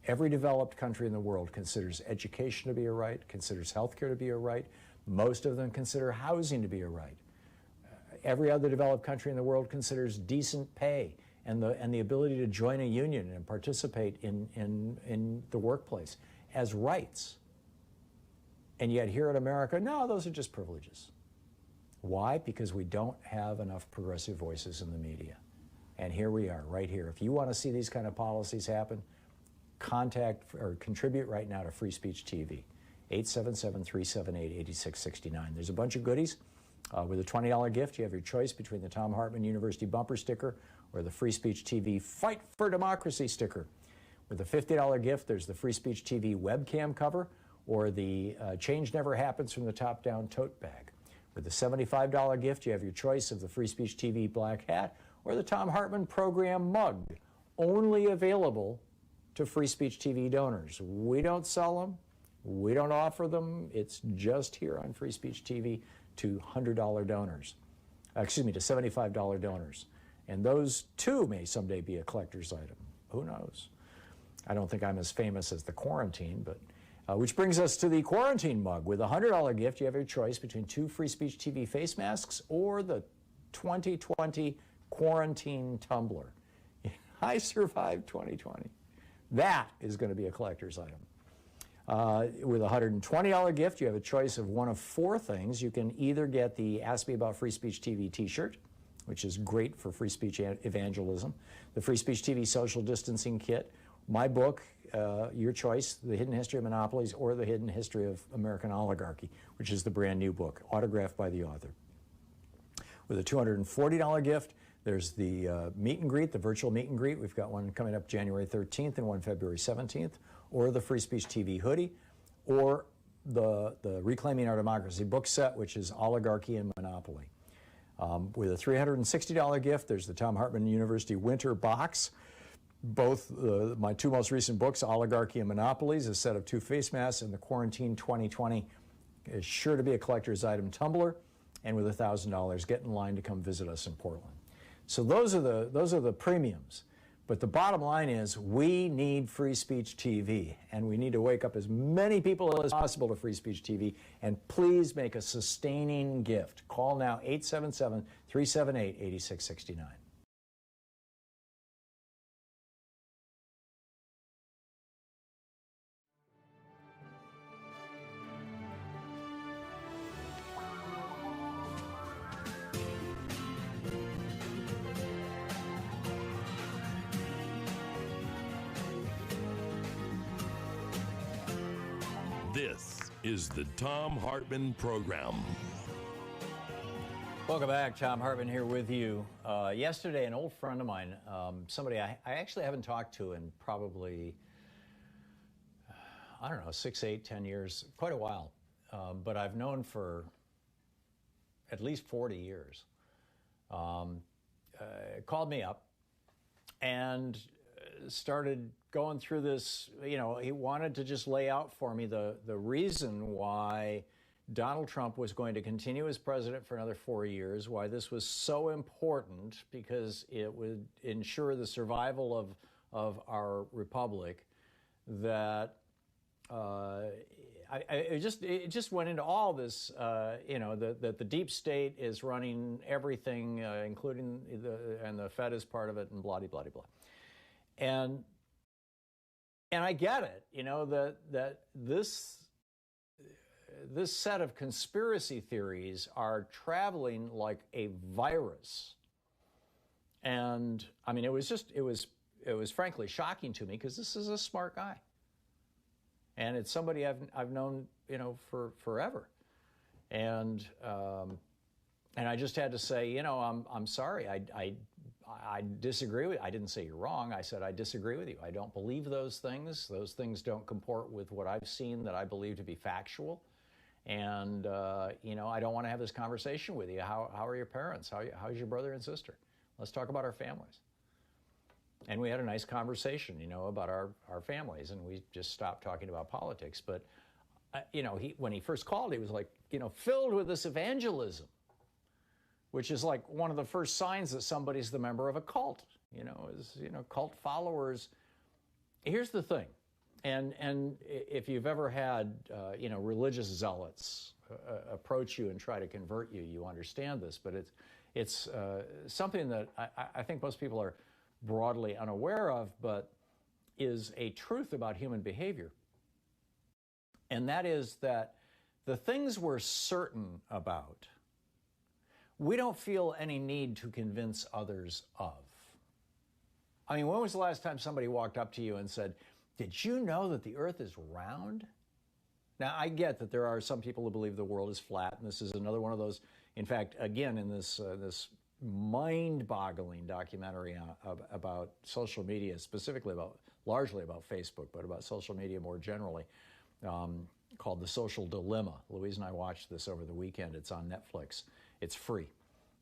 S4: Every developed country in the world considers education to be a right, considers healthcare to be a right. Most of them consider housing to be a right. Every other developed country in the world considers decent pay and the ability to join a union and participate in the workplace as rights. And yet here in America, no, those are just privileges. Why? Because we don't have enough progressive voices in the media. And here we are, right here. If you want to see these kind of policies happen, contact or contribute right now to Free Speech TV, 877-378-8669. There's a bunch of goodies. With a $20 gift, you have your choice between the Thom Hartmann University bumper sticker or the Free Speech TV Fight for Democracy sticker. With a $50 gift, there's the Free Speech TV webcam cover or the Change Never Happens from the Top Down tote bag. With the $75 gift, you have your choice of the Free Speech TV black hat or the Thom Hartmann Program mug, only available to Free Speech TV donors. We don't sell them. We don't offer them. It's just here on Free Speech TV to $100 donors. To $75 donors. And those too may someday be a collector's item. Who knows? I don't think I'm as famous as the quarantine, but which brings us to the quarantine mug. With a $100 gift, you have your choice between 2 Free Speech TV face masks or the 2020 quarantine tumbler. I survived 2020. That is going to be a collector's item. With a $120 gift, you have a choice of one of 4 things. You can either get the Ask Me About Free Speech TV t-shirt, which is great for free speech evangelism, the Free Speech TV social distancing kit, my book, your choice, The Hidden History of Monopolies, or The Hidden History of American Oligarchy, which is the brand new book, autographed by the author. With a $240 gift, there's the meet and greet, the virtual meet and greet. We've got one coming up January 13th and one February 17th, or the Free Speech TV hoodie, or the Reclaiming Our Democracy book set, which is Oligarchy and Monopoly. With a $360 gift, there's the Thom Hartmann University winter box. Both my 2 most recent books, Oligarchy and Monopolies, a set of 2 face masks, and the Quarantine 2020 is sure to be a collector's item tumbler. And with $1,000, get in line to come visit us in Portland. So those are the premiums. But the bottom line is we need Free Speech TV, and we need to wake up as many people as possible to Free Speech TV, and please make a sustaining gift. Call now, 877-378-8669.
S3: This is the Thom Hartmann Program.
S4: Welcome back. Thom Hartmann here with you. Yesterday, an old friend of mine, somebody I actually haven't talked to in probably, I don't know, 6, 8, 10 years, quite a while, but I've known for at least 40 years, called me up and started going through this. You know, he wanted to just lay out for me the reason why Donald Trump was going to continue as president for another 4 years, why this was so important, because it would ensure the survival of our republic, that it just went into all this, that the deep state is running everything, including and the Fed is part of it, and blah, blah, blah, blah. And I get it, that this, this set of conspiracy theories are traveling like a virus. And I mean, it was frankly shocking to me, because this is a smart guy. And it's somebody I've known, for forever. And I just had to say, I'm sorry. I disagree with you. I didn't say you're wrong. I said I disagree with you. I don't believe those things. Those things don't comport with what I've seen that I believe to be factual. And I don't want to have this conversation with you. How are your parents? How's your brother and sister? Let's talk about our families. And we had a nice conversation, about our families, and we just stopped talking about politics. But when he first called, he was like, filled with this evangelism, which is like one of the first signs that somebody's the member of a cult. Cult followers. Here's the thing, and if you've ever had religious zealots approach you and try to convert you, you understand this. But it's something that I think most people are broadly unaware of, but is a truth about human behavior. And that is that the things we're certain about, we don't feel any need to convince others of. I mean, when was the last time somebody walked up to you and said, "Did you know that the earth is round?" Now, I get that there are some people who believe the world is flat, and this is another one of those. In fact, again, in this mind-boggling documentary about social media, specifically largely about Facebook, but about social media more generally, called The Social Dilemma. Louise and I watched this over the weekend. It's on Netflix. It's free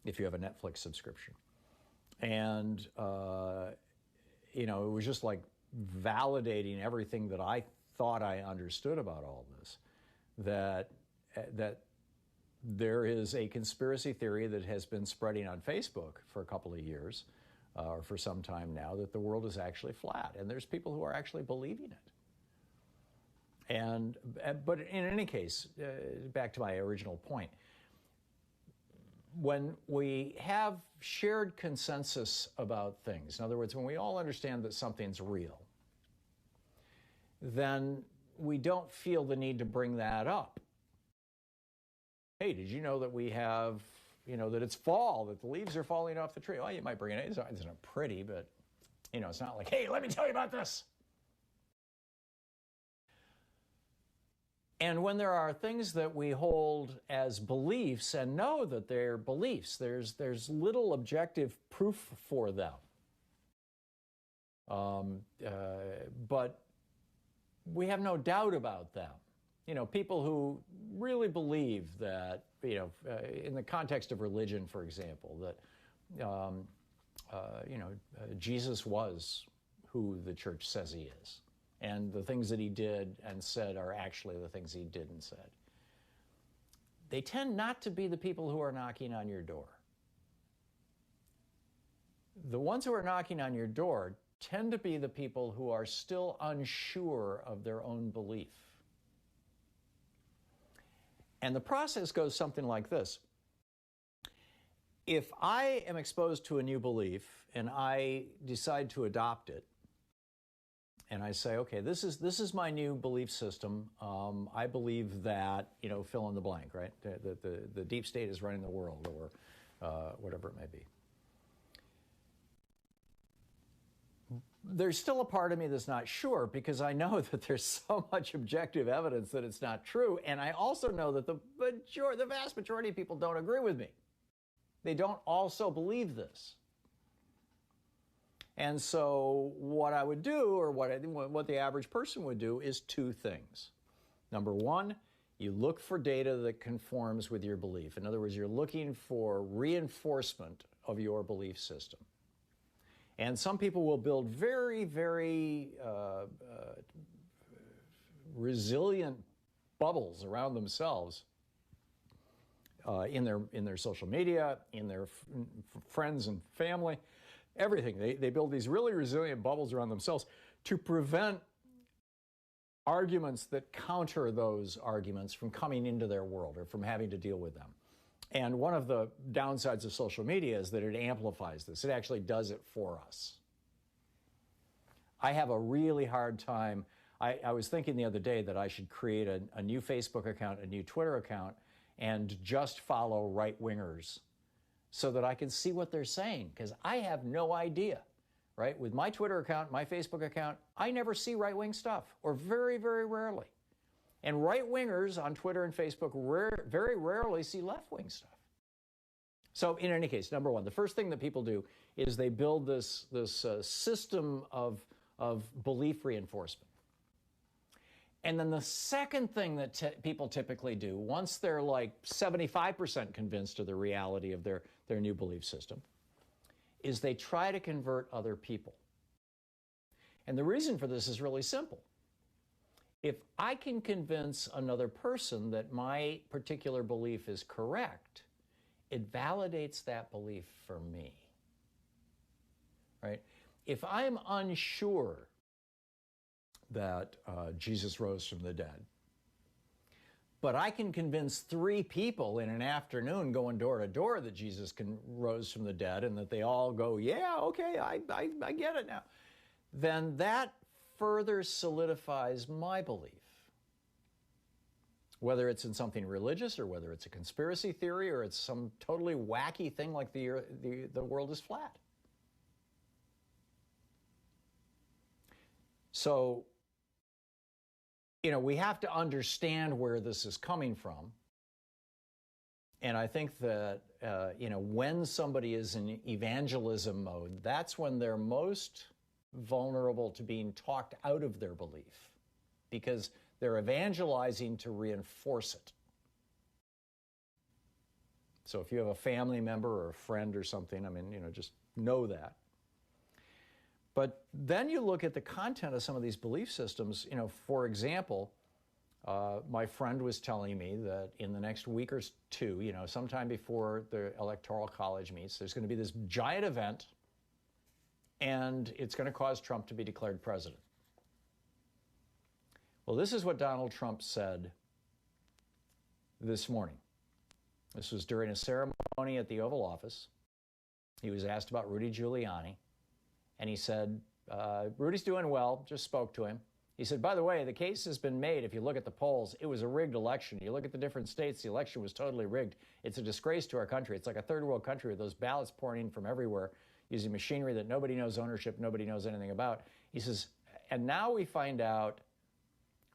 S4: if you have a Netflix subscription. And, it was just like validating everything that I thought I understood about all this, that there is a conspiracy theory that has been spreading on Facebook for a couple of years, or for some time now, that the world is actually flat, and there's people who are actually believing it. But in any case, back to my original point, when we have shared consensus about things, in other words, when we all understand that something's real, then we don't feel the need to bring that up. Hey, did you know that we have, that it's fall, that the leaves are falling off the tree? Well, you might bring it in. It's not pretty, but, it's not like, hey, let me tell you about this. And when there are things that we hold as beliefs and know that they're beliefs, there's little objective proof for them. But we have no doubt about them. People who really believe that, in the context of religion, for example, that, Jesus was who the church says he is. And the things that he did and said are actually the things he did and said. They tend not to be the people who are knocking on your door. The ones who are knocking on your door tend to be the people who are still unsure of their own belief. And the process goes something like this. If I am exposed to a new belief and I decide to adopt it, and I say, okay, this is my new belief system. I believe that, fill in the blank, right? The deep state is running the world, or whatever it may be. There's still a part of me that's not sure, because I know that there's so much objective evidence that it's not true, and I also know that the vast majority of people don't agree with me. They don't also believe this. And so what I would do, or what the average person would do, is two things. Number one, you look for data that conforms with your belief. In other words, you're looking for reinforcement of your belief system. And some people will build very, very resilient bubbles around themselves in their social media, in their friends and family. Everything. They build these really resilient bubbles around themselves to prevent arguments that counter those arguments from coming into their world or from having to deal with them. And one of the downsides of social media is that it amplifies this. It actually does it for us. I have a really hard time I was thinking the other day that I should create a new Facebook account, a new Twitter account, and just follow right-wingers so that I can see what they're saying, because I have no idea, right? With my Twitter account, my Facebook account, I never see right-wing stuff, or very, very rarely. And right-wingers on Twitter and Facebook very rarely see left-wing stuff. So in any case, number one, the first thing that people do is they build this system of belief reinforcement. And then the second thing that people typically do, once they're like 75% convinced of the reality of their new belief system, is they try to convert other people. And the reason for this is really simple. If I can convince another person that my particular belief is correct, it validates that belief for me, right? If I'm unsure that Jesus rose from the dead, but I can convince 3 people in an afternoon going door to door that Jesus rose from the dead, and that they all go, yeah, okay, I get it now, then that further solidifies my belief. Whether it's in something religious, or whether it's a conspiracy theory, or it's some totally wacky thing like the world is flat. So, we have to understand where this is coming from. And I think that, when somebody is in evangelism mode, that's when they're most vulnerable to being talked out of their belief, because they're evangelizing to reinforce it. So if you have a family member or a friend or something, just know that. But then you look at the content of some of these belief systems. For example, my friend was telling me that in the next week or two, sometime before the Electoral College meets, there's going to be this giant event, and it's going to cause Trump to be declared president. Well, this is what Donald Trump said this morning. This was during a ceremony at the Oval Office. He was asked about Rudy Giuliani, and he said, Rudy's doing well, just spoke to him. He said, by the way, the case has been made. If you look at the polls, it was a rigged election. You look at the different states, the election was totally rigged. It's a disgrace to our country. It's like a third world country with those ballots pouring in from everywhere using machinery that nobody knows ownership, nobody knows anything about. He says, and now we find out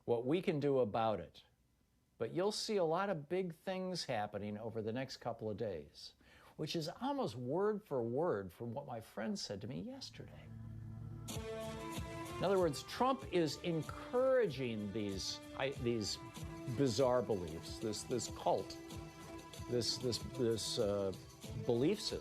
S4: what we can do about it. But you'll see a lot of big things happening over the next couple of days, which is almost word for word from what my friend said to me yesterday. In other words, Trump is encouraging these bizarre beliefs, this cult, this belief system.